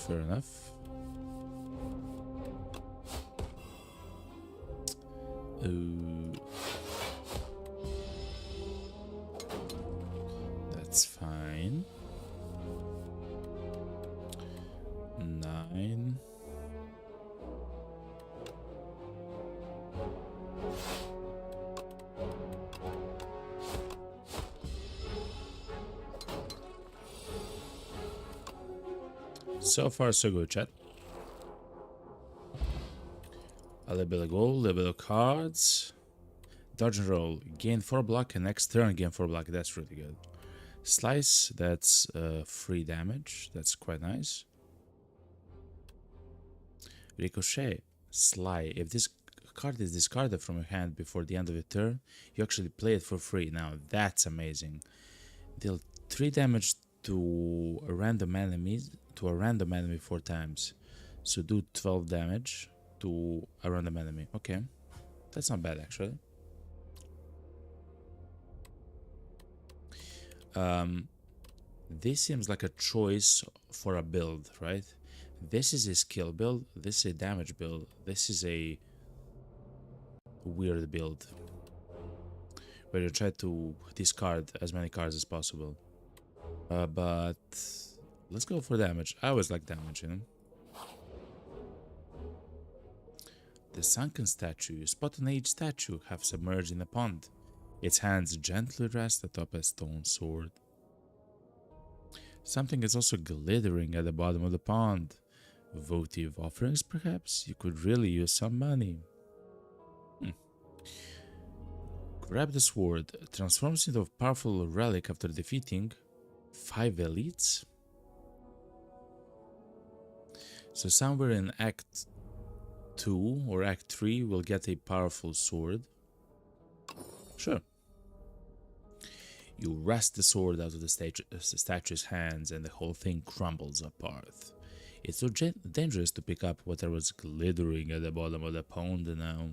Fair enough. That's fine. 9. So far, so good, chat. A little bit of gold, a little bit of cards. Dodge and roll. Gain 4 block and next turn gain 4 block. That's really good. Slice, that's 3 damage. That's quite nice. Ricochet. Sly. If this card is discarded from your hand before the end of your turn, you actually play it for free. Now, that's amazing. Deal 3 damage to a random enemy 4 times. So do 12 damage. to a random enemy. Okay, that's not bad actually. This seems like a choice for a build, right? This is a skill build, this is a damage build, this is a weird build where you try to discard as many cards as possible. But let's go for damage. I always like damage, you know? The sunken statue. You spot an aged statue half submerged in a pond. Its hands gently rest atop a stone sword. Something is also glittering at the bottom of the pond. Votive offerings, perhaps? You could really use some money. Grab the sword. Transforms into a powerful relic after defeating 5 elites? So somewhere in Act 2 or Act 3 we'll get a powerful sword. Sure. You wrest the sword out of the statue's hands and the whole thing crumbles apart. It's so dangerous to pick up whatever was glittering at the bottom of the pond now.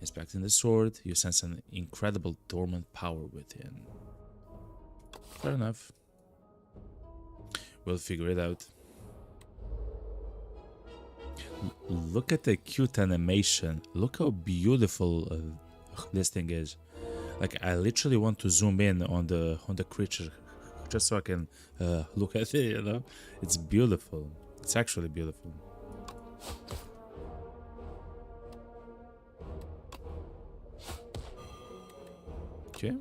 Inspecting the sword, you sense an incredible dormant power within. Fair enough. We'll figure it out. Look at the cute animation. Look how beautiful this thing is. Like, I literally want to zoom in on the creature just so I can look at it, you know? It's beautiful. It's actually beautiful. Okay.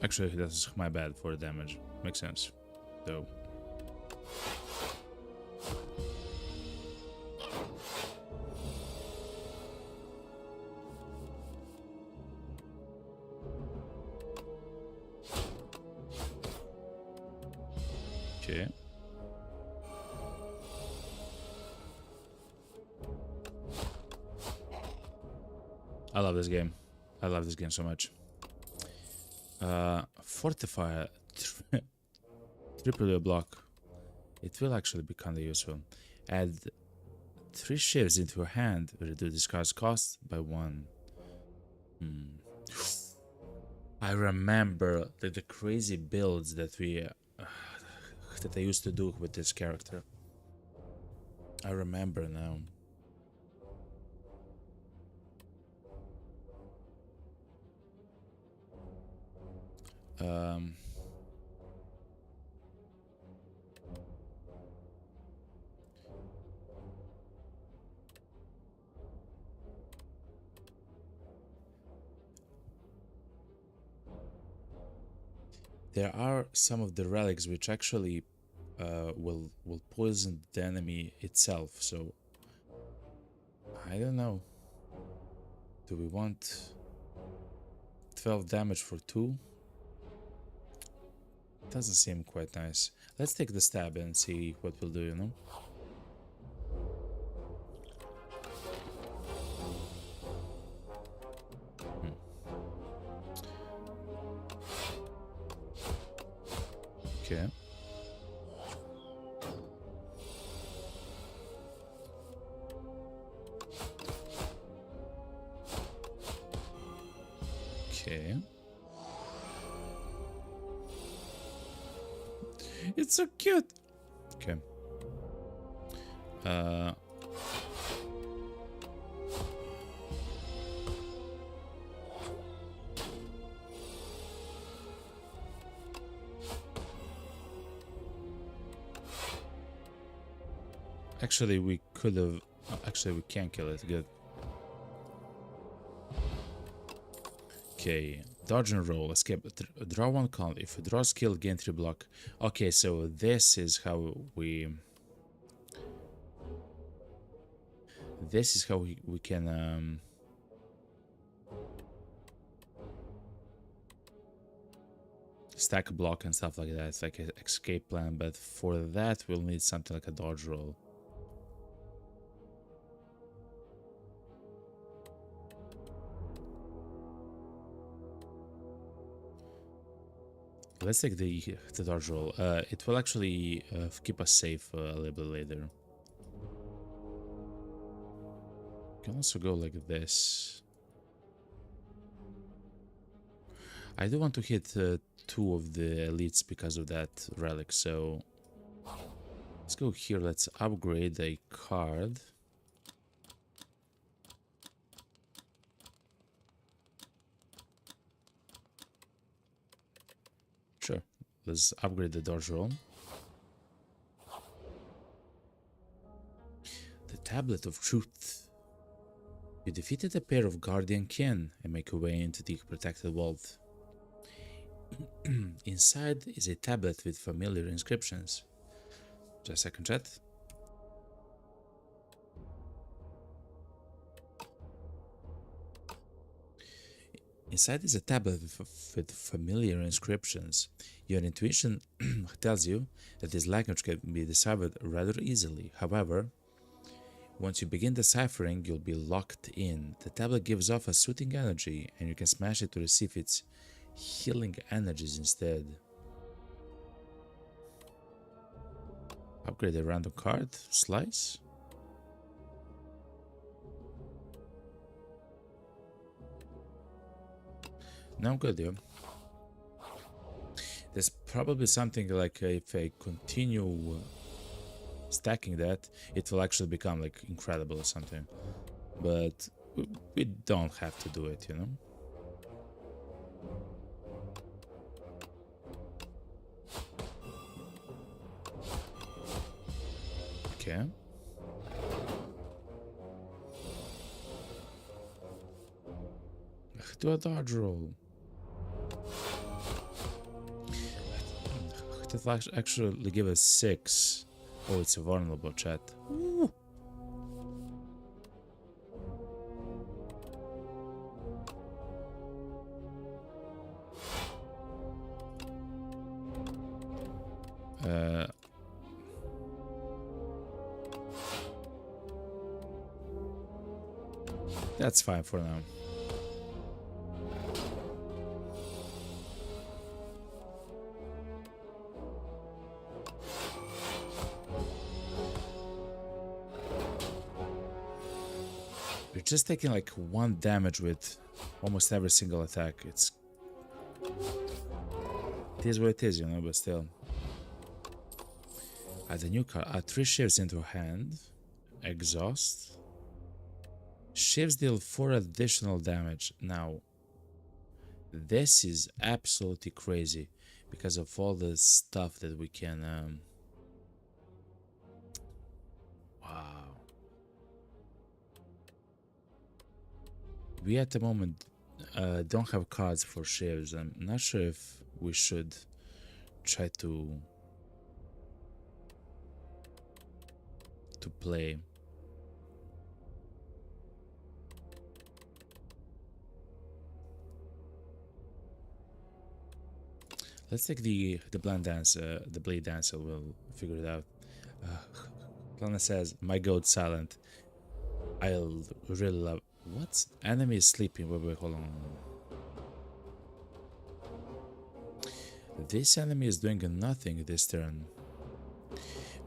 Actually, that's my bad for the damage. Makes sense, though. Okay. I love this game. I love this game so much. Fortify triple your block. It will actually be kind of useful. Add 3 shivs into your hand. Reduce discard's cost by 1. I remember the crazy builds that we that I used to do with this character. I remember now. There are some of the relics which actually will poison the enemy itself, so I don't know. Do we want 12 damage for 2? Doesn't seem quite nice. Let's take the stab and see what we'll do, you know? Okay. Okay. It's so cute. Okay. Actually, we could have. Actually, we can't kill it. Good. Okay. Dodge and roll. Escape. Draw 1 card. If you draw skill, gain 3 block. Okay, so this is how we. This is how we can. Stack a block and stuff like that. It's like an escape plan, but for that, we'll need something like a dodge roll. Let's take the dodge roll. It will actually keep us safe a little bit later. Can also go like this. I do want to hit 2 of the elites because of that relic, so let's go here. Let's upgrade a card. Sure, let's upgrade the dodge roll. The Tablet of Truth. You defeated a pair of Guardian Kin and make your way into the protected vault. Inside is a tablet with familiar inscriptions. Just a second, chat. Inside is a tablet with familiar inscriptions. Your intuition tells you that this language can be deciphered rather easily. However, once you begin deciphering, you'll be locked in. The tablet gives off a soothing energy, and you can smash it to receive its healing energies instead. Upgrade a random card. Slice. No, I'm good, yo. There's probably something like if I continue stacking that, it will actually become like incredible or something. But we don't have to do it, you know? Okay. Do a dodge roll. That actually give us 6. Oh, it's a vulnerable, chat. Ooh. That's fine for now. You're just taking like 1 damage with almost every single attack. It is what it is, you know, but still. Add a new card. Add 3 shivs into hand. Exhaust. Shivs deal 4 additional damage. Now, this is absolutely crazy because of all the stuff that we can... Wow. We at the moment don't have cards for shivs. I'm not sure if we should try to play. Let's take the blind dance, the blade dancer. We'll figure it out. Lana says, "My goat silent." I'll really love. What? Enemy is sleeping. Wait, hold on. This enemy is doing nothing this turn.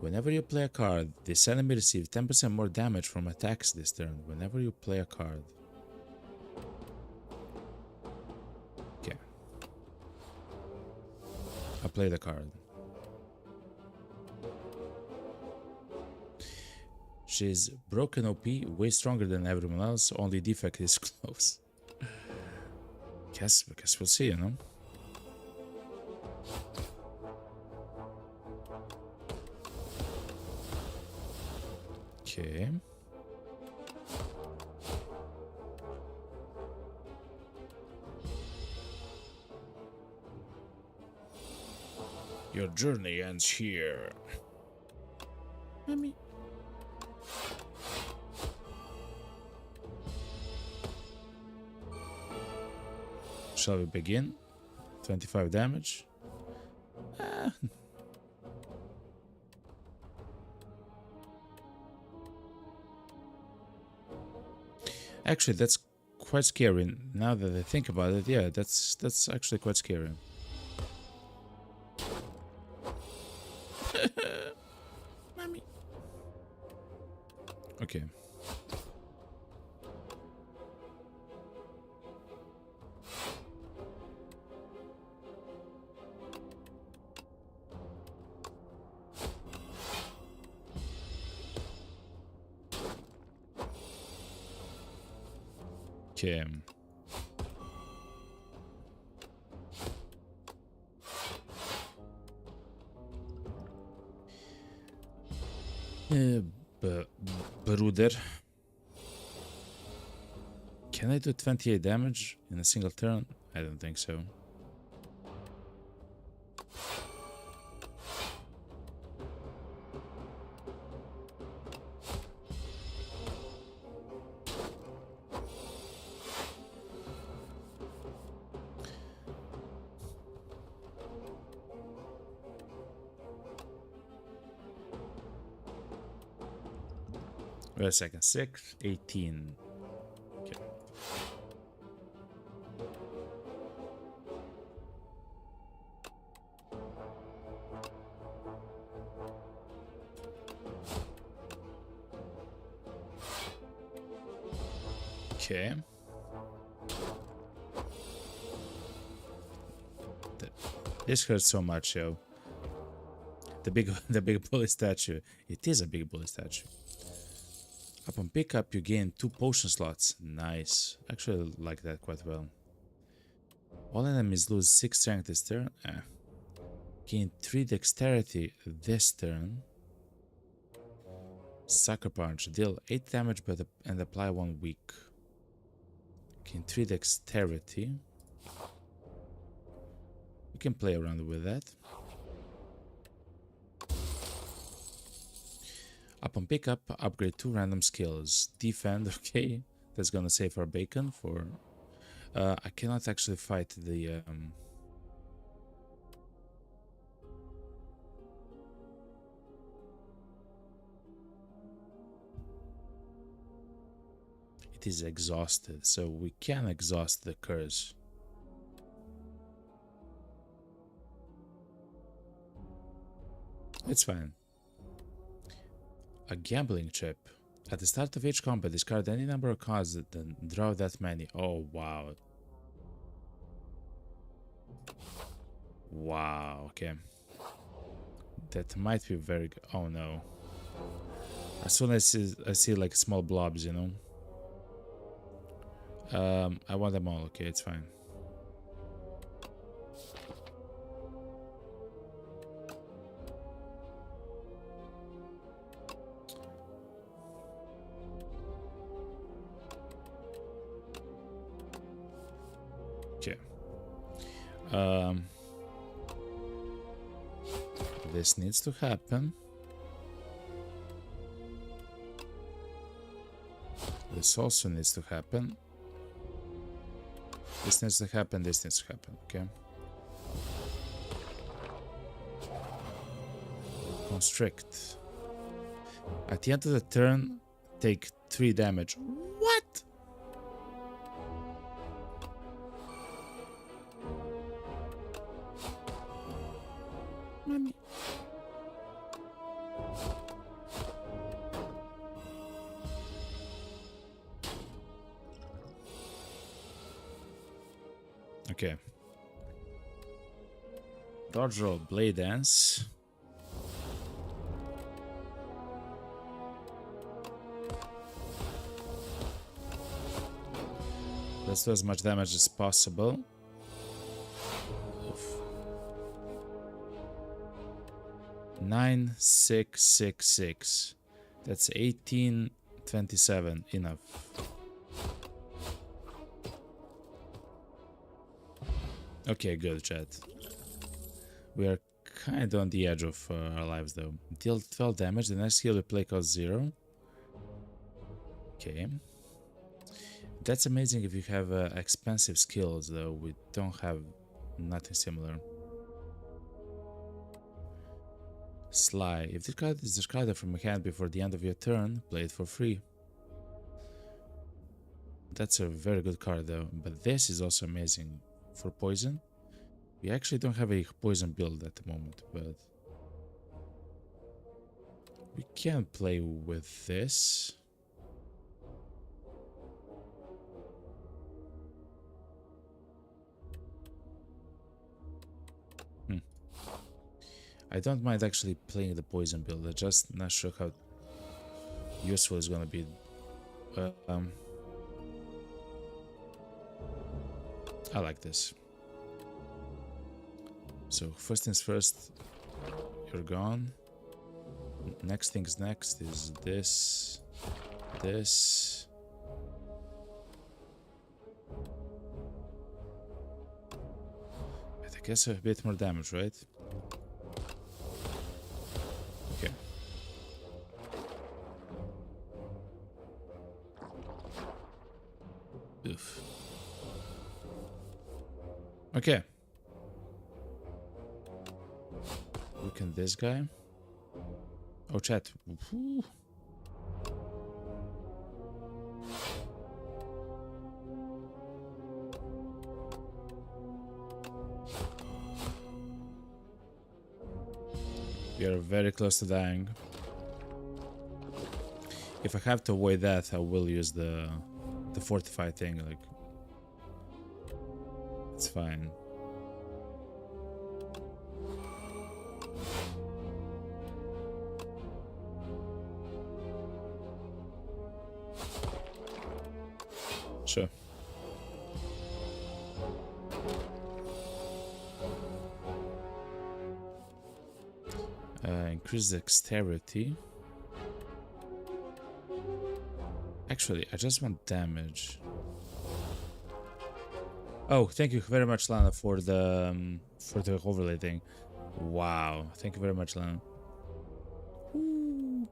Whenever you play a card, this enemy receives 10% more damage from attacks this turn. Whenever you play a card. Okay. I play the card. She's broken OP, way stronger than everyone else. Only defect is close. Guess we'll see, you know. Okay. Your journey ends here. Mommy. Shall we begin? 25 damage. Actually, that's quite scary. Now that I think about it, yeah, that's actually quite scary. Okay. Okay. Bruder. Can I do 28 damage in a single turn? I don't think so. Wait a second. 6, 18. Okay. Okay. This hurts so much, yo. The big bully statue. It is a big bully statue. Upon pickup, you gain 2 potion slots. Nice. Actually, I like that quite well. All enemies lose 6 strength this turn. Gain 3 dexterity this turn. Sucker Punch. Deal 8 damage and apply 1 weak. Gain 3 dexterity. We can play around with that. Upon pickup, upgrade 2 random skills. Defend, okay. That's gonna save our bacon for... I cannot actually fight the... It is exhausted, so we can exhaust the curse. It's fine. A gambling chip. At the start of each combat, discard any number of cards and then draw that many. Oh, wow. Wow, okay. That might be very good. Oh, no. As soon as I see like small blobs, you know. I want them all. Okay, it's fine. Okay. This needs to happen. This also needs to happen. This needs to happen, this needs to happen, okay? Constrict. At the end of the turn, take 3 damage. What? Mommy. Okay. Dodge roll, blade dance. Let's do as much damage as possible. Oof. 9,666. That's 1827. Enough. Okay, good, chat. We are kind of on the edge of our lives, though. Deal 12 damage. The next skill we play costs 0. Okay. That's amazing if you have expensive skills, though. We don't have nothing similar. Sly. If this card is discarded from your hand before the end of your turn, play it for free. That's a very good card, though. But this is also amazing. For poison, we actually don't have a poison build at the moment, but we can play with this. I don't mind actually playing the poison build. I'm just not sure how useful it's gonna be. I like this. So first things first, you're gone. Next things next is this. But I guess a bit more damage, right? Okay. Oof. Okay. Weaken this guy. Oh, chat. Woo. We are very close to dying. If I have to avoid that, I will use the fortify thing. Like, it's fine. Sure. Increase dexterity. Actually, I just want damage. Oh, thank you very much, Lana, for the overlay thing. Wow, thank you very much, Lana. Ooh.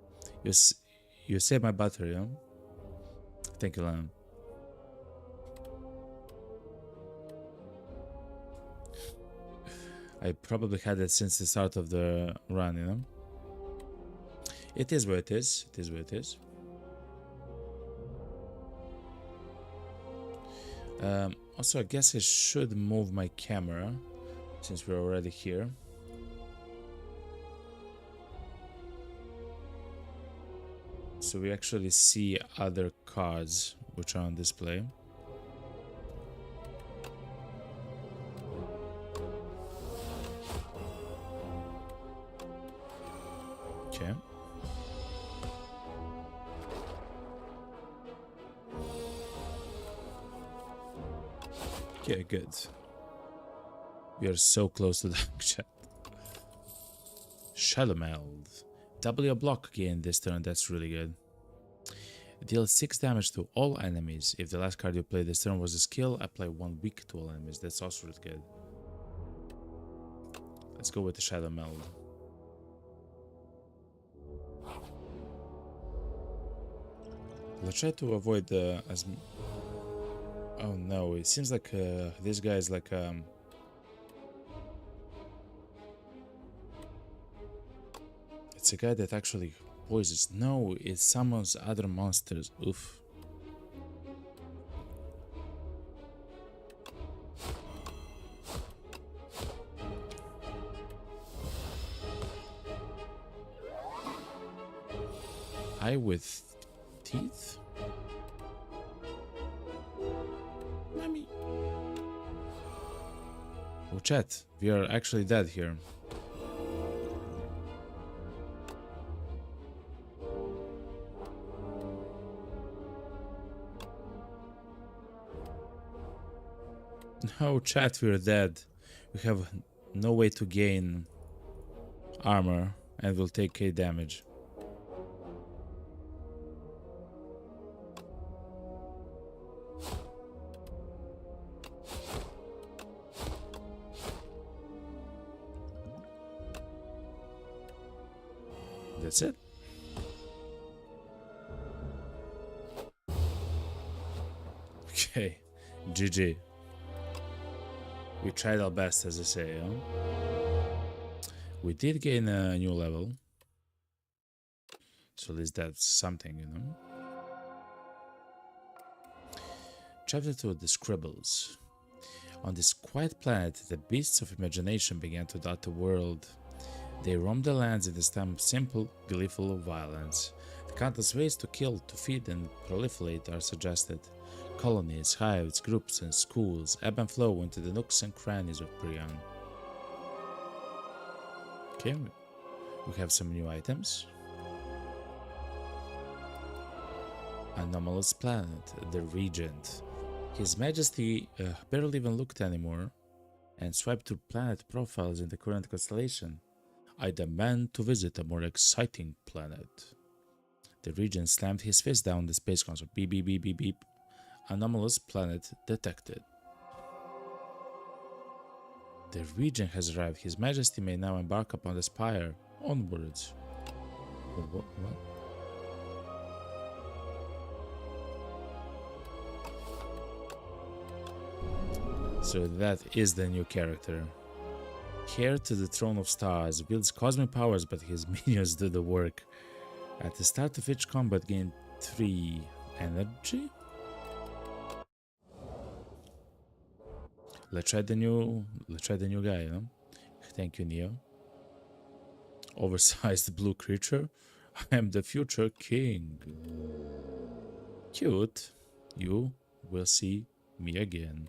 You saved my battery, huh? Thank you, Lana. I probably had it since the start of the run, you know? It is what it is. It is what it is. Also, I guess I should move my camera since we're already here. So we actually see other cards which are on display. Okay. Okay, good. We are so close to the chat. Shadow Meld. Double your block again this turn, that's really good. Deal 6 damage to all enemies. If the last card you played this turn was a skill, apply 1 weak to all enemies. That's also really good. Let's go with the Shadow Meld. Let's try to avoid the oh no, it seems like this guy is like it's a guy that actually poisons. No, it summons other monsters. Oof. Eye with teeth? Mommy. Oh, chat, we are actually dead here. No, chat, we're dead. We have no way to gain armor and we'll take 8 damage. That's it. Okay, GG. We tried our best, as I say, huh? We did gain a new level. So at least that's something, you know? Chapter 2, The Scribbles. On this quiet planet, the beasts of imagination began to dot the world. They roamed the lands in this time of simple, gleeful violence. The countless ways to kill, to feed, and proliferate are suggested. Colonies, hives, groups, and schools ebb and flow into the nooks and crannies of Prion. Okay, we have some new items. Anomalous planet, the Regent. His Majesty barely even looked anymore and swiped through planet profiles in the current constellation. I demand to visit a more exciting planet. The Regent slammed his fist down the space console. Beep, beep, beep, beep, beep. Anomalous planet detected. The Regent has arrived. His Majesty may now embark upon the Spire. Onwards. What? So that is the new character. Heir to the Throne of Stars, wields cosmic powers, but his minions do the work. At the start of each combat, gain 3 energy. Let's try the new guy, huh? Thank you, Neo. Oversized blue creature. I am the future king. Cute. You will see me again.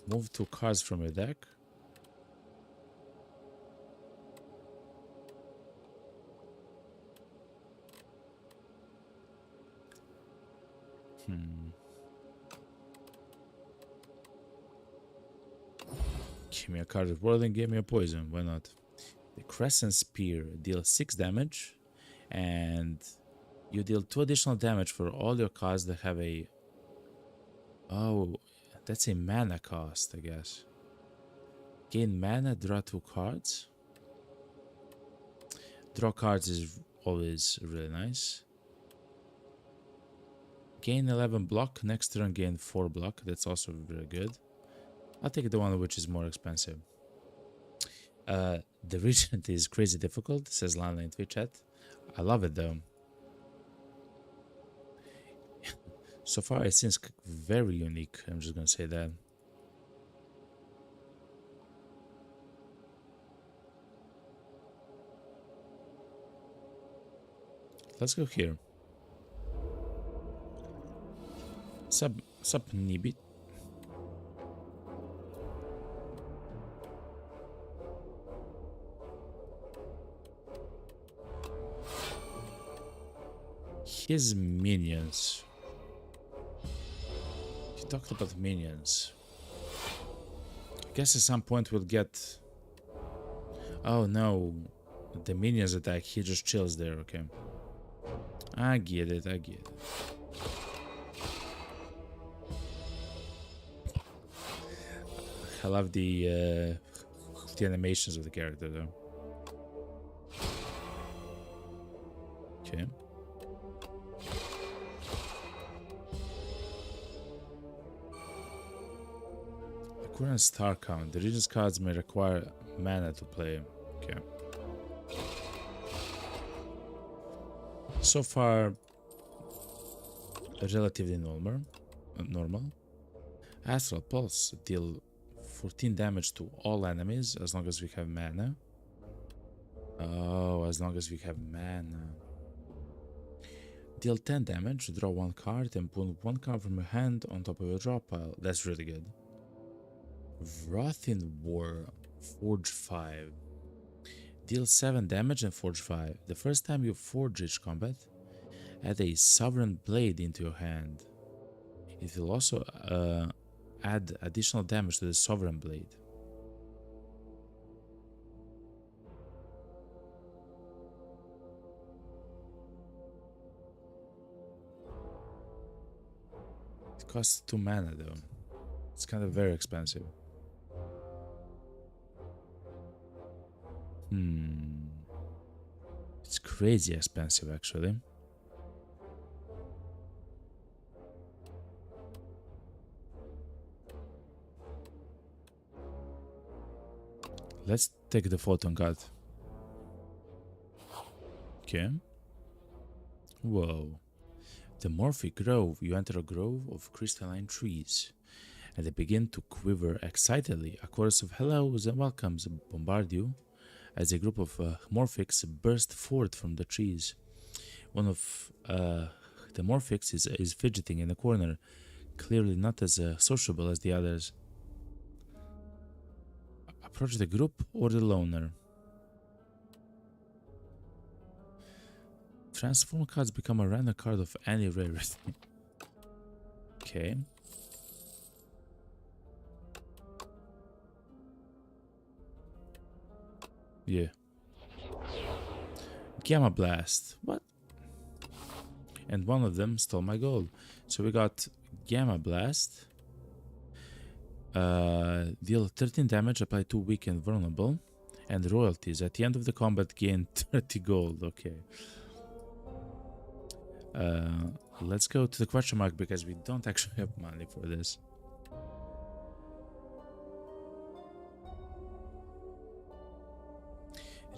Move 2 cards from your deck. Give me a card of whirling, give me a poison. Why not? The Crescent Spear deals 6 damage, and you deal 2 additional damage for all your cards that have a... Oh, that's a mana cost, I guess. Gain mana, draw 2 cards. Draw cards is always really nice. Gain 11 block, next turn gain 4 block. That's also very good. I'll take the one which is more expensive. The Regent is crazy difficult, says Lana in Twitch chat. I love it though. So far it seems very unique, I'm just gonna say that. Let's go here. Sup Nibit. His minions. He talked about minions. I guess at some point we'll get... Oh no, the minions attack, he just chills there, okay. I get it, I get it. I love the animations of the character though. Okay. The current star count. The Regent's cards may require mana to play. Okay. So far, relatively normal. Astral Pulse deal 14 damage to all enemies as long as we have mana. Oh, as long as we have mana. Deal 10 damage, draw 1 card, and put 1 card from your hand on top of your draw pile. That's really good. Wrath in War, Forge 5. Deal 7 damage and Forge 5. The first time you forge each combat, add a Sovereign Blade into your hand. It will also add additional damage to the Sovereign Blade. It costs 2 mana though. It's kind of very expensive. It's crazy expensive actually. Let's take the Photon God. Okay. Whoa. The Morphic Grove. You enter a grove of crystalline trees, and they begin to quiver excitedly. A chorus of hellos and welcomes bombard you as a group of Morphics burst forth from the trees. One of the Morphics is fidgeting in the corner. Clearly not as sociable as the others. Approach the group or the loner. Transform cards become a random card of any rarity. Okay. Yeah. Gamma Blast. What? And one of them stole my gold. So we got Gamma Blast. Deal 13 damage, apply 2 weak and vulnerable. And royalties. At the end of the combat, gain 30 gold. Okay. Let's go to the question mark because we don't actually have money for this.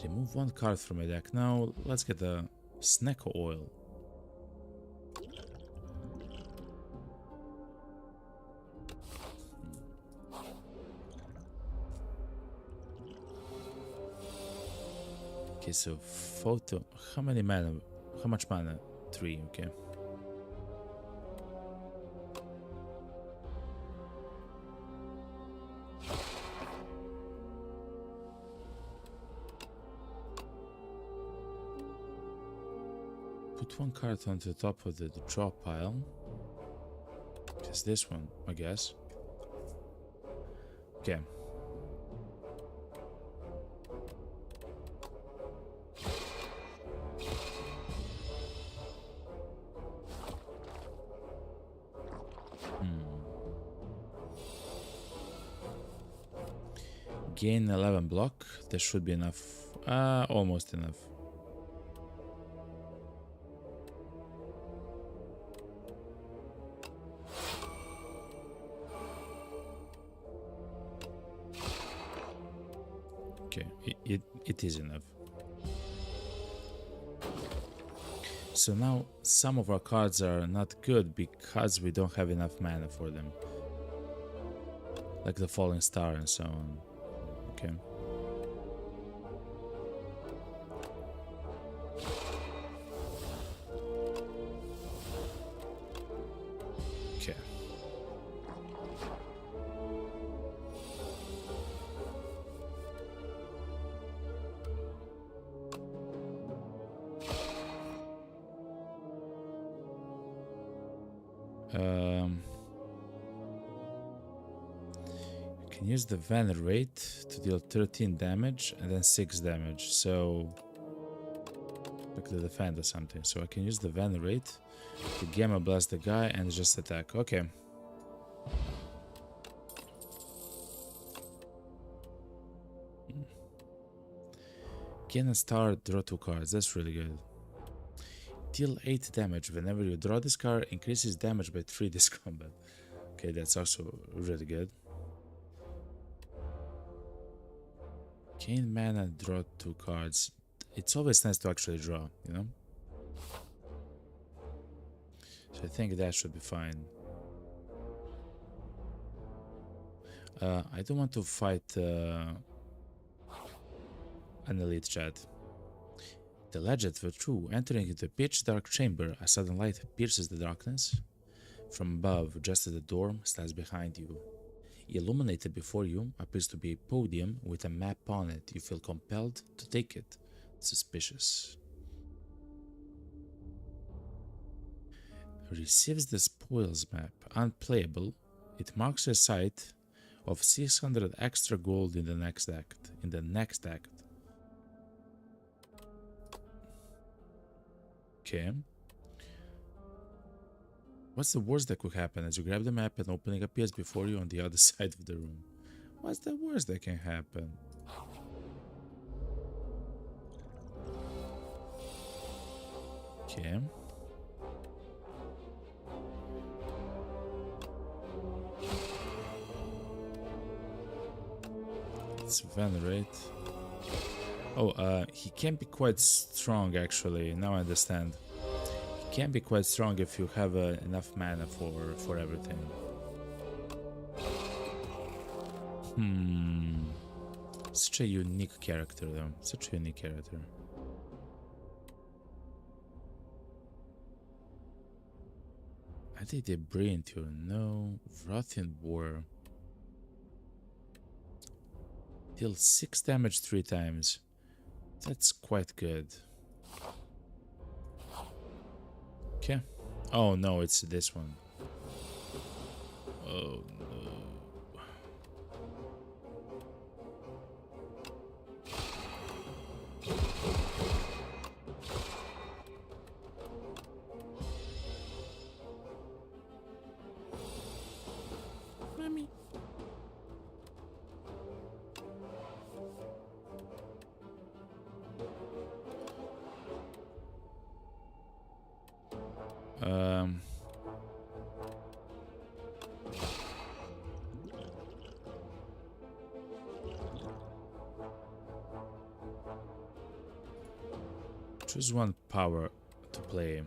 Remove 1 card from my deck. Now let's get the Snecko Oil. Okay, so photo. How many mana? How much mana? 3, okay. Put 1 card onto the top of the draw pile. Just this one, I guess. Okay. Gain 11 block. This should be enough. Almost enough. Okay, it is enough. So now some of our cards are not good because we don't have enough mana for them. Like the Falling Star and so on. Okay. Okay. Can use the Venerate to deal 13 damage and then 6 damage. So like the defend or something. So I can use the Venerate to Gamma Blast the guy and just attack. Okay. Gain a star, draw 2 cards. That's really good. Deal 8 damage whenever you draw this card, increases damage by 3 this combat. Okay, that's also really good. Gain mana, draw 2 cards. It's always nice to actually draw, you know? So I think that should be fine. I don't want to fight an elite chat. The legends were true. Entering into a pitch dark chamber, a sudden light pierces the darkness. From above, just as the door stands behind you. Illuminated before you appears to be a podium with a map on it. You feel compelled to take it. Suspicious. Receives the spoils map. Unplayable. It marks a site of 600 extra gold in the next act. Okay. What's the worst that could happen as you grab the map and opening appears before you on the other side of the room? What's the worst that can happen? Okay. Let's venerate. Oh, he can be quite strong actually. Now I understand. Can be quite strong if you have enough mana for everything. Such a unique character though. Such a unique character. Anti-debris into no. Rotting War. Deal 6 damage 3 times. That's quite good. Okay. Oh no, it's this one. Oh no. Mommy. Choose one power to play.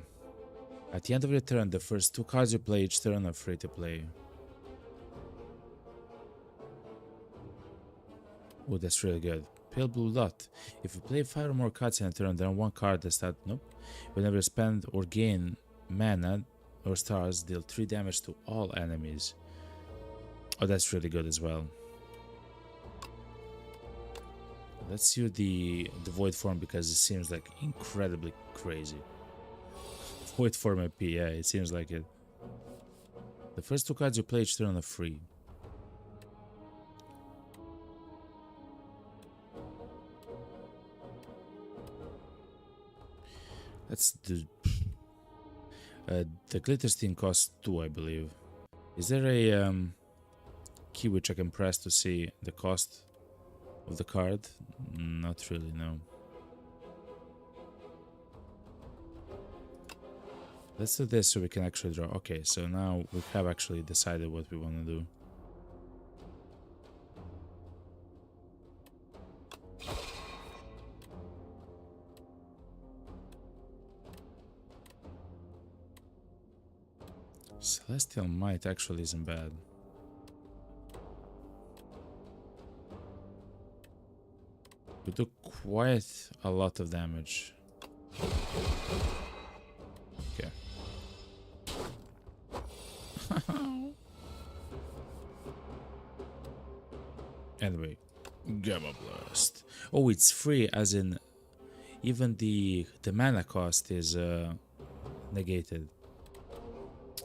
At the end of your turn, the first 2 cards you play each turn are free to play. Oh, that's really good. Pale blue dot. If you play 5 or more cards in a turn, then 1 card that start. Nope. Whenever you spend or gain mana or stars, deal 3 damage to all enemies. Oh, that's really good as well. Let's use the void form because it seems like incredibly crazy. Void form AP, yeah, it seems like it. The first 2 cards you play each turn are free. That's the glitter sting costs 2, I believe. Is there a key which I can press to see the cost of the card? Not really, no. Let's do this so we can actually draw. Okay, so now we have actually decided what we want to do. Celestial Might actually isn't bad. We do quite a lot of damage. Okay. Anyway, Gamma Blast. Oh, it's free, as in even the mana cost is negated.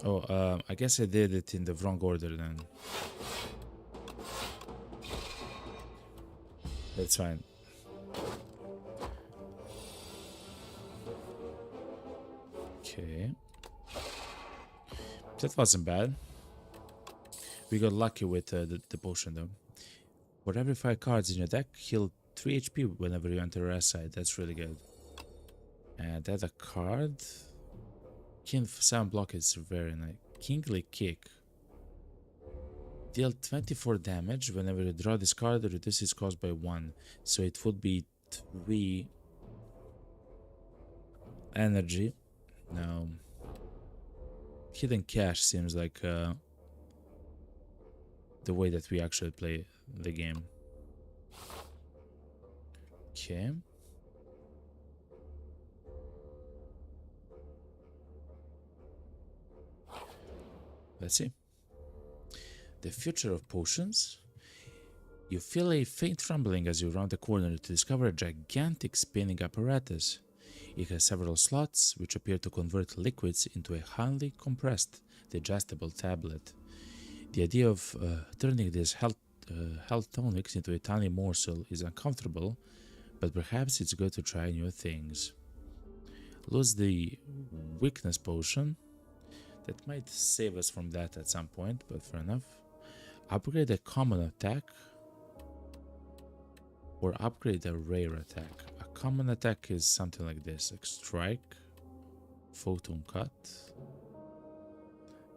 Oh, I guess I did it in the wrong order then. That's fine. Okay. That wasn't bad. We got lucky with the potion though. For every 5 cards in your deck, heal 3 HP whenever you enter a side. That's really good. And add a card. King Sound Block is very nice. Kingly Kick. Deal 24 damage whenever you draw this card, reduce its cost by 1. So it would be 3 energy. Now, Hidden Cache seems like the way that we actually play the game. Okay. Let's see. The future of potions. You feel a faint rumbling as you round the corner to discover a gigantic spinning apparatus. It has several slots which appear to convert liquids into a highly compressed, digestible tablet. The idea of turning these health tonics into a tiny morsel is uncomfortable, but perhaps it's good to try new things. Lose the weakness potion. That might save us from that at some point, but fair enough. Upgrade a common attack or upgrade a rare attack. A common attack is something like this, like Strike, Photon Cut.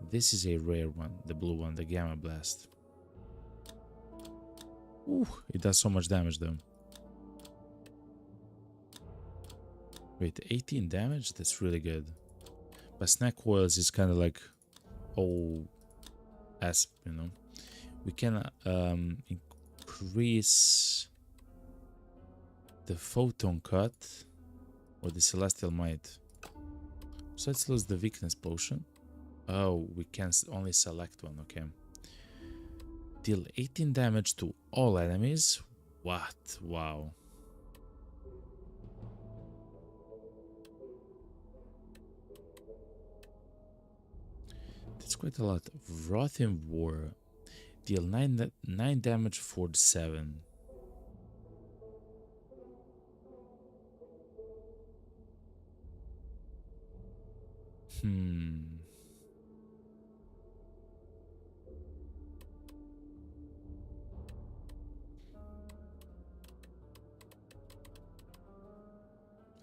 This is a rare one, the blue one, the Gamma Blast. Ooh, it does so much damage though. Wait, 18 damage? That's really good. But Snack Coils is kind of like OS, you know. We can increase the Photon Cut or the Celestial Might. So let's lose the Weakness Potion. Oh, we can only select one, okay. Deal 18 damage to all enemies. What? Wow. That's quite a lot. Wrath in War. Deal 9 damage for 7.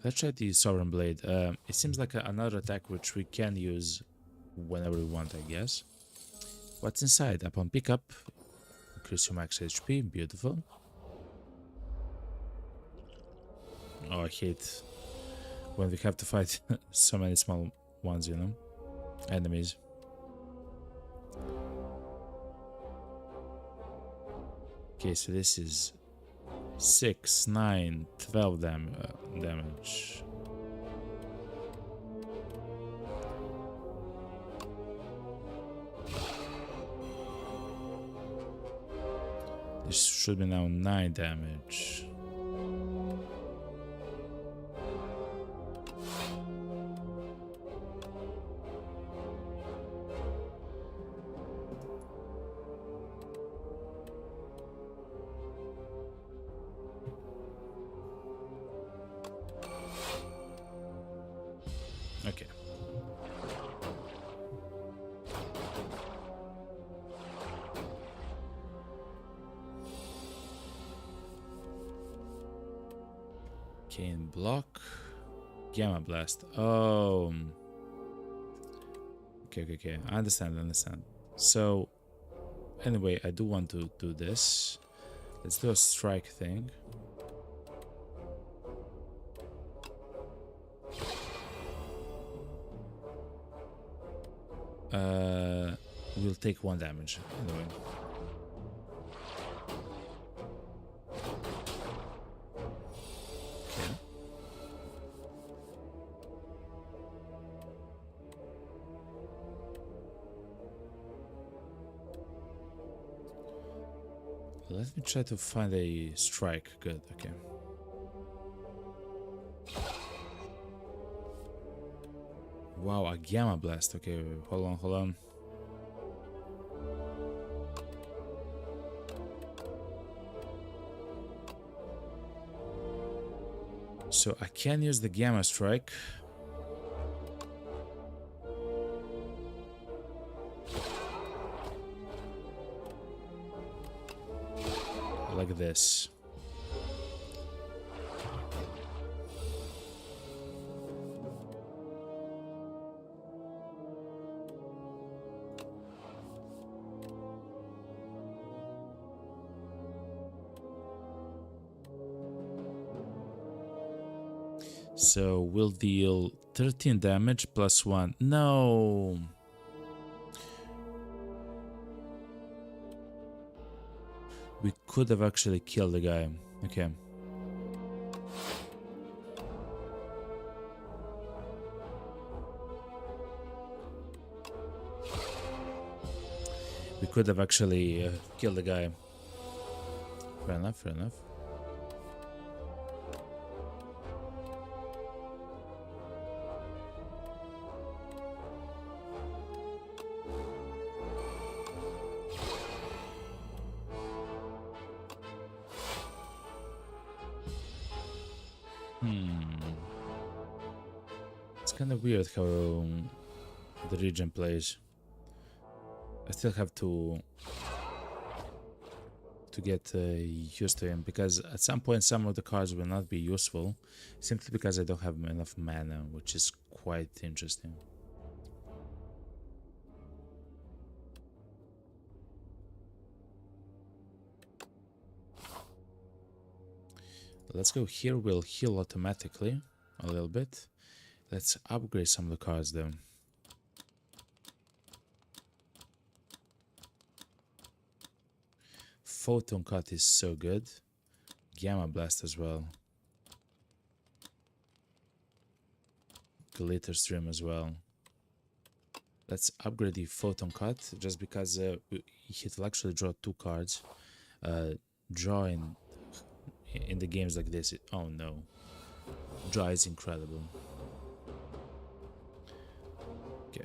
Let's try the Sovereign Blade. It seems like another attack which we can use whenever we want, I guess. What's inside? Upon pickup, increase your max HP. Beautiful. Oh, I hate when we have to fight so many small ones, you know? Enemies. Okay, so this is 6, 9, 12 damage. This should be now 9 damage. Okay. Cane block. Gamma blast. Oh. Okay. I understand. So, anyway, I do want to do this. Let's do a strike thing. We'll take 1 damage anyway. Okay. Let me try to find a strike. Good, okay. Wow, a gamma blast. Okay, hold on. So I can use the gamma strike. Like this. So we'll deal 13 damage plus 1. No. We could have actually killed the guy. Okay. We could have actually killed the guy. Fair enough. It's kind of weird how the Regent plays. I still have to get used to him, because at some point some of the cards will not be useful simply because I don't have enough mana, which is quite interesting. Let's go here. We'll heal automatically a little bit. Let's upgrade some of the cards though. Photon cut is so good. Gamma blast as well. Glitter stream as well. Let's upgrade the photon cut just because he'll actually draw 2 cards. Drawing in the games like this, oh no, draw is incredible. Okay.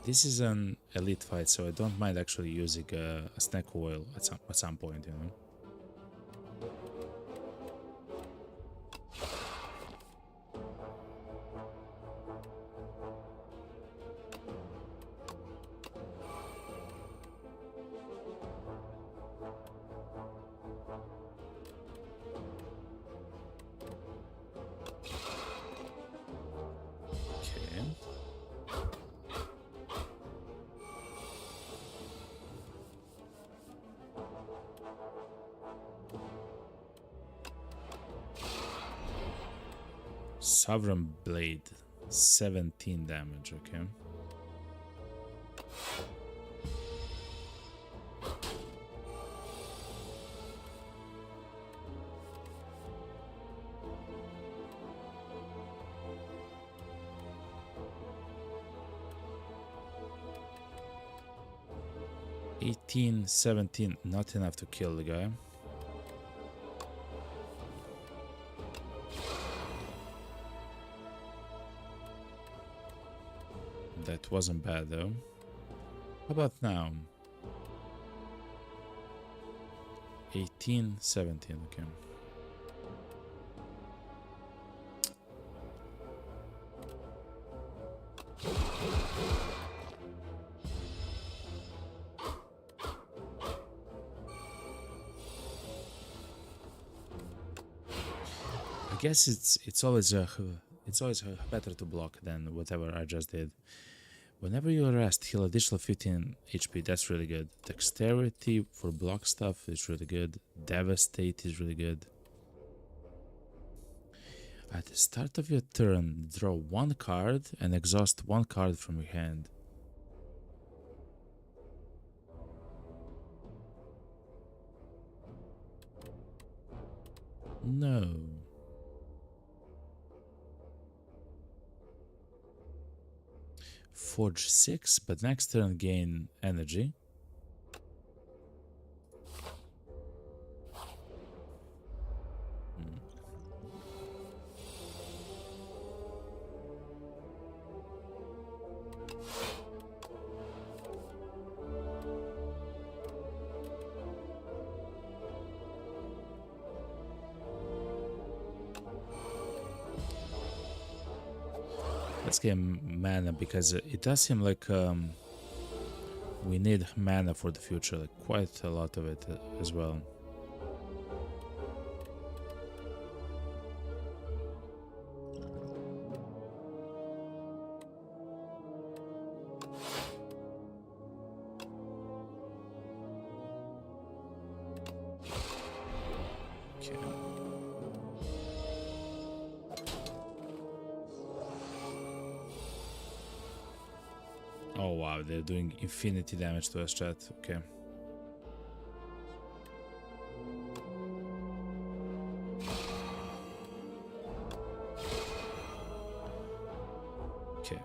This is an elite fight, so I don't mind actually using a snack oil at some point, you know. Sovereign Blade, 17 damage, okay. $18, $17, not enough to kill the guy. That wasn't bad though. How about now? 18, 17, okay. I guess it's always better to block than whatever I just did. Whenever you rest, heal additional 15 HP, that's really good. Dexterity for block stuff is really good. Devastate is really good. At the start of your turn, draw 1 card and exhaust 1 card from your hand. No. Forge 6, but next turn gain energy. Let's get mana because it does seem like we need mana for the future, like quite a lot of it as well. Okay. Oh wow, they're doing infinity damage to us, chat. Okay. Okay.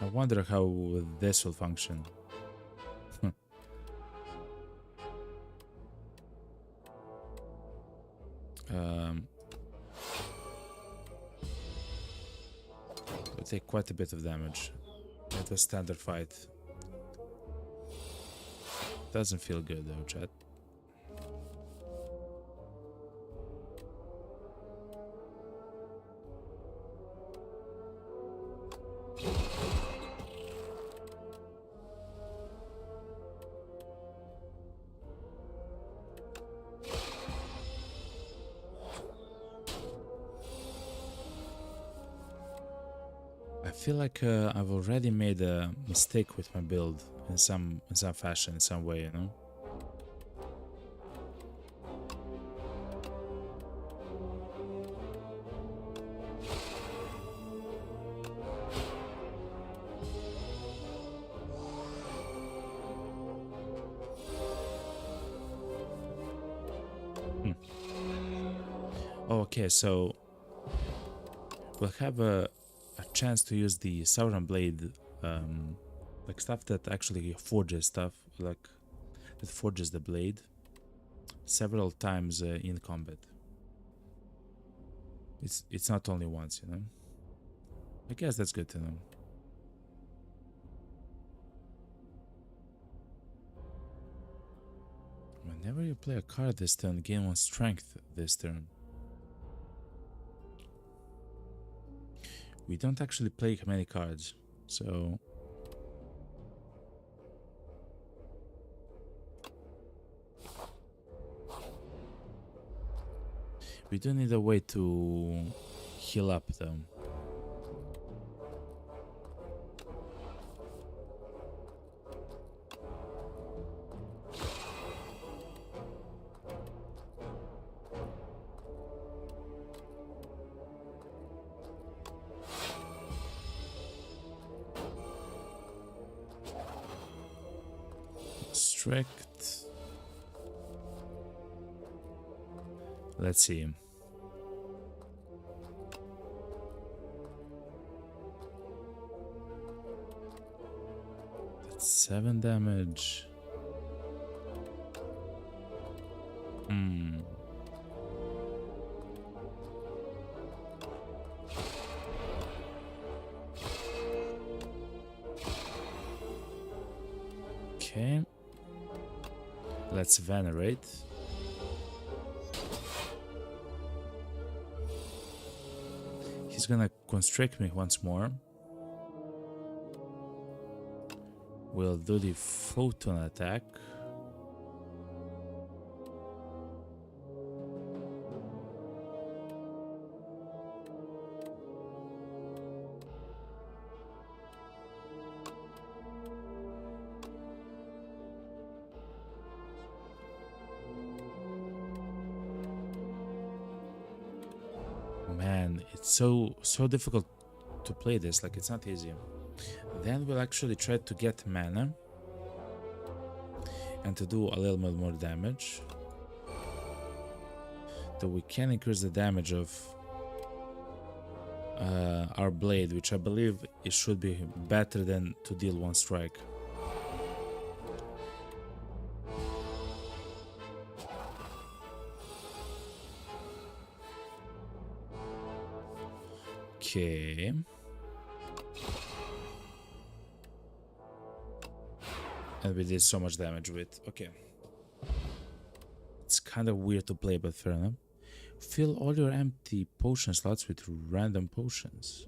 I wonder how this will function. We'll take quite a bit of damage. It was standard fight. Doesn't feel good though, chat. feel like I've already made a mistake with my build in some fashion, in some way, you know. Oh, okay, so we'll have a chance to use the Sauron blade, like stuff that actually forges stuff, like that forges the blade several times in combat. It's not only once, you know. I guess that's good to know. Whenever you play a card this turn, gain 1 strength this turn. We don't actually play many cards, so we do need a way to heal up though. Strict. Let's see. That's 7 damage. Okay. Let's venerate. He's gonna constrict me once more. We'll do the photon attack. Man, it's so difficult to play this, like it's not easy. Then we'll actually try to get mana and to do a little bit more damage. Though we can increase the damage of our blade, which I believe it should be better than to deal 1 strike. Okay. And we did so much damage with. Okay. It's kind of weird to play, but fair enough. Fill all your empty potion slots with random potions.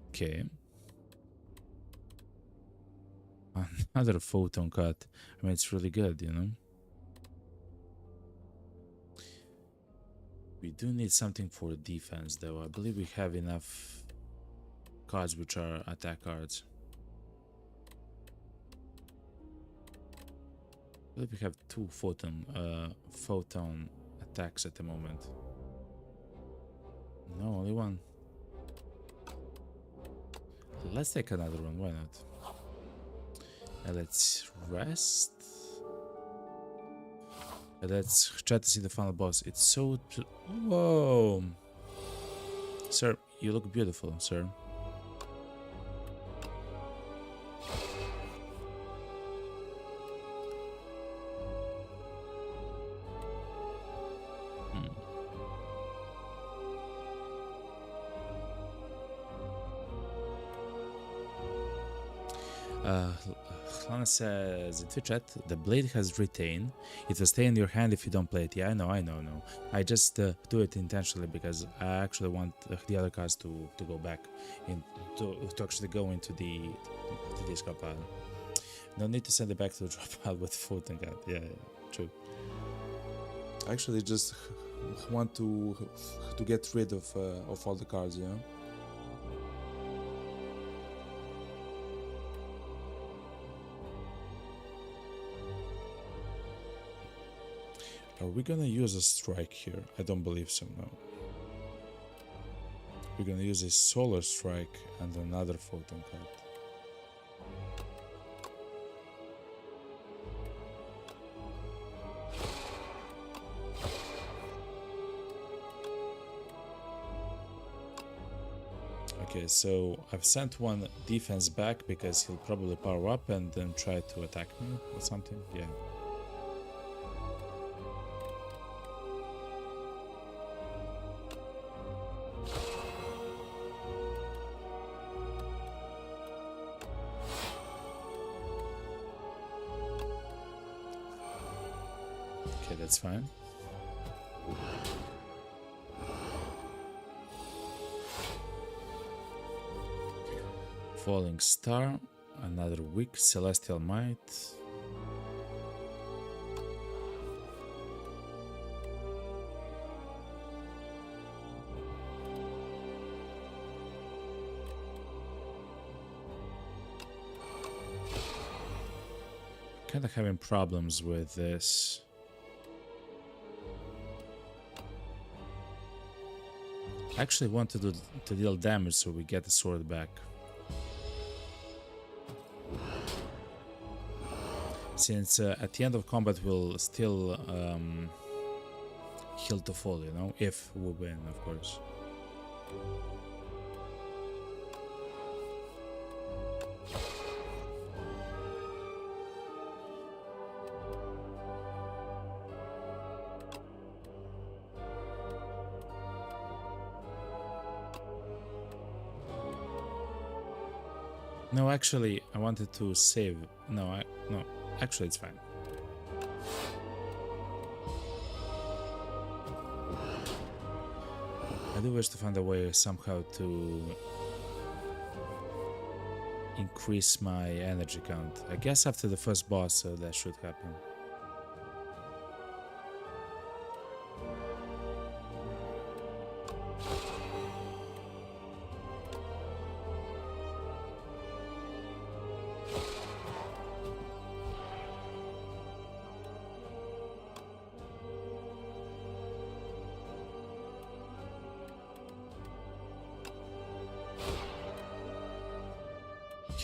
Okay. Another photon cut. I mean, it's really good, you know. We do need something for defense, though. I believe we have enough cards which are attack cards. I believe we have 2 photon attacks at the moment. No, only 1. Let's take another one, why not? And let's rest. And let's try to see the final boss. It's so... Whoa! Sir, you look beautiful, sir. Lana says in Twitch chat, the blade has retained. It will stay in your hand if you don't play it. Yeah, I know. I just do it intentionally because I actually want the other cards to go back to actually go into the discard pile. No need to send it back to the drop pile with foot and cut. Yeah, true. Actually, just want to get rid of all the cards, you know. Are we gonna use a strike here? I don't believe so, no. We're gonna use a solar strike and another photon card. Okay, so I've sent one defense back because he'll probably power up and then try to attack me or something. Yeah. Okay, that's fine. Falling Star, another weak Celestial Might. Kind of having problems with this. I actually want to deal damage so we get the sword back. Since at the end of combat we'll still heal to full, you know, if we win, of course. No, actually, I wanted to save. No, actually, it's fine. I do wish to find a way somehow to increase my energy count. I guess after the first boss, that should happen.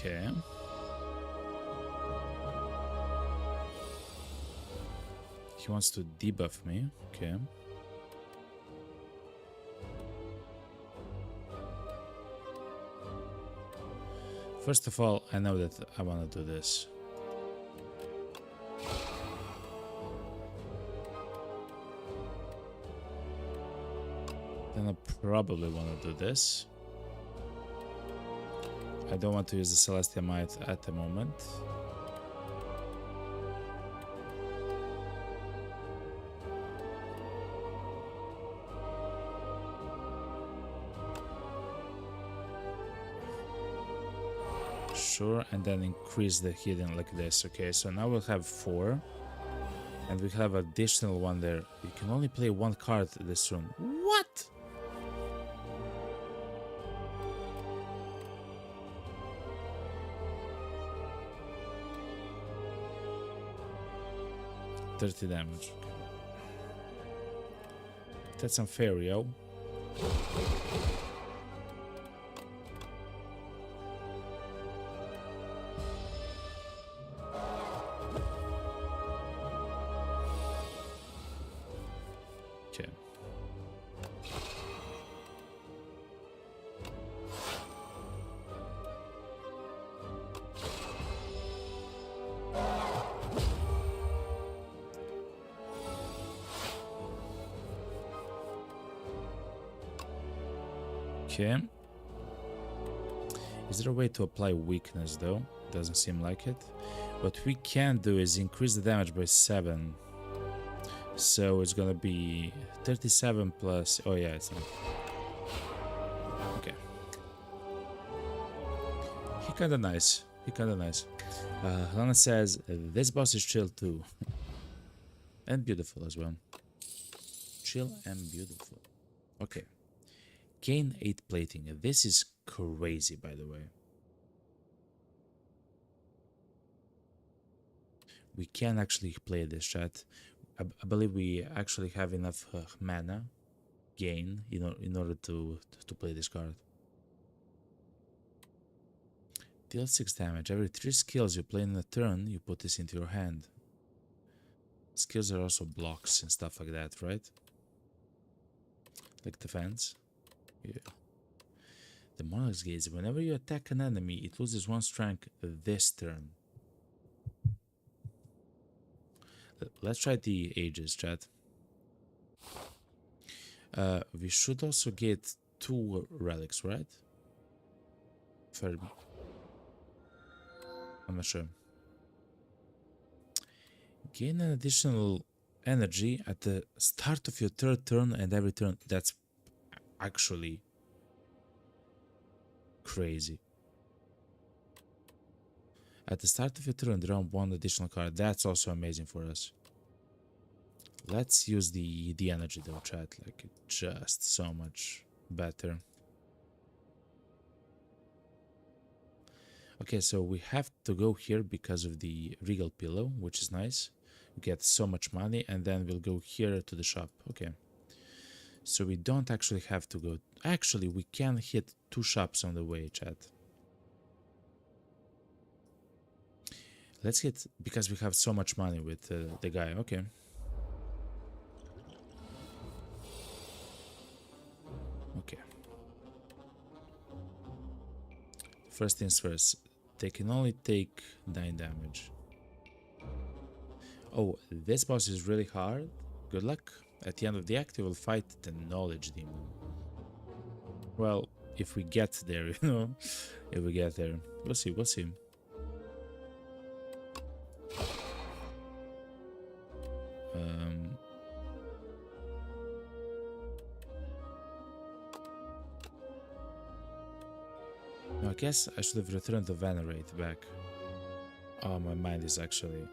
Okay. He wants to debuff me. Okay. First of all, I know that I want to do this. Then I probably want to do this. I don't want to use the Celestial Might at the moment. Sure, and then increase the hidden like this. Okay, so now we'll have 4. And we have additional one there. You can only play one card this turn. What? $30 damage. That's unfair, yo. Okay. Okay. Is there a way to apply weakness though? Doesn't seem like it. What we can do is increase the damage by 7. So it's gonna be 37 plus. Oh yeah, it's not. Okay. He kinda nice. Lana says this boss is chill too. And beautiful as well. chill and beautiful. Okay. Gain 8 plating. This is crazy, by the way. We can actually play this, chat. I believe we actually have enough mana gain in order to play this card. Deal 6 damage. Every 3 skills you play in a turn, you put this into your hand. Skills are also blocks and stuff like that, right? Like defense. Yeah. The Monarch's Gaze. Whenever you attack an enemy, it loses 1 strength this turn. Let's try the Aegis, chat. We should also get 2 relics, right? I'm not sure. Gain an additional energy at the start of your 3rd turn and every turn. That's actually crazy. At the start of your turn, draw 1 additional card. That's also amazing for us. Let's use the energy though, chat. Like, just so much better. Okay, so we have to go here because of the Regal Pillow, which is nice. We get so much money, and then we'll go here to the shop. Okay. So we don't actually have to go... Actually, we can hit 2 shops on the way, chat. Let's hit... Because we have so much money with the guy. Okay. Okay. First things first. They can only take 9 damage. Oh, this boss is really hard. Good luck. At the end of the act, you will fight the Knowledge Demon. Well, if we get there, you know. If we get there. We'll see, we'll see. I guess I should have returned the Venerate back. Oh, my mind is actually...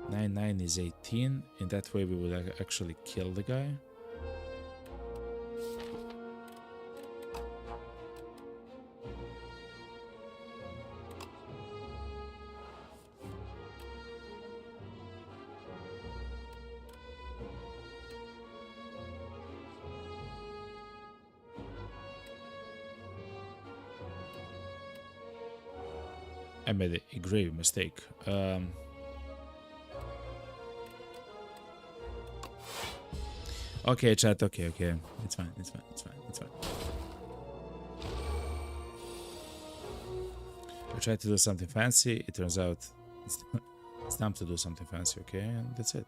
9 is 18. In that way we would actually kill the guy. I made a grave mistake. Okay, chat, okay. It's fine. I tried to do something fancy, it turns out it's time to do something fancy, okay? And that's it.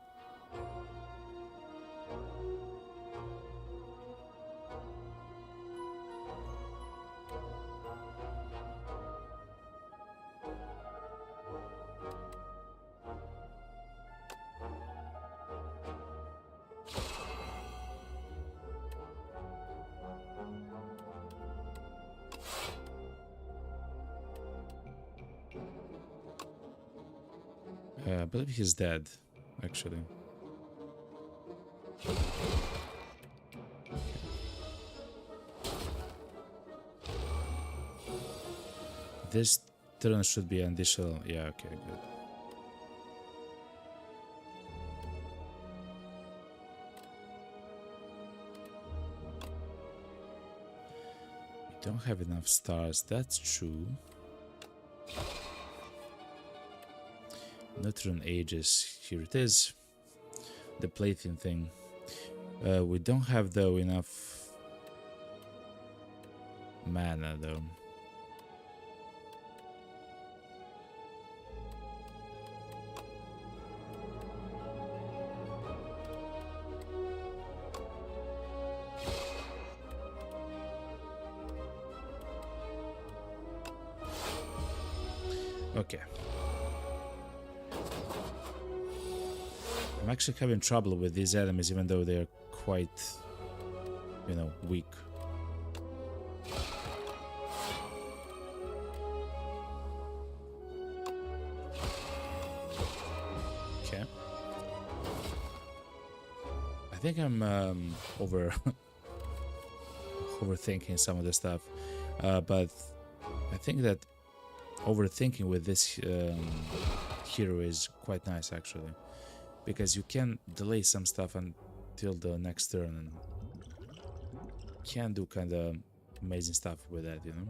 I believe he's dead, actually. This turn should be an additional... Yeah, okay, good. We don't have enough stars, that's true. Neutron Aegis, here it is. The plating thing. We don't have, though, enough mana, though. Okay. I'm actually having trouble with these enemies, even though they're quite, you know, weak. Okay. think I'm overthinking some of the stuff, but I think that overthinking with this hero is quite nice actually, because you can delay some stuff until the next turn and can do kind of amazing stuff with that, you know.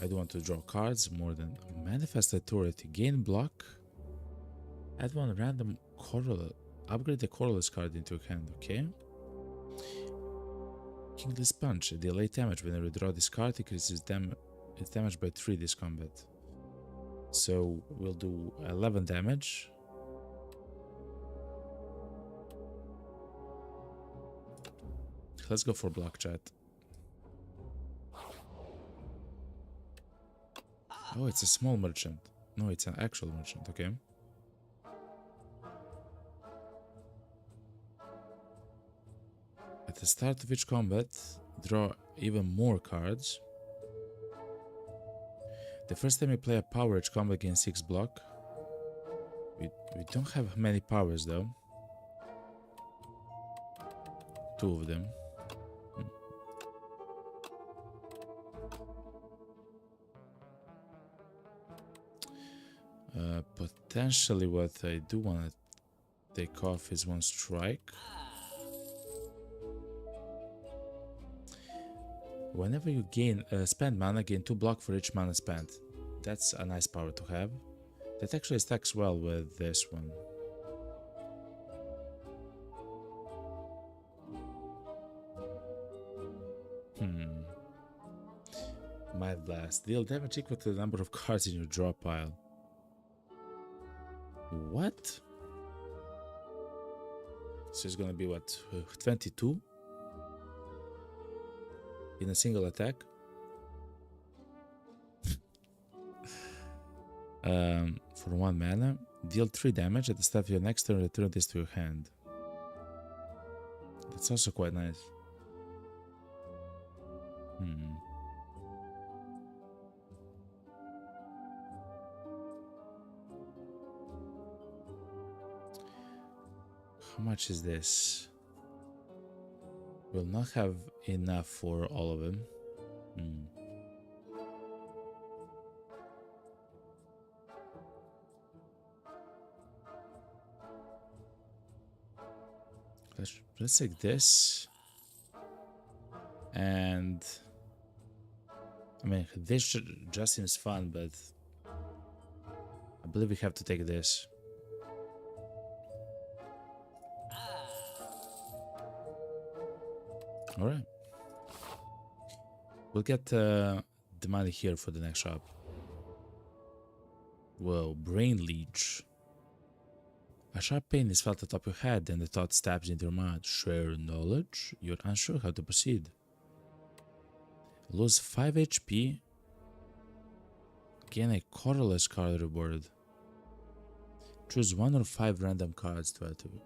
I do want to draw cards more than Manifest Authority. Gain block. Add one random coral. Upgrade the Coralus card into your hand, okay? Kingly Punch. Delay damage. Whenever you draw this card, increases its damage by 3 this combat. So we'll do 11 damage. Let's go for block, chat. Oh, it's a small merchant. No, it's an actual merchant, okay. At the start of each combat, draw even more cards. The first time you play a power, each combat gains 6 block. We don't have many powers though. 2 of them. Potentially what I do want to take off is 1 strike. Whenever you spend mana, gain 2 block for each mana spent. That's a nice power to have. That actually stacks well with this one. Mind Blast. Deal damage equal to the number of cards in your draw pile. What? So it's gonna be what? 22? In a single attack? For 1 mana, deal 3 damage at the start of your next turn, return this to your hand. That's also quite nice. How much is this? We'll not have enough for all of them. Let's take this. And I mean, this just seems fun, but I believe we have to take this. Alright. We'll get the money here for the next shop. Whoa, Brain Leech. A sharp pain is felt atop your head and the thought stabs into your mind. Share knowledge? You're unsure how to proceed. Lose 5 HP. Gain a colorless card reward. Choose 1 or 5 random cards to add to it.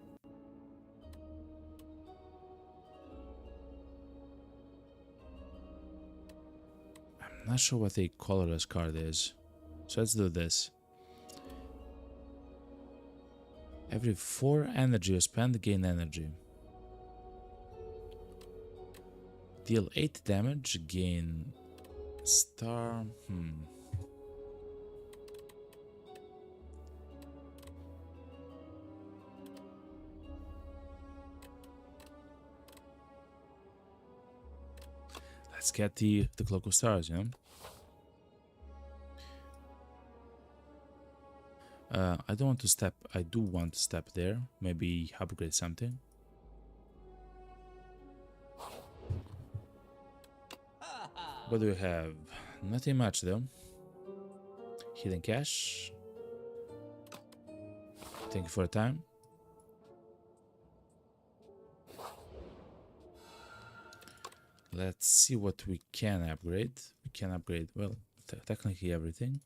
I'm not sure what a colorless card is. So let's do this. Every 4 energy you spend, gain energy. Deal 8 damage, gain star. Let's get the Cloak of Stars, you know? I don't want to step. I do want to step there. Maybe upgrade something. What do we have? Nothing much though. Hidden cash. Thank you for the time. Let's see what we can upgrade. We can upgrade, well, technically everything.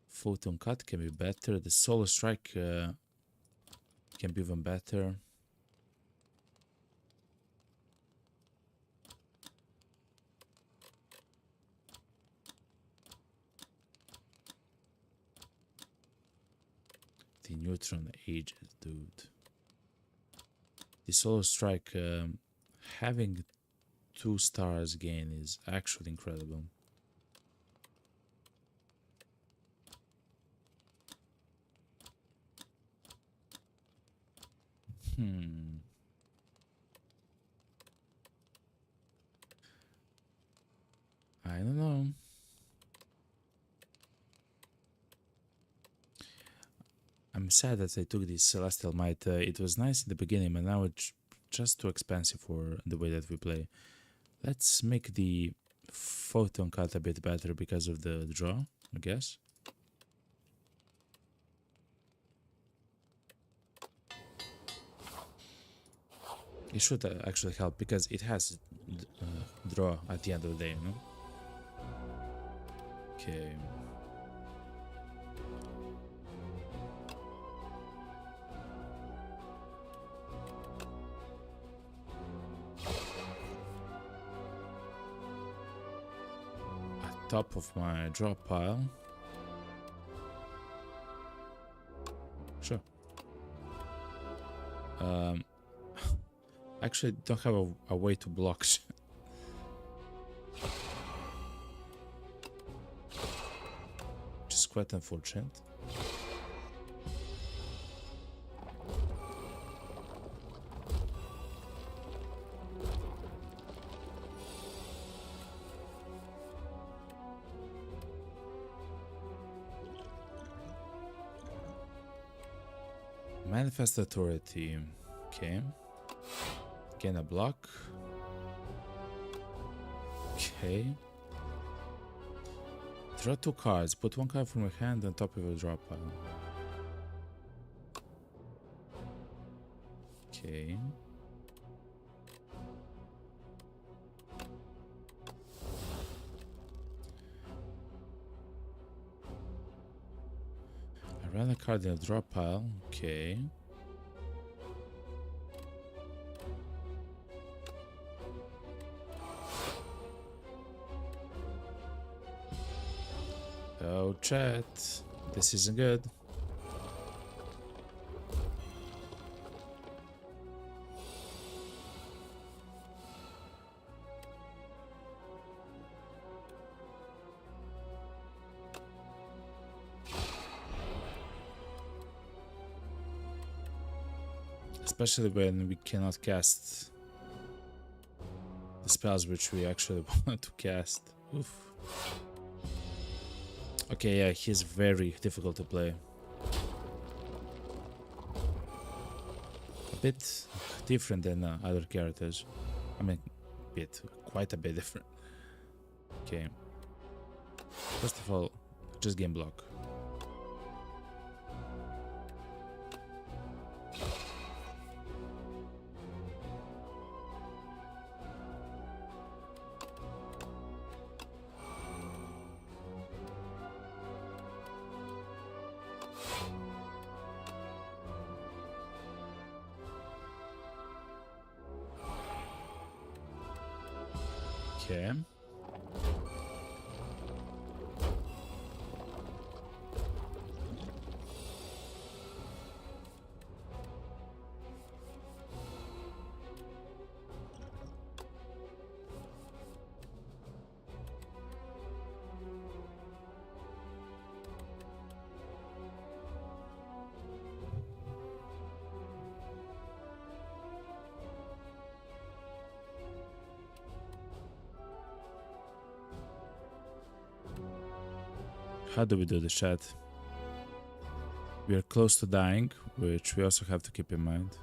Photon Cut can be better. The Solar Strike can be even better. neutron ages, dude. The solo strike, having 2 stars gain is actually incredible. I don't know. I'm sad that I took this Celestial Might. It was nice in the beginning, but now it's just too expensive for the way that we play. Let's make the photon cut a bit better because of the draw, I guess. It should actually help because it has draw at the end of the day, you know? Okay. At top of my draw pile. Sure. Actually, don't have a way to block. Which is quite unfortunate. Manifest Authority. Okay. Gain a block. Okay. Draw 2 cards. Put 1 card from your hand on top of your draw pile. Okay. I ran a card in a draw pile. Okay. Oh, chat. This isn't good. Especially when we cannot cast the spells which we actually want to cast. Oof. Okay, yeah, he's very difficult to play. A bit different than other characters. I mean, quite a bit different. Okay. First of all, just game block. Okay. How do we do this, chat? We are close to dying, which we also have to keep in mind.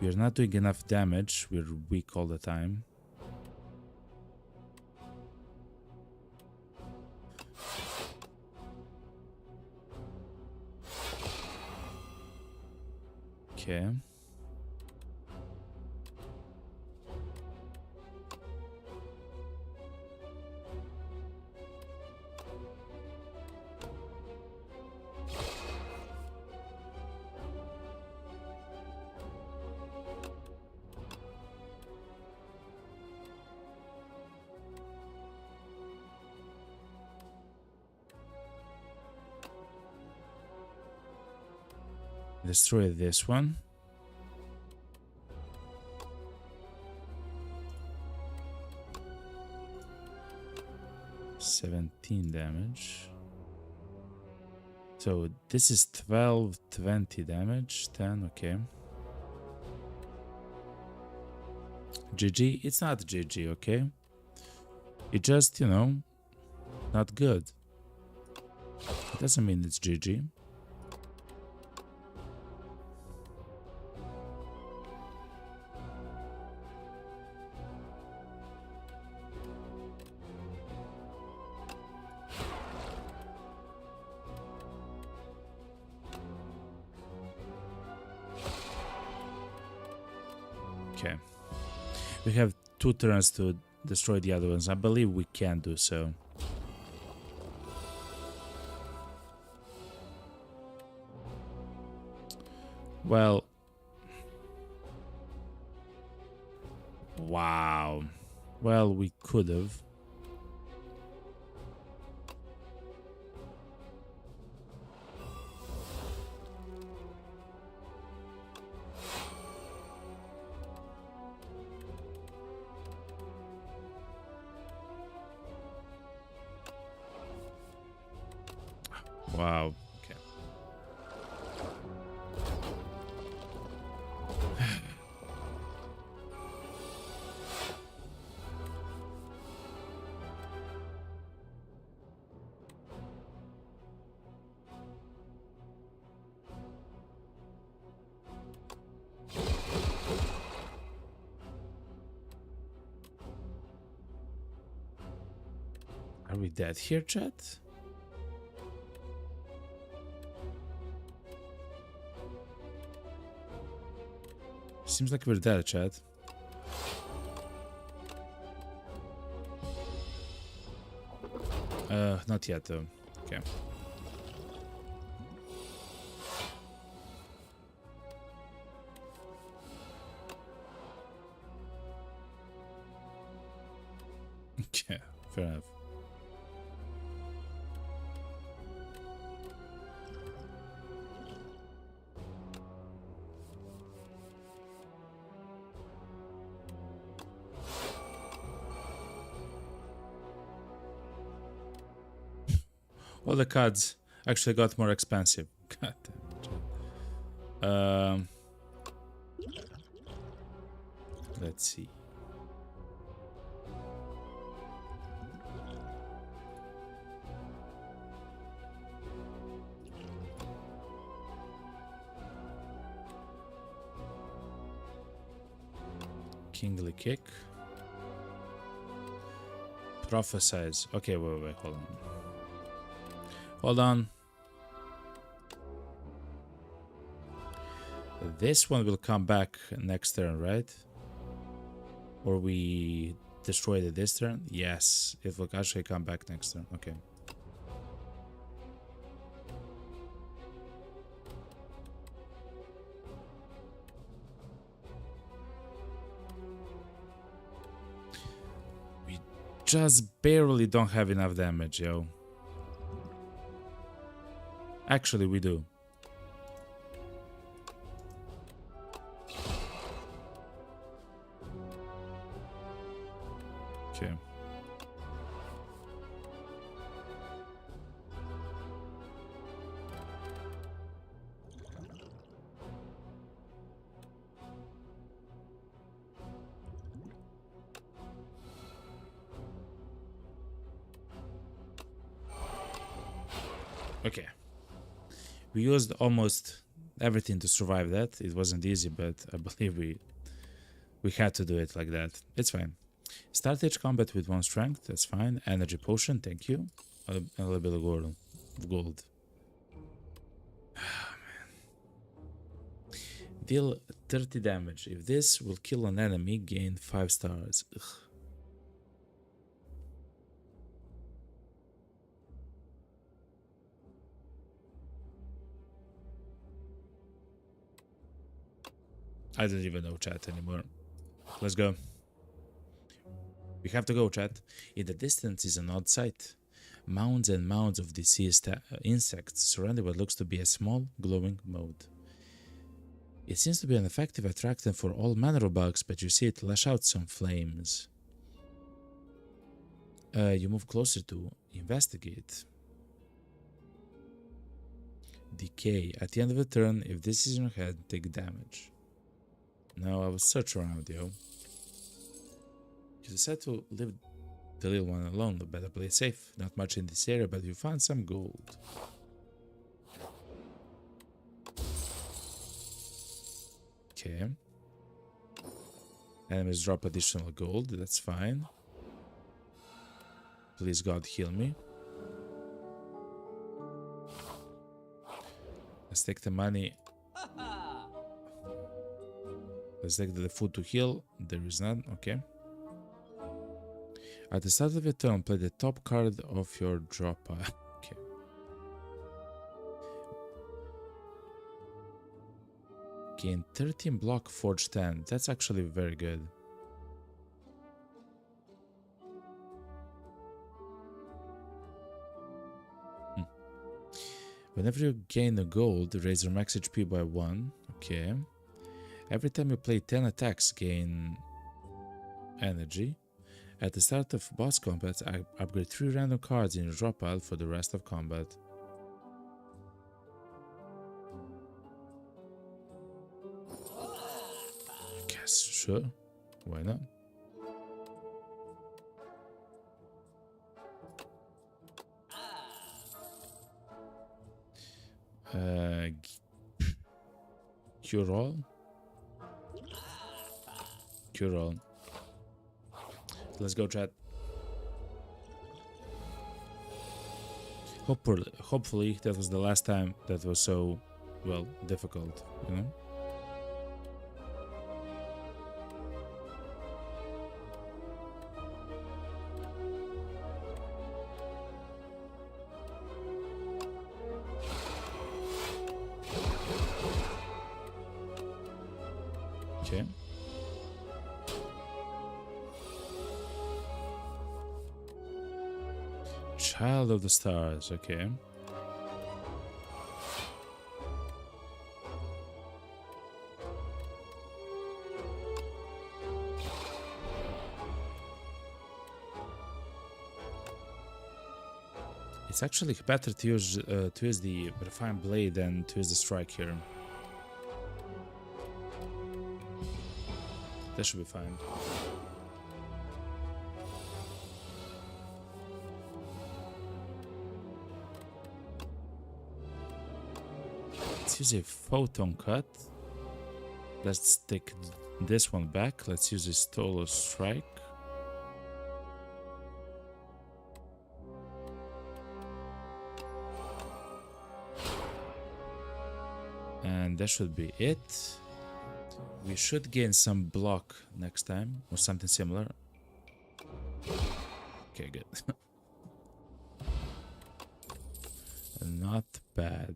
We are not doing enough damage, we're weak all the time. Okay. Destroy this one. $17 damage. So this is 12, 20 damage, 10, okay. GG, it's not GG, okay? It just, you know, not good. It doesn't mean it's GG. Okay. We have 2 turns to destroy the other ones. I believe we can do so. Well. Wow. Well, we could have. Wow. Okay. Are we dead here, chat? Seems like we're dead, chat. Not yet, though. Okay. Okay, fair enough. All the cards actually got more expensive. God damn it. Let's see. Kingly kick. Prophesize. Okay, wait, hold on. Hold on. This one will come back next turn, right? Or we destroyed it this turn? Yes, it will actually come back next turn. Okay. We just barely don't have enough damage, yo. Actually, we do. Okay. Okay. We used almost everything to survive that. It wasn't easy, but I believe we had to do it like that. It's fine. Start each combat with 1 strength. That's fine. Energy potion. Thank you. A little bit of gold. Oh, man. Deal 30 damage. If this will kill an enemy, gain 5 stars. Ugh. I don't even know chat anymore. Let's go. We have to go, chat. In the distance is an odd sight. Mounds and mounds of deceased insects surrounding what looks to be a small glowing moat. It seems to be an effective attractant for all manner of bugs, but you see it lash out some flames. You move closer to investigate. Decay. At the end of the turn, if this is in your head, take damage. Now I will search around, yo. You decide to leave the little one alone, better play it safe. Not much in this area, but you found some gold. Okay. Enemies drop additional gold, that's fine. Please God heal me. Let's take the money. Let's take the food to heal. There is none, okay. At the start of your turn, play the top card of your draw pile. Okay. Gain 13 block, forge 10. That's actually very good. Whenever you gain a gold, raise your max HP by 1. Okay. Every time you play 10 attacks, gain energy. At the start of boss combat, upgrade 3 random cards in your draw pile for the rest of combat. Guess sure. Why not? Cure all. Cure all. Let's go, chat. Hopefully that was the last time that was so, well, difficult, you know? Okay. Child of the Stars, okay. It's actually better to use the refined blade than to use the strike here. That should be fine. Let's use a photon cut. Let's take this one back. Let's use a Stolar Strike. And that should be it. We should gain some block next time or something similar. Okay, good. Not bad.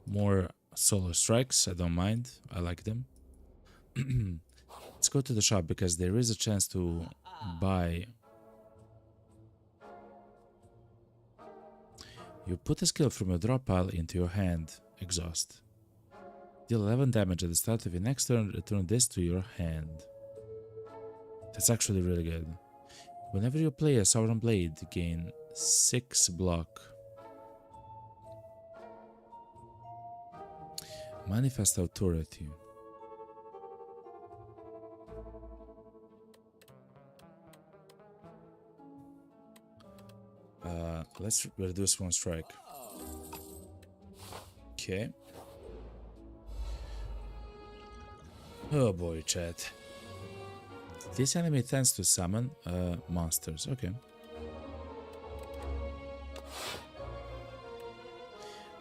More solar strikes, I don't mind. I like them. Let's go to the shop because there is a chance to buy. You put a skill from your draw pile into your hand. Exhaust. Deal 11 damage at the start of your next turn. Return this to your hand. That's actually really good. Whenever you play a Sovereign Blade, gain 6 block. Manifest Authority. Let's reduce 1 strike. Okay. Oh boy, chat. This enemy tends to summon monsters. Okay.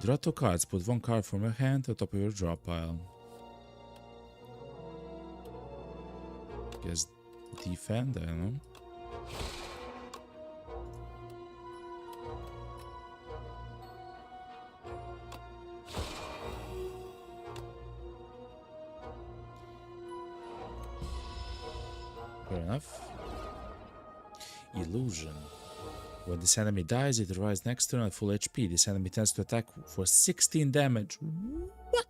Draw 2 cards. Put 1 card from your hand on top of your draw pile. Guess defend, I don't know. Fair enough. Illusion. When this enemy dies, it arrives next turn at full HP. This enemy tends to attack for 16 damage. What?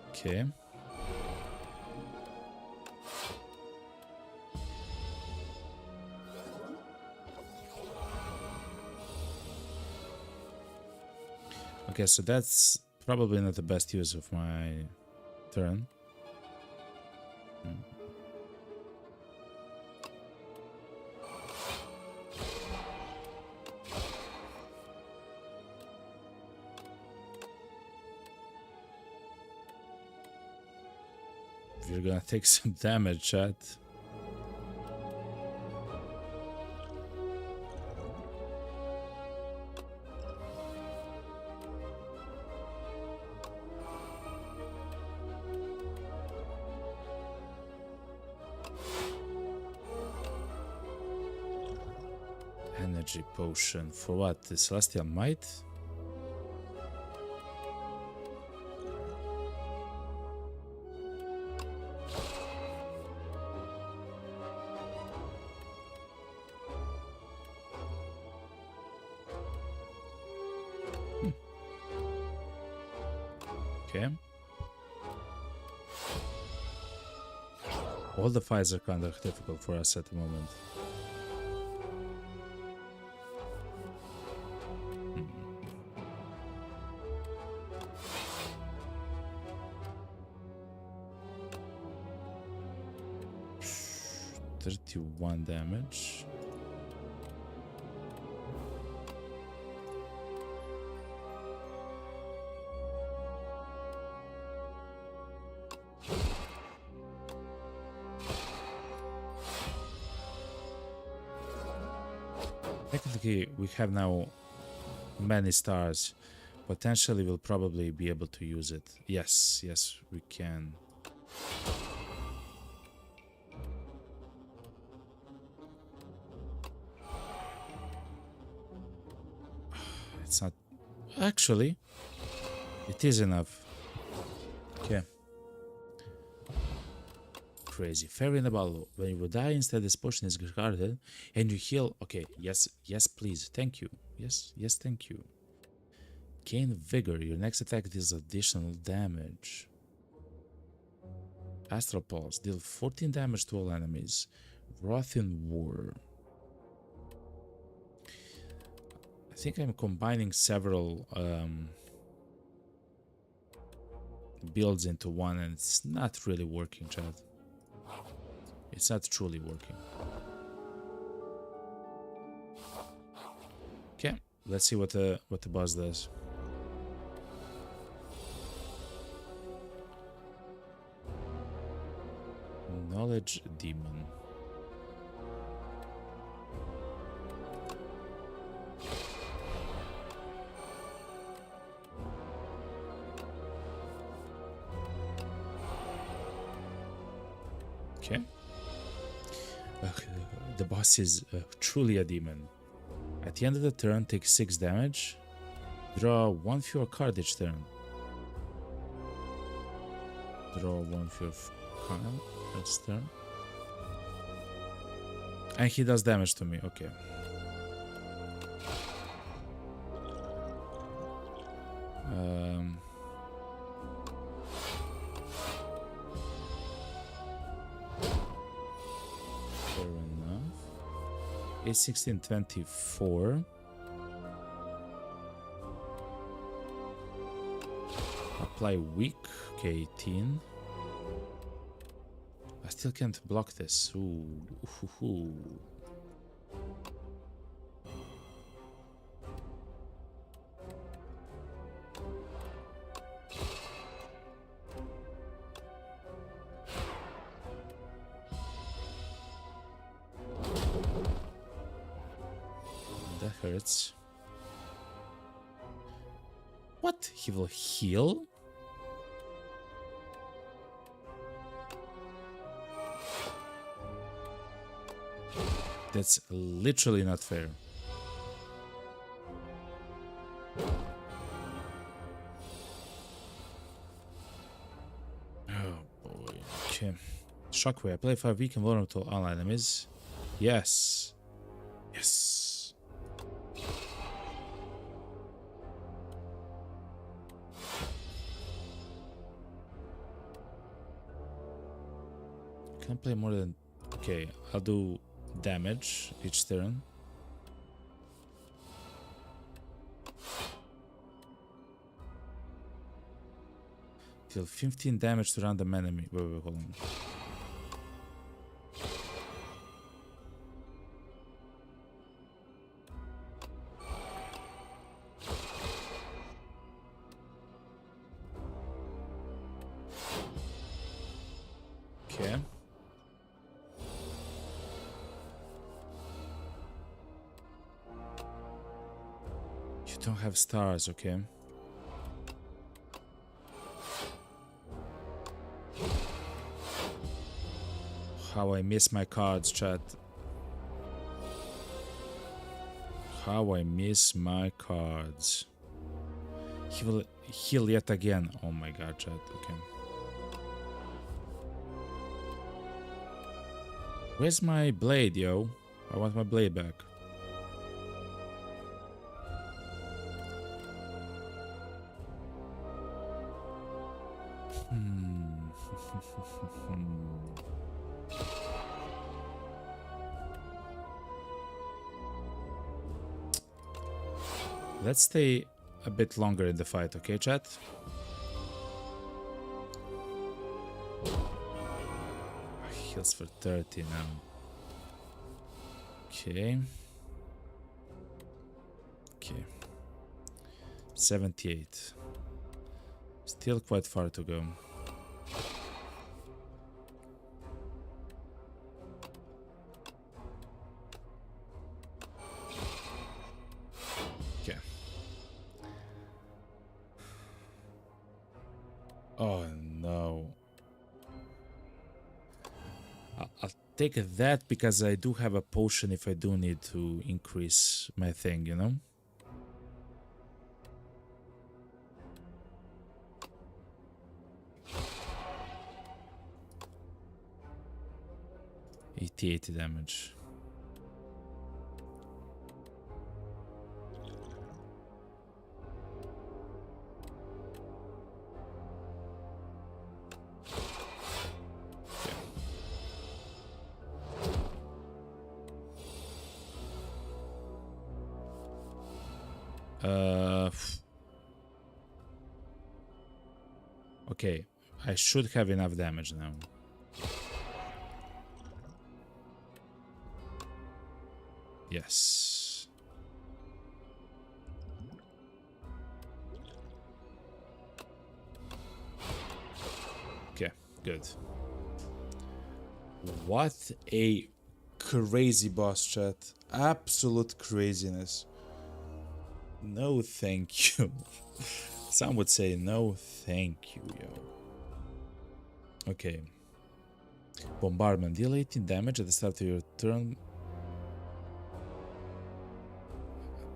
Okay. Okay, so that's probably not the best use of my turn. You're gonna take some damage, chat. Energy potion for what? The Celestial Might? Okay. All the fights are kind of difficult for us at the moment. 31 damage. Technically, we have now many stars. Potentially, we'll probably be able to use it. Yes, yes, we can. It's not... Actually, it is enough. Okay. Crazy. Fair in the battle. When you will die, instead this potion is discarded and you heal. Okay, yes, yes, please. Thank you. Yes, yes, thank you. Gain vigor. Your next attack deals additional damage. Astral Pulse. Deal 14 damage to all enemies. Wrath in War. I think I'm combining several builds into one, and it's not really working, chat. It's not truly working. Okay, let's see what the boss does. Knowledge Demon. Okay. The boss is truly a demon. At the end of the turn, take 6 damage. Draw 1 fewer card each turn. Draw 1 fewer card each turn. And he does damage to me. Okay. Fair enough. 8, 16, 24. Apply weak. Okay, 18. I still can't block this. Ooh. Ooh. That hurts. What? He will heal? That's literally not fair. Oh boy. Okay. Shockwave. I play 5 weak and vulnerable to all enemies. Yes. Yes. Can't play more than... Okay, I'll do damage each turn. Deal 15 damage to random enemy. Wait, hold on. Okay. You don't have stars, okay? How I miss my cards, chat. How I miss my cards. He will heal yet again. Oh my god, chat. Okay. Where's my blade, yo? I want my blade back. Let's stay a bit longer in the fight, okay, chat? Heals for 30 now. Okay. Okay. 78. Still quite far to go. Okay. Oh no. I'll take that because I do have a potion if I do need to increase my thing, you know? $88 damage. Okay, I should have enough damage now. Yes. Okay, good. What a crazy boss, chat. Absolute craziness. No thank you. Some would say no thank you, yo. Okay. Bombardment. Deal 18 damage at the start of your turn.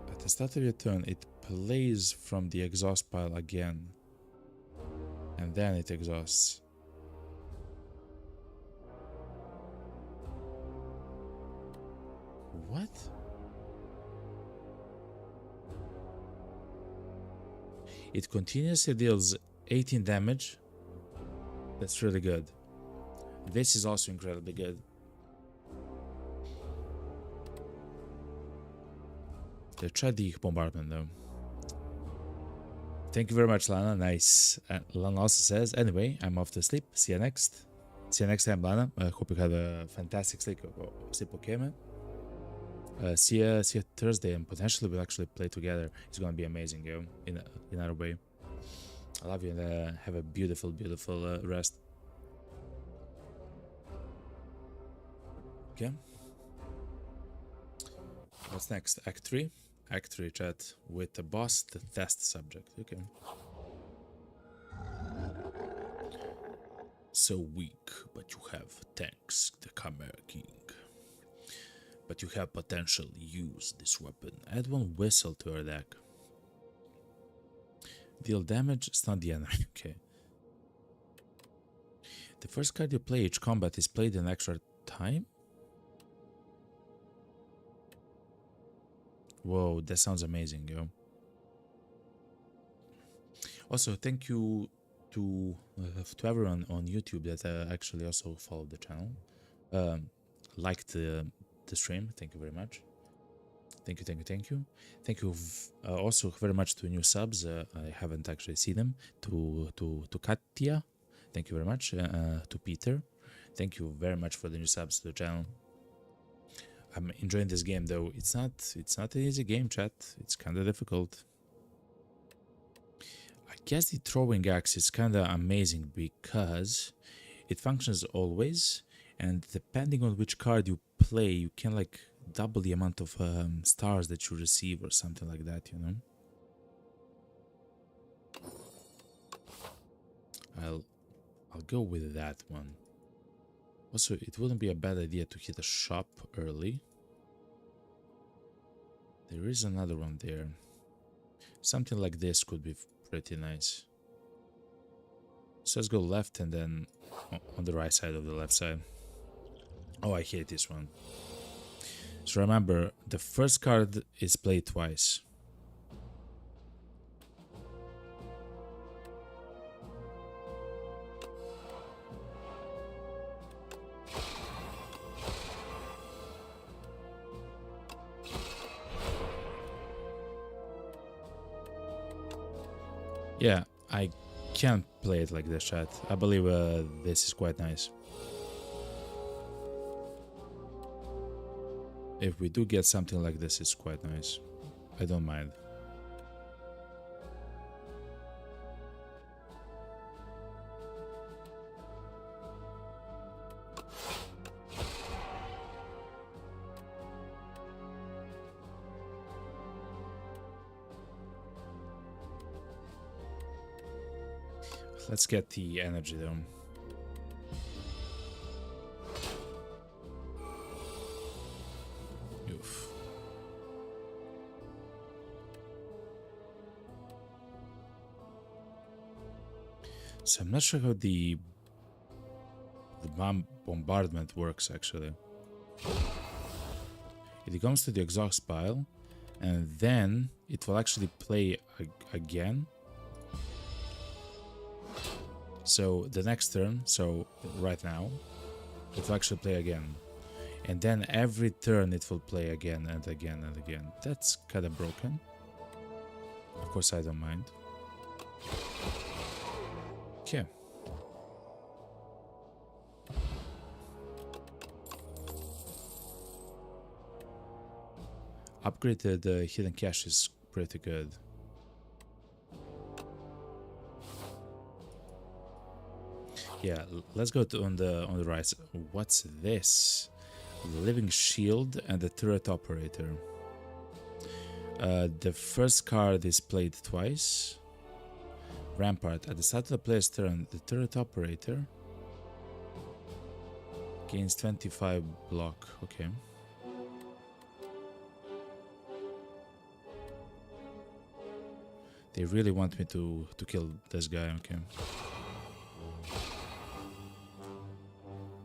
At the start of your turn, it plays from the exhaust pile again. And then it exhausts. What? It continuously deals 18 damage. That's really good. This is also incredibly good. Let's try the bombardment though. Thank you very much, Lana. Nice. Lana also says, anyway, I'm off to sleep. See you next. See you next time, Lana. I hope you had a fantastic sleep, okay, man? See you Thursday, and potentially we'll actually play together. It's gonna be amazing, yo. In our way. I love you, and have a beautiful, beautiful rest. Okay. What's next? Act 3? Act 3, chat. With the boss, the test subject. Okay. So weak, but you have tanks, the Chimera King. but you have potential. Use this weapon. Add 1 whistle to your deck. Deal damage, stun the enemy. Okay. The first card you play each combat is played in extra time? Whoa, that sounds amazing, yo. Also, thank you to everyone on YouTube that actually also followed the channel. Liked the stream. Thank you very much. Thank you, thank you, thank you. Thank you also very much to new subs. I haven't actually seen them. To Katya, thank you very much. To Peter, thank you very much for the new subs to the channel. I'm enjoying this game though. It's not an easy game, chat. It's kind of difficult. I guess the throwing axe is kind of amazing because it functions always, and depending on which card you play, you can like double the amount of stars that you receive or something like that, you know. I'll go with that one. Also, it wouldn't be a bad idea to hit a shop early. There is another one there. Something like this could be pretty nice. So let's go left and then on the right side of the left side. Oh, I hate this one. So remember, the first card is played twice. Yeah, I can't play it like this, chat. I believe this is quite nice. If we do get something like this, it's quite nice. I don't mind. Let's get the energy down. Oof. So I'm not sure how the bombardment works actually. It comes to the exhaust pile, and then it will actually play again. So the next turn, so right now, it will actually play again. And then every turn it will play again and again and again. That's kind of broken. Of course I don't mind. Okay. Upgraded hidden cache is pretty good. Yeah, let's go to on the right. What's this? The living shield and the turret operator. The first card is played twice. Rampart. At the start of the player's turn, the turret operator gains 25 block. Okay. They really want me to kill this guy. Okay.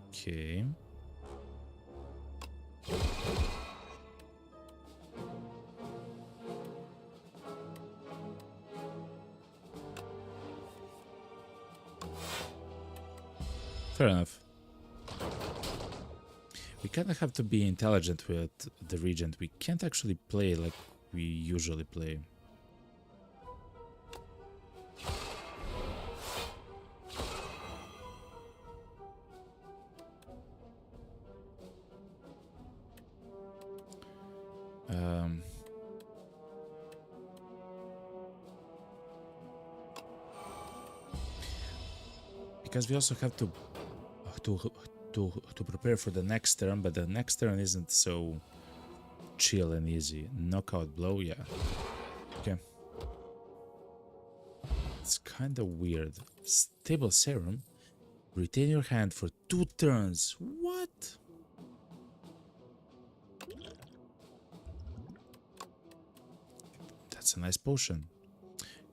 Okay. Fair enough. We kind of have to be intelligent with the Regent. We can't actually play like we usually play. Because we also have to prepare for the next turn, but the next turn isn't so chill and easy. Knockout blow, yeah. Okay. It's kind of weird. Stable serum. Retain your hand for 2 turns. What? a nice potion.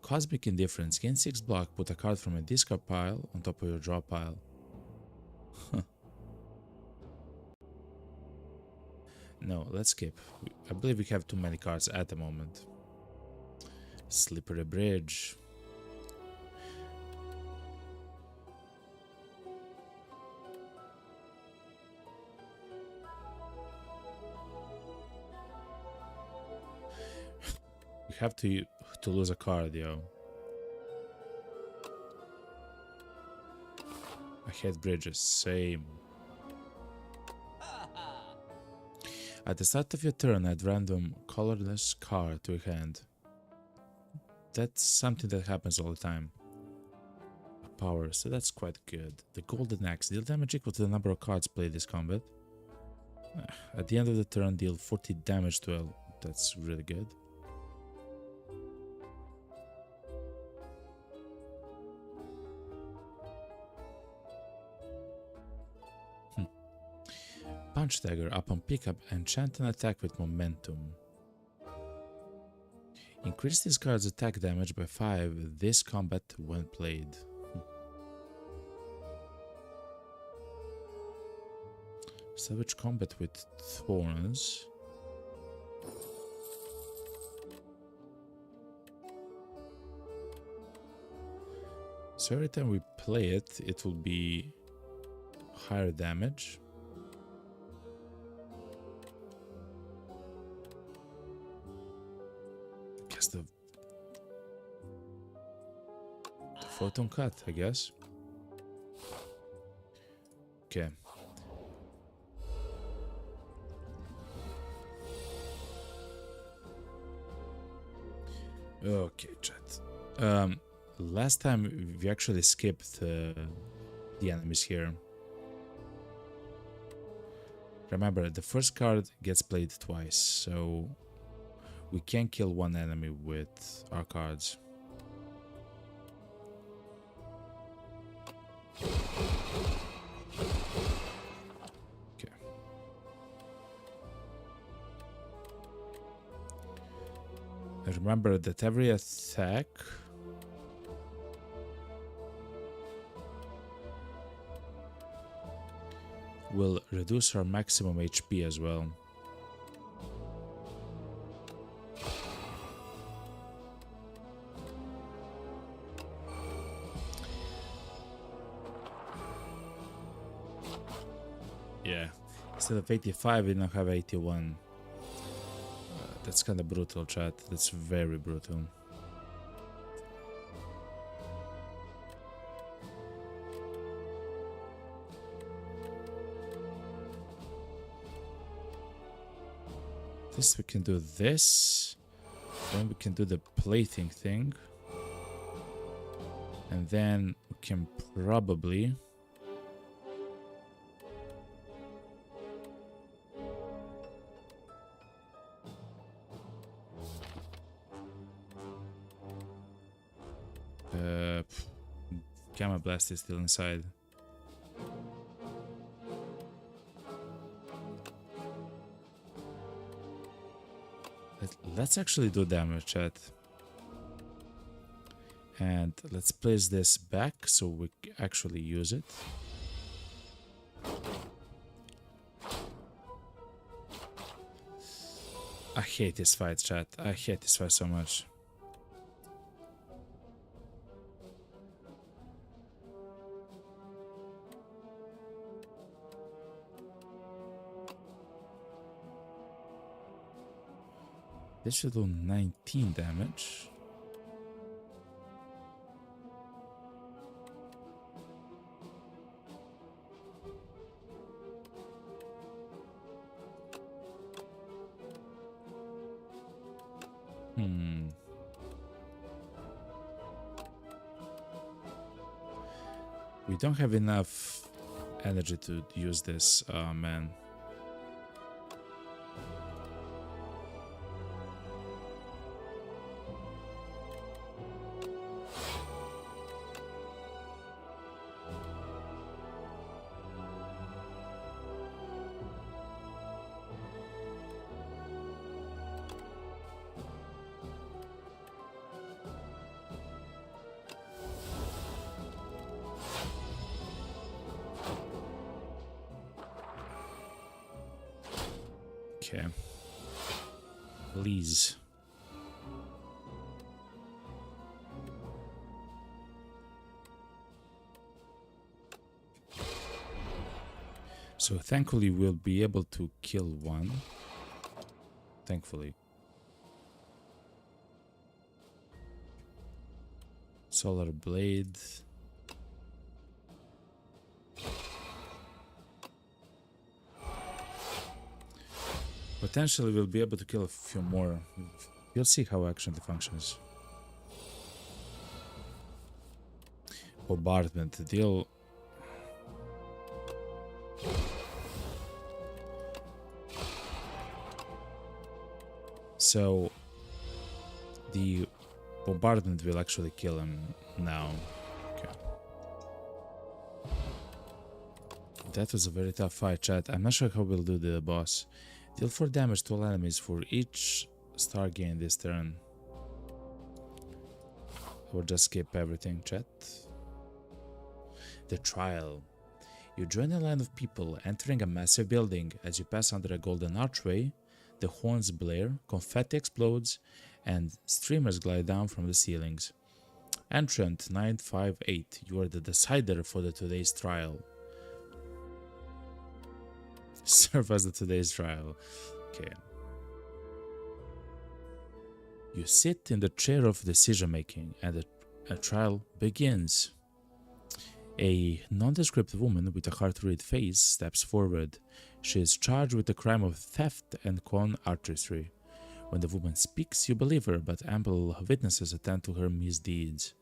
Cosmic Indifference. Gain 6 block. Put a card from a discard pile on top of your draw pile. No, let's skip. I believe we have too many cards at the moment. Slippery Bridge. We have to lose a card, yo. I hate bridges, same. At the start of your turn, add random colorless card to your hand. That's something that happens all the time. A power, so that's quite good. The Golden Axe. Deal damage equal to the number of cards played this combat. At the end of the turn, deal 40 damage to L. That's really good. Punch Dagger. Upon pickup, enchant an attack with momentum. Increase this card's attack damage by 5 this combat when played. Savage combat with thorns. So every time we play it, it will be higher damage. The photon cut, I guess. Okay. Okay, chat. Last time we actually skipped the enemies here. Remember, the first card gets played twice, so we can kill one enemy with our cards. Okay. Remember that every attack will reduce our maximum HP as well. Yeah, instead of 85, we now have 81. That's kind of brutal, chat. That's very brutal. This we can do this. Then we can do the plating thing. And then we can probably Gamma Blast is still inside. Let's actually do damage, chat. And let's place this back so we actually use it. I hate this fight, chat. I hate this fight so much. This should do 19 damage. We don't have enough energy to use this, man. Okay. Please. So thankfully we'll be able to kill one. Thankfully. Solar Blade. Potentially we'll be able to kill a few more. You'll see how actually functions. Bombardment deal. So the bombardment will actually kill him now. Okay. That was a very tough fight, chat. I'm not sure how we'll do the boss. Deal 4 damage to all enemies for each star gain this turn. Or just skip everything, chat. The trial. You join a line of people entering a massive building. As you pass under a golden archway, the horns blare, confetti explodes, and streamers glide down from the ceilings. Entrant 958, you are the decider for the today's trial. Serve as the today's trial. Okay. You sit in the chair of decision making, and a trial begins. A nondescript woman with a hard-to-read face steps forward. She is charged with the crime of theft and con artistry. When the woman speaks, you believe her, but ample witnesses attend to her misdeeds.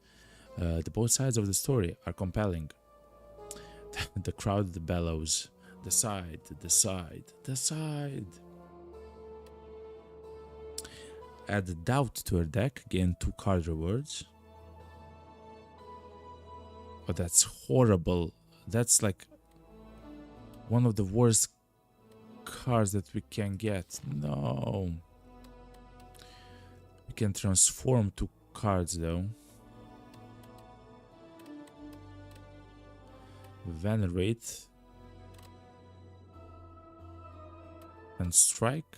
Both sides of the story are compelling. The crowd bellows. Decide, decide, decide. Add doubt to her deck, gain 2 card rewards. Oh, that's horrible. That's like one of the worst cards that we can get. No. We can transform 2 cards though. Venerate. And strike.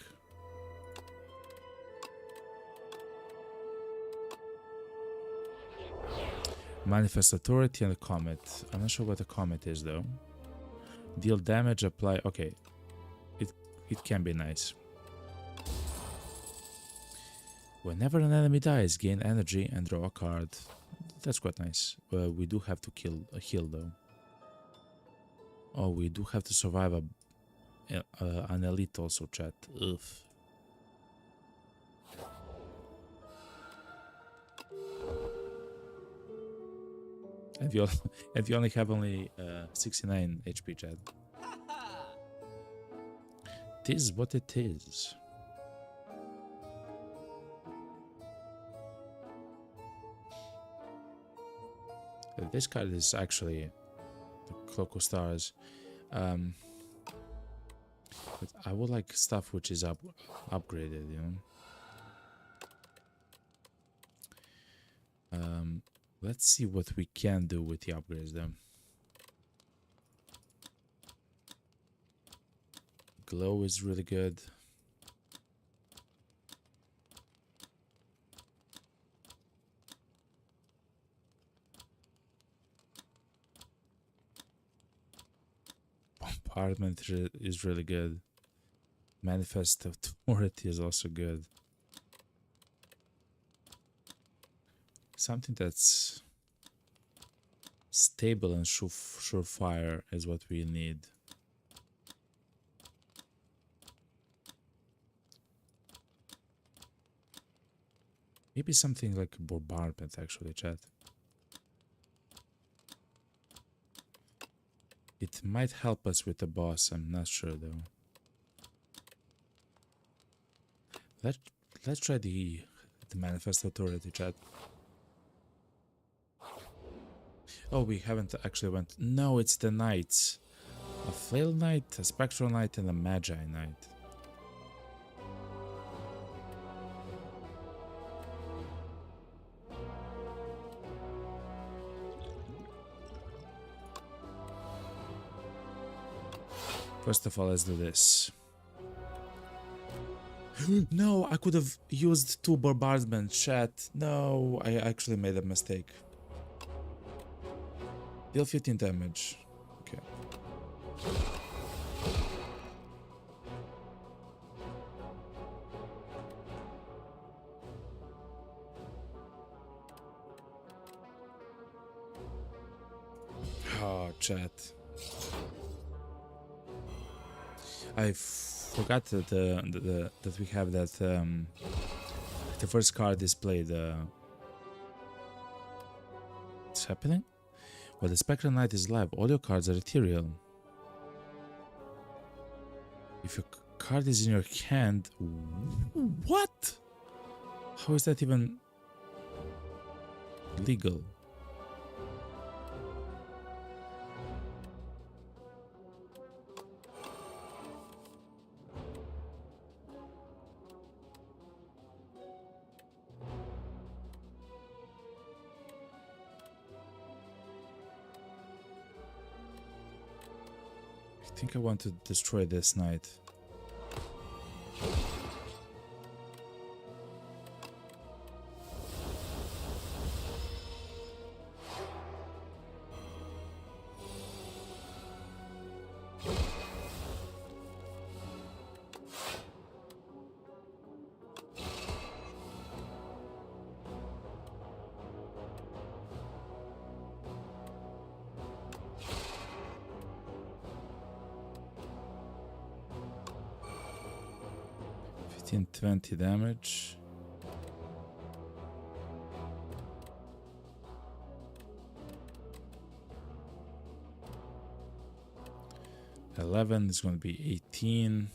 Manifest Authority and a Comet. I'm not sure what a Comet is though. Deal damage, apply. Okay. It can be nice. Whenever an enemy dies, gain energy and draw a card. That's quite nice. We do have to kill a heal though. Oh, we do have to survive an elite also, chat. Ugh. And you only have 69 HP, chat. It is what it is. This card is actually the Cloak of Stars. But I would like stuff which is upgraded, you know. Let's see what we can do with the upgrades then. Glow is really good. Bombardment is really good. Manifest Authority is also good. Something that's stable and surefire is what we need. Maybe something like bombardment, actually, chat. It might help us with the boss, I'm not sure though. Let's try the Manifest Authority, chat. Oh, we haven't actually went. No, it's the knights. A Flail Knight, a Spectral Knight, and a Magi Knight. First of all, let's do this. No, I could have used 2 bombardment. Chat. No, I actually made a mistake. Deal 15 damage. Okay. Oh, chat. I forgot that that we have that the first card displayed. What's happening? While the Spectral Knight is live, all your cards are ethereal. If your card is in your hand, what? How is that even legal? I think I want to destroy this knight. In 20 damage. $11 is going to be 18.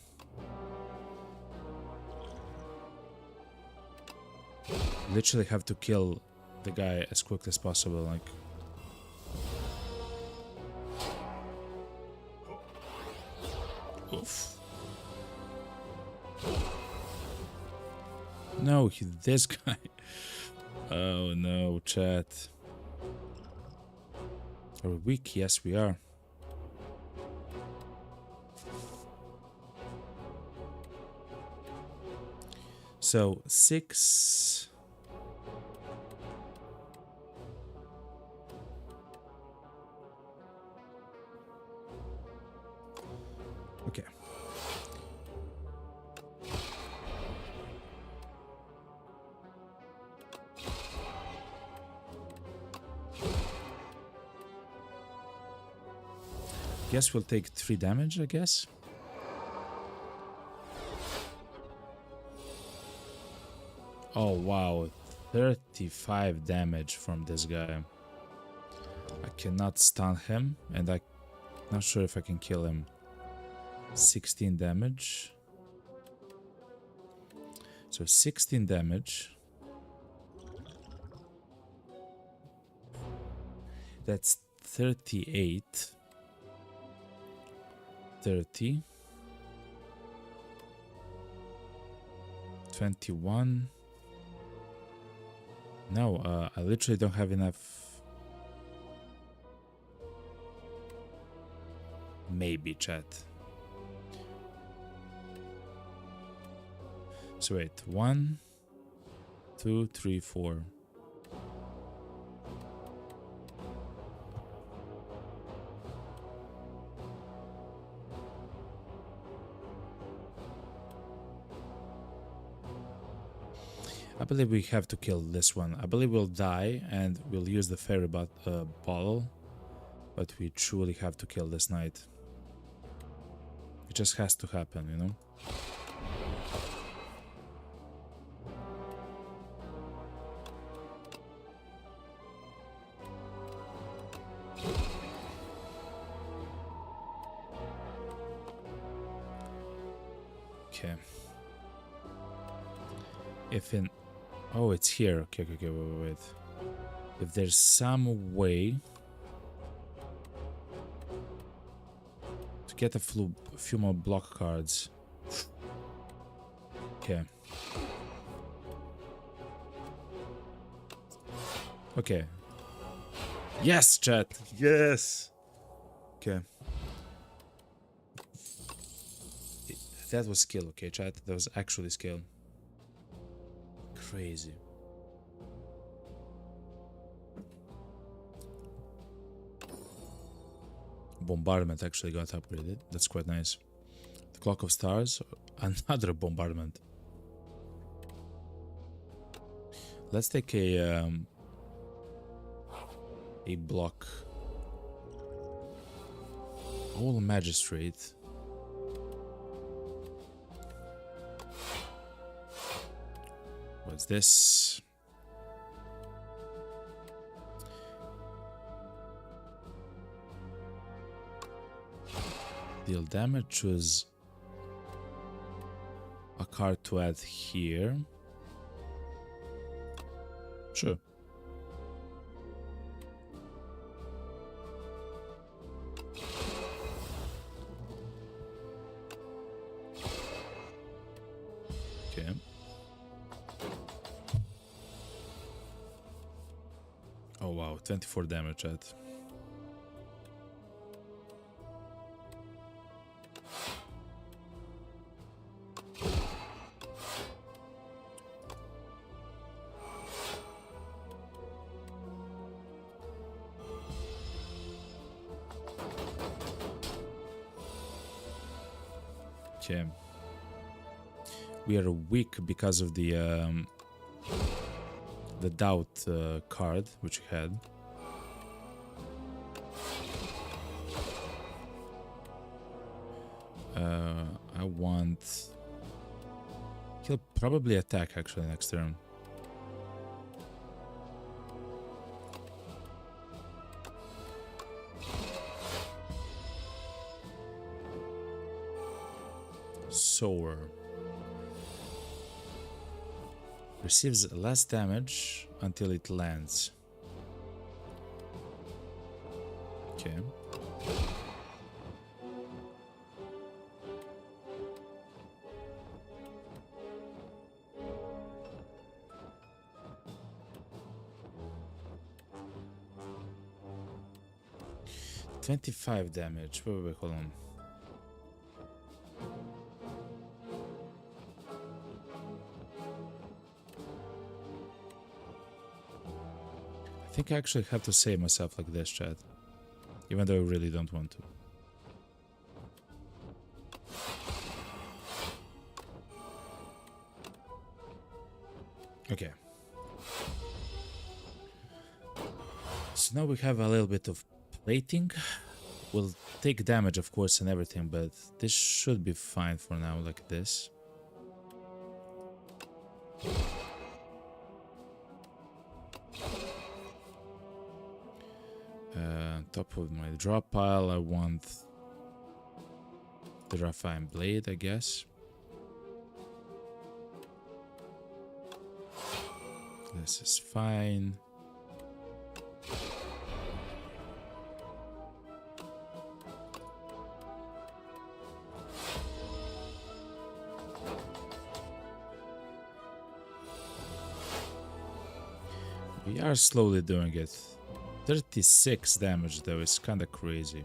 Literally have to kill the guy as quickly as possible, like. Oof. No, this guy. Oh no, chat. Are we weak? Yes, we are. So 6. Okay. Guess we'll take 3 damage, I guess. Oh wow, 35 damage from this guy. I cannot stun him, and I'm not sure if I can kill him. 16 damage. So 16 damage. That's 38. 30. 21. No, I literally don't have enough. Maybe, chat. So wait, 1, 2, 3, 4. I believe we have to kill this one. I believe we'll die and we'll use the fairy bottle, but we truly have to kill this knight. It just has to happen, you know? Okay. If in... Oh, it's here. Okay, wait. If there's some way to get a few more block cards. Okay. Okay. Yes, chat. Yes. Okay. That was skill, okay, chat? That was actually skill. Crazy. Bombardment actually got upgraded. That's quite nice. The Clock of Stars, another bombardment. Let's take a block. All Magistrate. What's this? Deal damage. Choose a card to add here. Sure. Okay. Oh wow, 24 damage at. Okay. We are weak because of the doubt card which we had. I want. He'll probably attack actually next turn. Soar. Receives less damage until it lands. Okay. $25 damage. Wait, hold on. I think I actually have to save myself like this, chat. Even though I really don't want to. Okay. So now we have a little bit of plating. We'll take damage, of course, and everything, but this should be fine for now, like this. Top of my drop pile, I want the Refined Blade, I guess. This is fine. We are slowly doing it. 36 damage though is kinda crazy.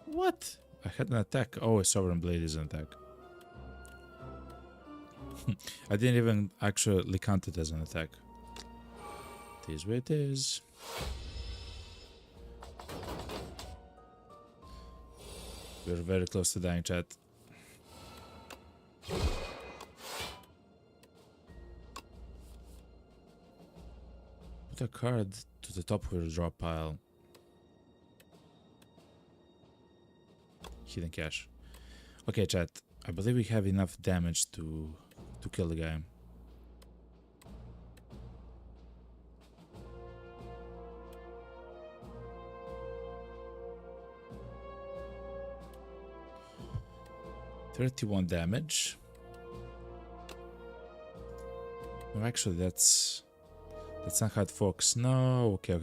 What? I had an attack. Oh, a Sovereign Blade is an attack. I didn't even actually count it as an attack. It is what it is. We're very close to dying, chat. Put a card to the top of your drop pile. Hidden cache. Okay, chat. I believe we have enough damage to kill the guy. $31 damage. No, actually, that's not how it works. No, okay.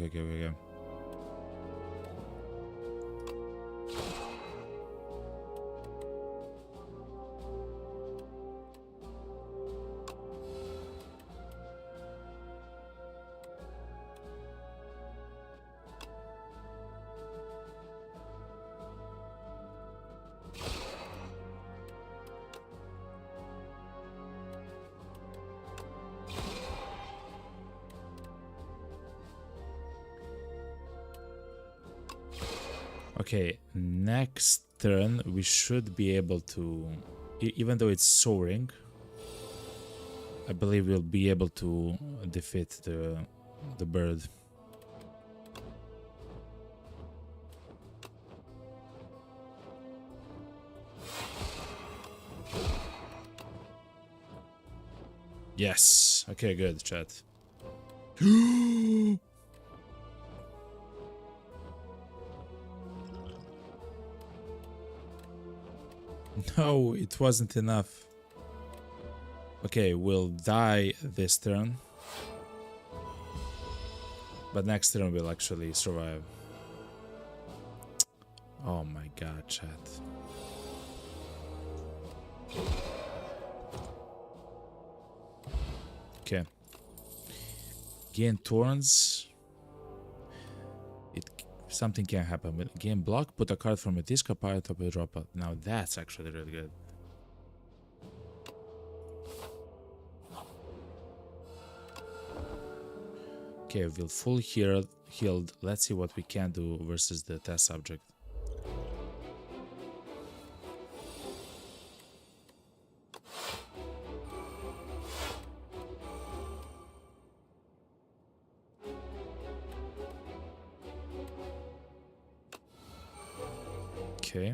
Okay, next turn we should be able to, even though it's soaring, I believe we'll be able to defeat the bird. Yes. Okay, good, chat. No, it wasn't enough. Okay, we'll die this turn. But next turn we'll actually survive. Oh my god, chat. Okay. Gain Thorns. Something can happen. Gain block, put a card from a discard pile top of the drop out. Now that's actually really good. Okay, we'll full healed. Let's see what we can do versus the test subject. Okay.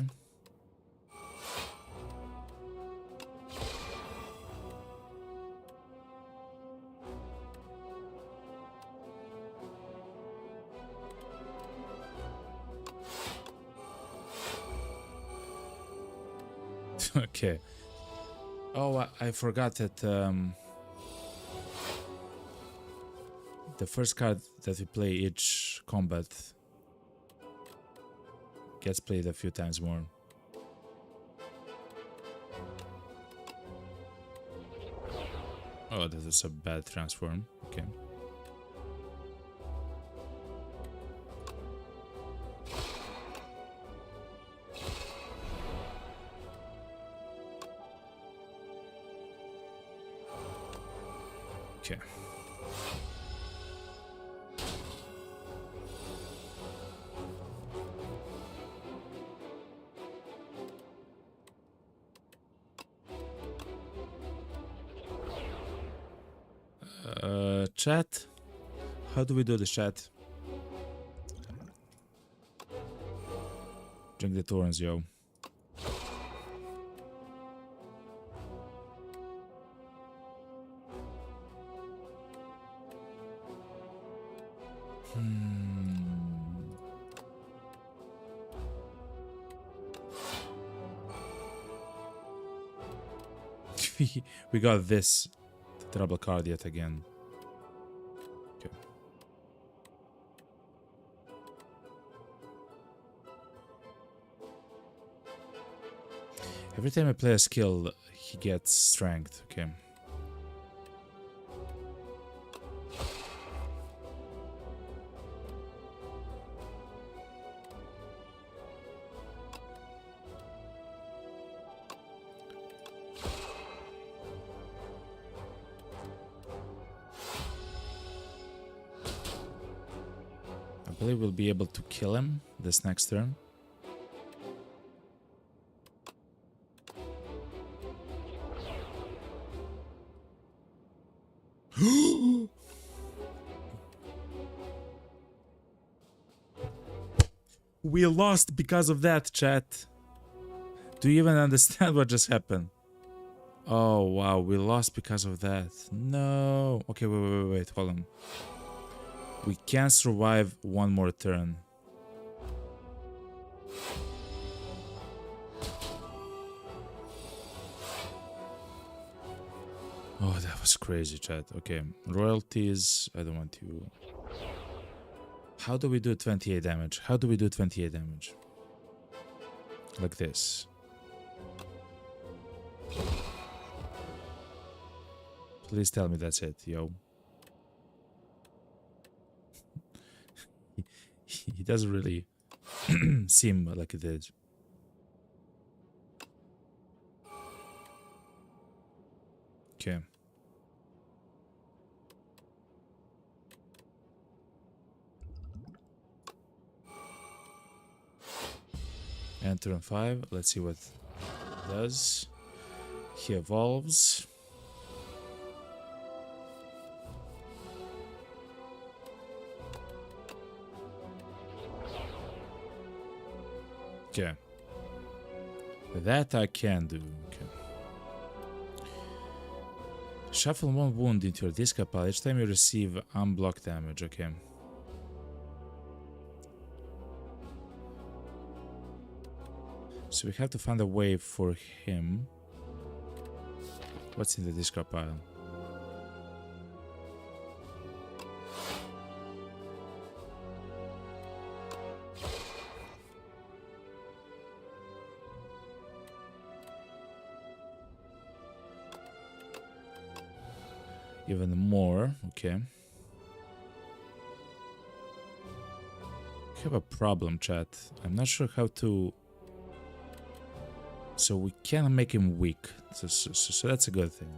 Okay. Oh, I forgot that the first card that we play each combat gets played a few times more. Oh, that is a bad transform. Okay. Okay. Chat. How do we do the chat? Drink the Thorns, yo. We got this trouble card yet again. Okay. Every time I play a skill, he gets strength. Okay. I believe we'll be able to kill him this next turn. We lost because of that, chat. Do you even understand what just happened? Oh, wow, we lost because of that. No. Okay, wait, hold on. We can survive one more turn. Oh, that was crazy, chat. Okay, royalties. I don't want to. How do we do 28 damage? How do we do 28 damage? Like this. Please tell me that's it, yo. He doesn't really seem like it is. Okay. Enter on 5. Let's see what it does. He evolves. Okay. That I can do. Okay. Shuffle 1 wound into your discard pile each time you receive unblocked damage. Okay. So we have to find a way for him. What's in the discard pile? Even more, okay. We have a problem, chat. I'm not sure how to... So we can make him weak. So that's a good thing.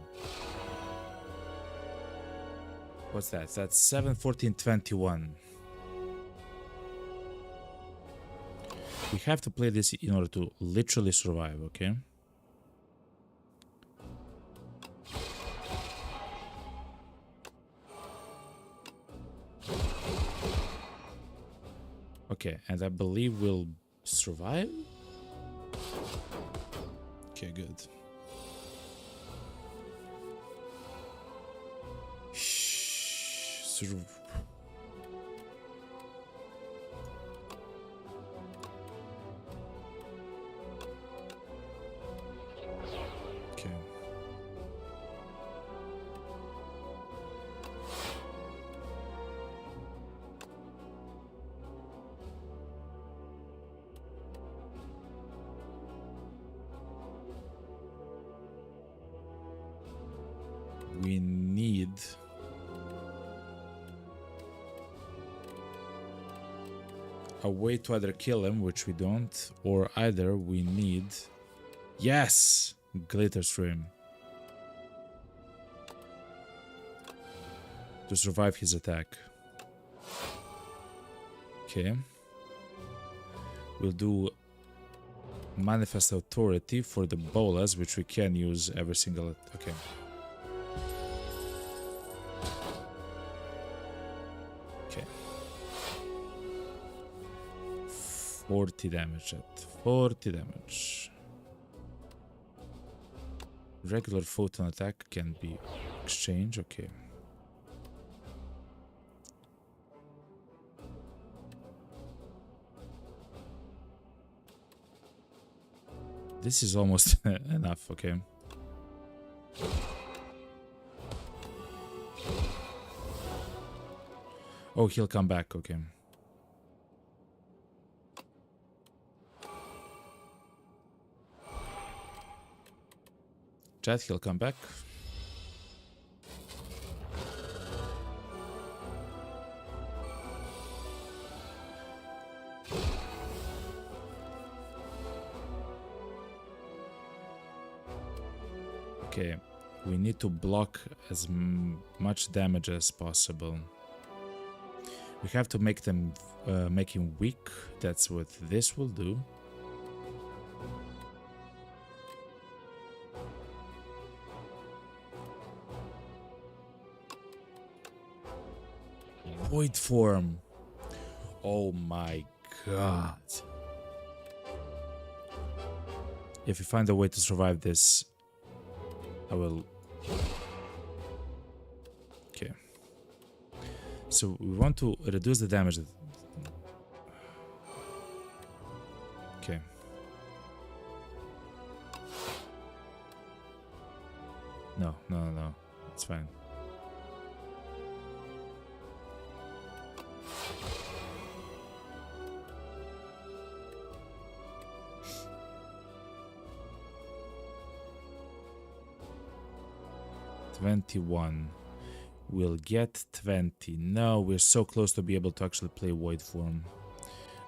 What's that? That's 7, 14, 21. We have to play this in order to literally survive, okay? Okay, and I believe we'll survive? Okay, good. Okay. We need a way to either kill him, which we don't, or either we need... Yes! Glitter Stream. To survive his attack. Okay. We'll do Manifest Authority for the bolas, which we can use every single... Okay. Okay. 40 damage at 40 damage. Regular photon attack can be exchanged. Okay. This is almost enough, okay. Oh, he'll come back, okay. Chat, he'll come back. Okay, we need to block as much damage as possible. We have to make them make him weak. That's what this will do. Void form. Oh my god. If we find a way to survive this, I will... Okay. So we want to reduce the damage. Okay. No. It's fine. We'll get 20. No, we're so close to be able to actually play Void form.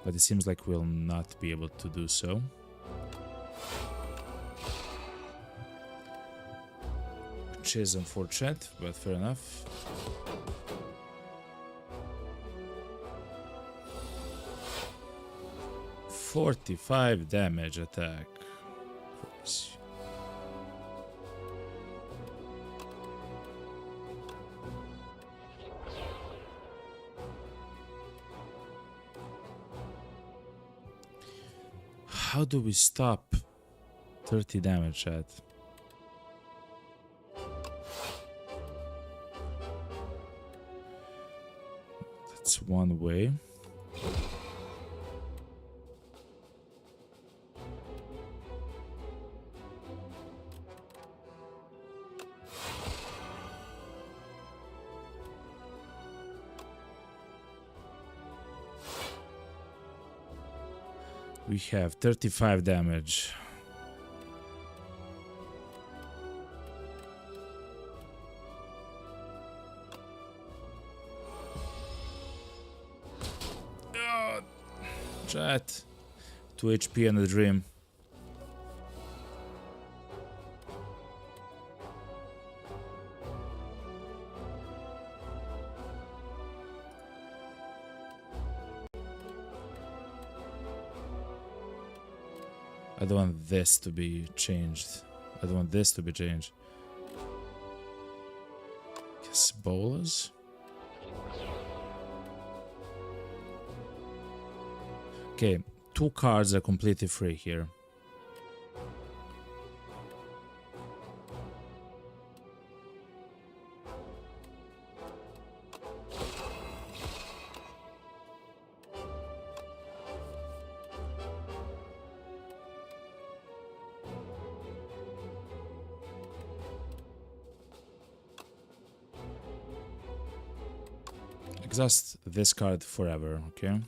But it seems like we'll not be able to do so. Which is unfortunate, but fair enough. 45 damage attack. Crazy. How do we stop 30 damage at? That's one way. We have 35 damage. Chat. 2 HP and a dream. I don't want this to be changed. I don't want this to be changed. Guess bowlers? Okay, 2 cards are completely free here. Exhaust this card forever, okay?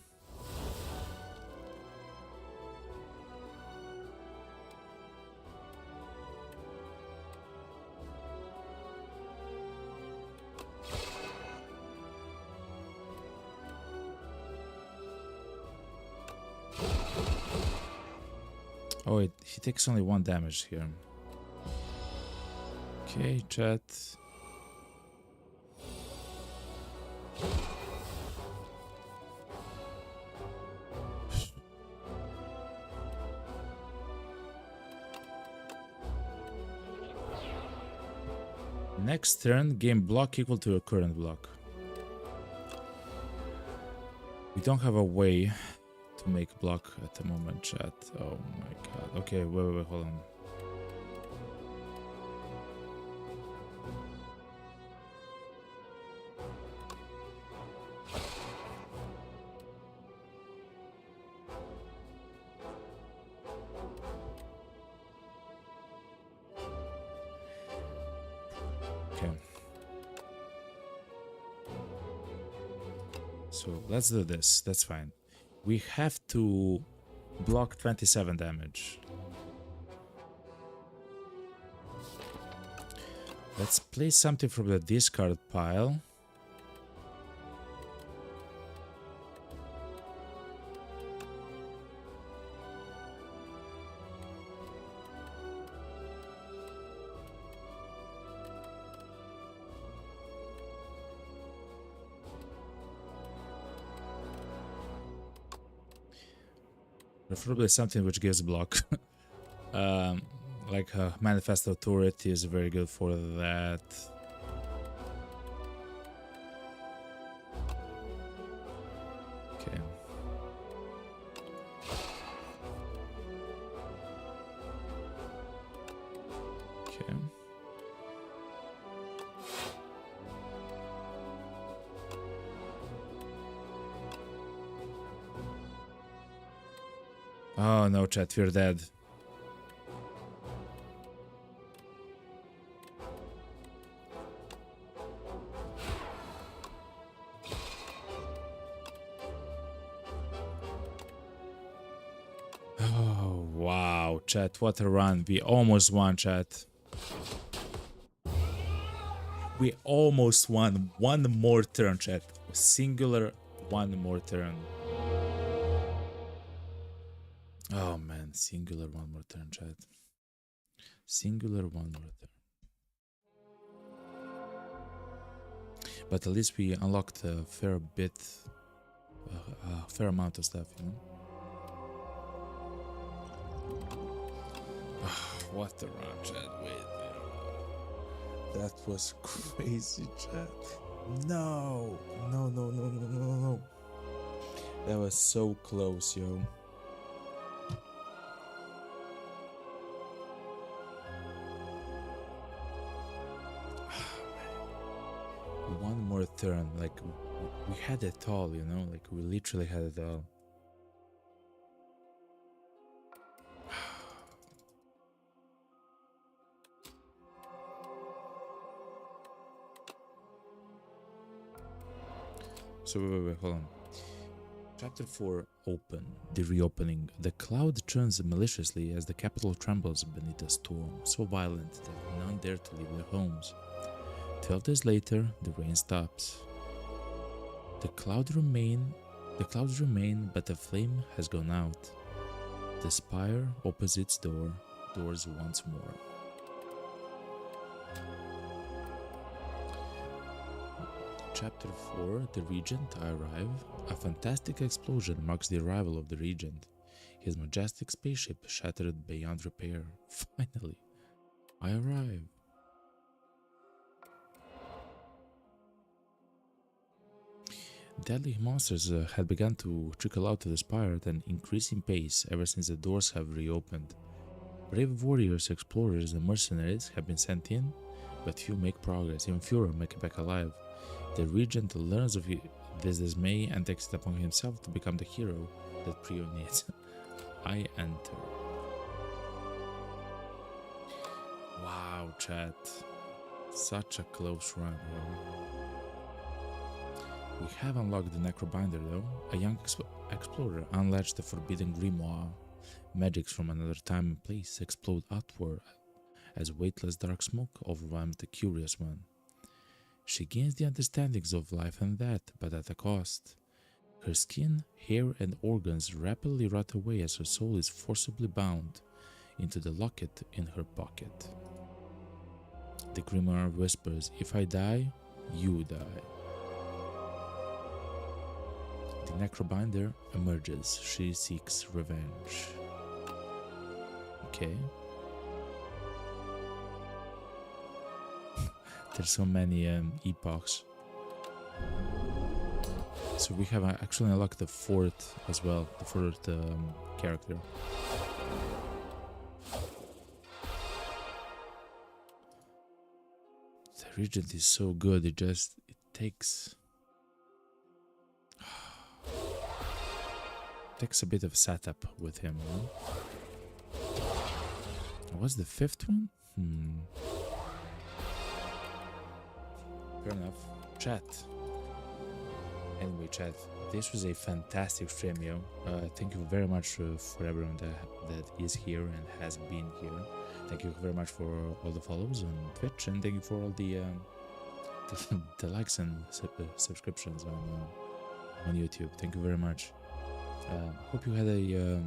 Oh, he takes only 1 damage here. Okay, chat. Next turn, gain block equal to your current block. We don't have a way to make block at the moment, chat. Oh my god. Okay, wait, hold on. Okay. So let's do this. That's fine. We have to block 27 damage. Let's play something from the discard pile. Preferably something which gives block. Like Manifest Authority is very good for that. Okay. Okay. Oh no, chat, we're dead. Oh wow, chat, what a run. We almost won, chat. We almost won. One more turn, chat. Singular, one more turn. Oh man, singular one more turn, chat. Singular one more turn. But at least we unlocked a fair bit, a fair amount of stuff, you know? What the run, chat? Wait. That was crazy, chat. No. No. That was so close, yo. One more turn, like we had it all, you know, like we literally had it all. So wait, hold on. Chapter 4, Open. The reopening. The cloud churns maliciously as the capital trembles beneath a storm so violent that none dare to leave their homes. 12 days later, the rain stops. The clouds remain, but the flame has gone out. The Spire opens its doors once more. Chapter 4, The Regent arrive. A fantastic explosion marks the arrival of the Regent. His majestic spaceship shattered beyond repair. Finally, I arrive. Deadly monsters had begun to trickle out to the Spire at an increasing pace ever since the doors have reopened. Brave warriors, explorers, and mercenaries have been sent in, but few make progress, even fewer make it back alive. The Regent learns of this dismay and takes it upon himself to become the hero that Prio needs. I enter. Wow, chat. Such a close run, yo. We have unlocked the Necrobinder though. A young explorer unlatched the forbidden grimoire. Magics from another time and place explode outward as weightless dark smoke overwhelms the curious one. She gains the understandings of life and death, but at a cost. Her skin, hair, and organs rapidly rot away as her soul is forcibly bound into the locket in her pocket. The grimoire whispers, "If I die, you die." The Necrobinder emerges. She seeks revenge. Okay. There's so many epochs. So we have actually unlocked the fourth as well, the fourth character. The Regent is so good, it takes a bit of setup with him, you know? What's the fifth one? Fair enough. Chat. Anyway, chat, this was a fantastic stream, yo. Thank you very much for everyone that is here and has been here. Thank you very much for all the follows on Twitch, and thank you for all the likes and subscriptions on YouTube. Thank you very much. Hope you had a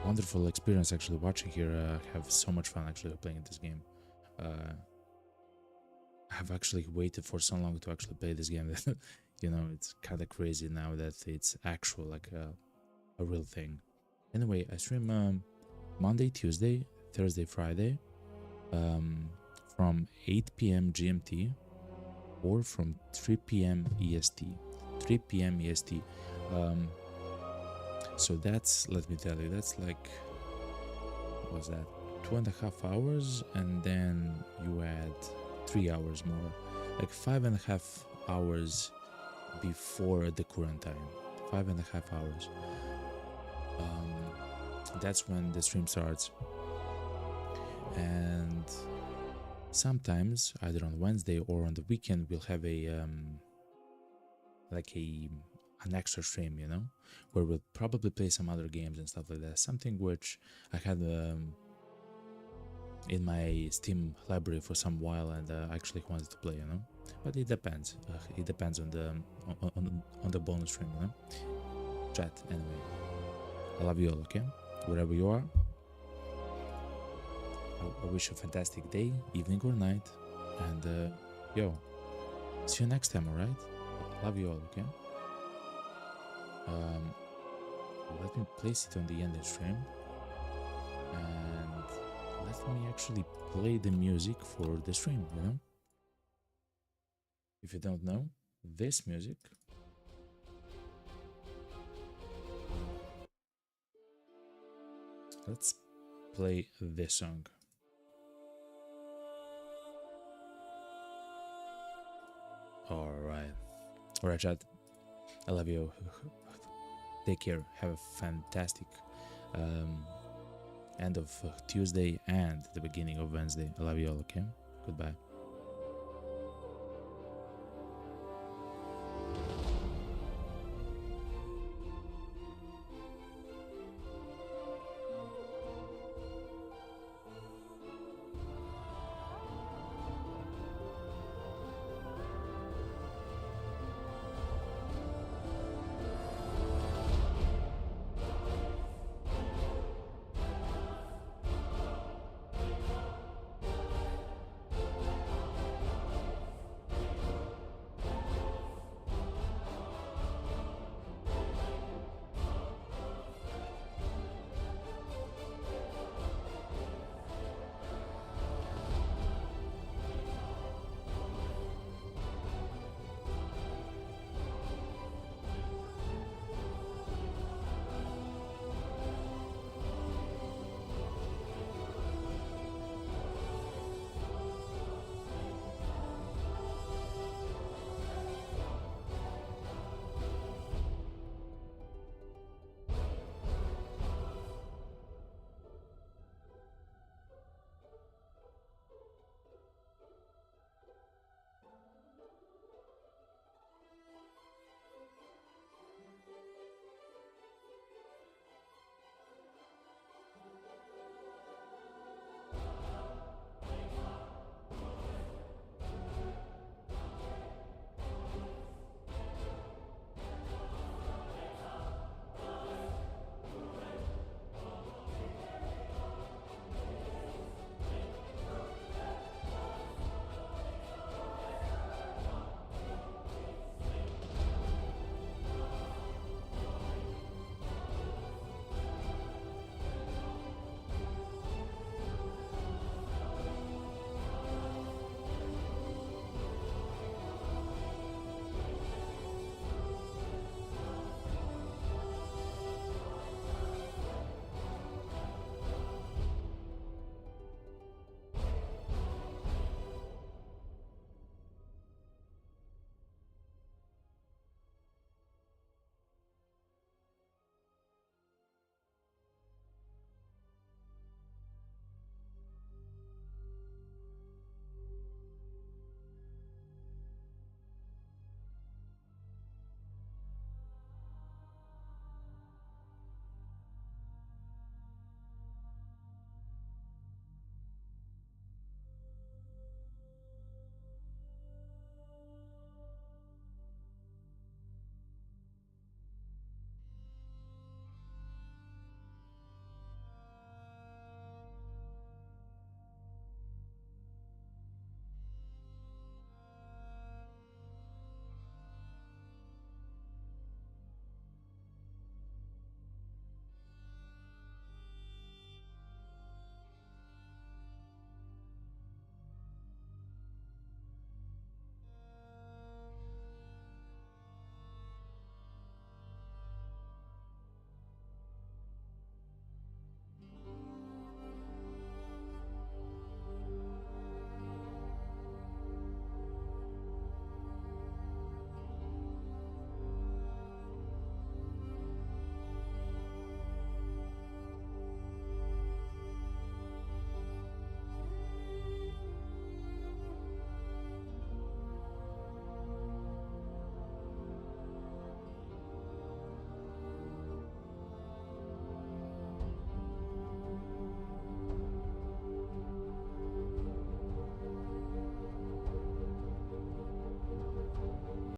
wonderful experience actually watching here. I have so much fun actually playing this game. I have actually waited for so long to actually play this game that, you know, it's kind of crazy now that it's actual, like a real thing. Anyway, I stream Monday, Tuesday, Thursday, Friday from 8 p.m. GMT or from 3 p.m. EST. 3 p.m. EST. So that's, let me tell you, that's like, what was that? 2.5 hours, and then you add 3 hours more, like 5.5 hours before the current time. 5.5 hours. That's when the stream starts, and sometimes either on Wednesday or on the weekend we'll have a an extra stream, you know, where we'll probably play some other games and stuff like that. Something which I had in my Steam library for some while, and I actually wanted to play, you know. But it depends. It depends on the bonus stream, you know. Chat. Anyway, I love you all. Okay, wherever you are. I wish you a fantastic day, evening, or night, and yo, see you next time. All right. Love you all. Okay. Let me place it on the end of the stream, and let me actually play the music for the stream, you know? If you don't know, this music let's play this song. Alright, chat. I love you. Take care. Have a fantastic end of Tuesday and the beginning of Wednesday. I love you all, okay? Goodbye.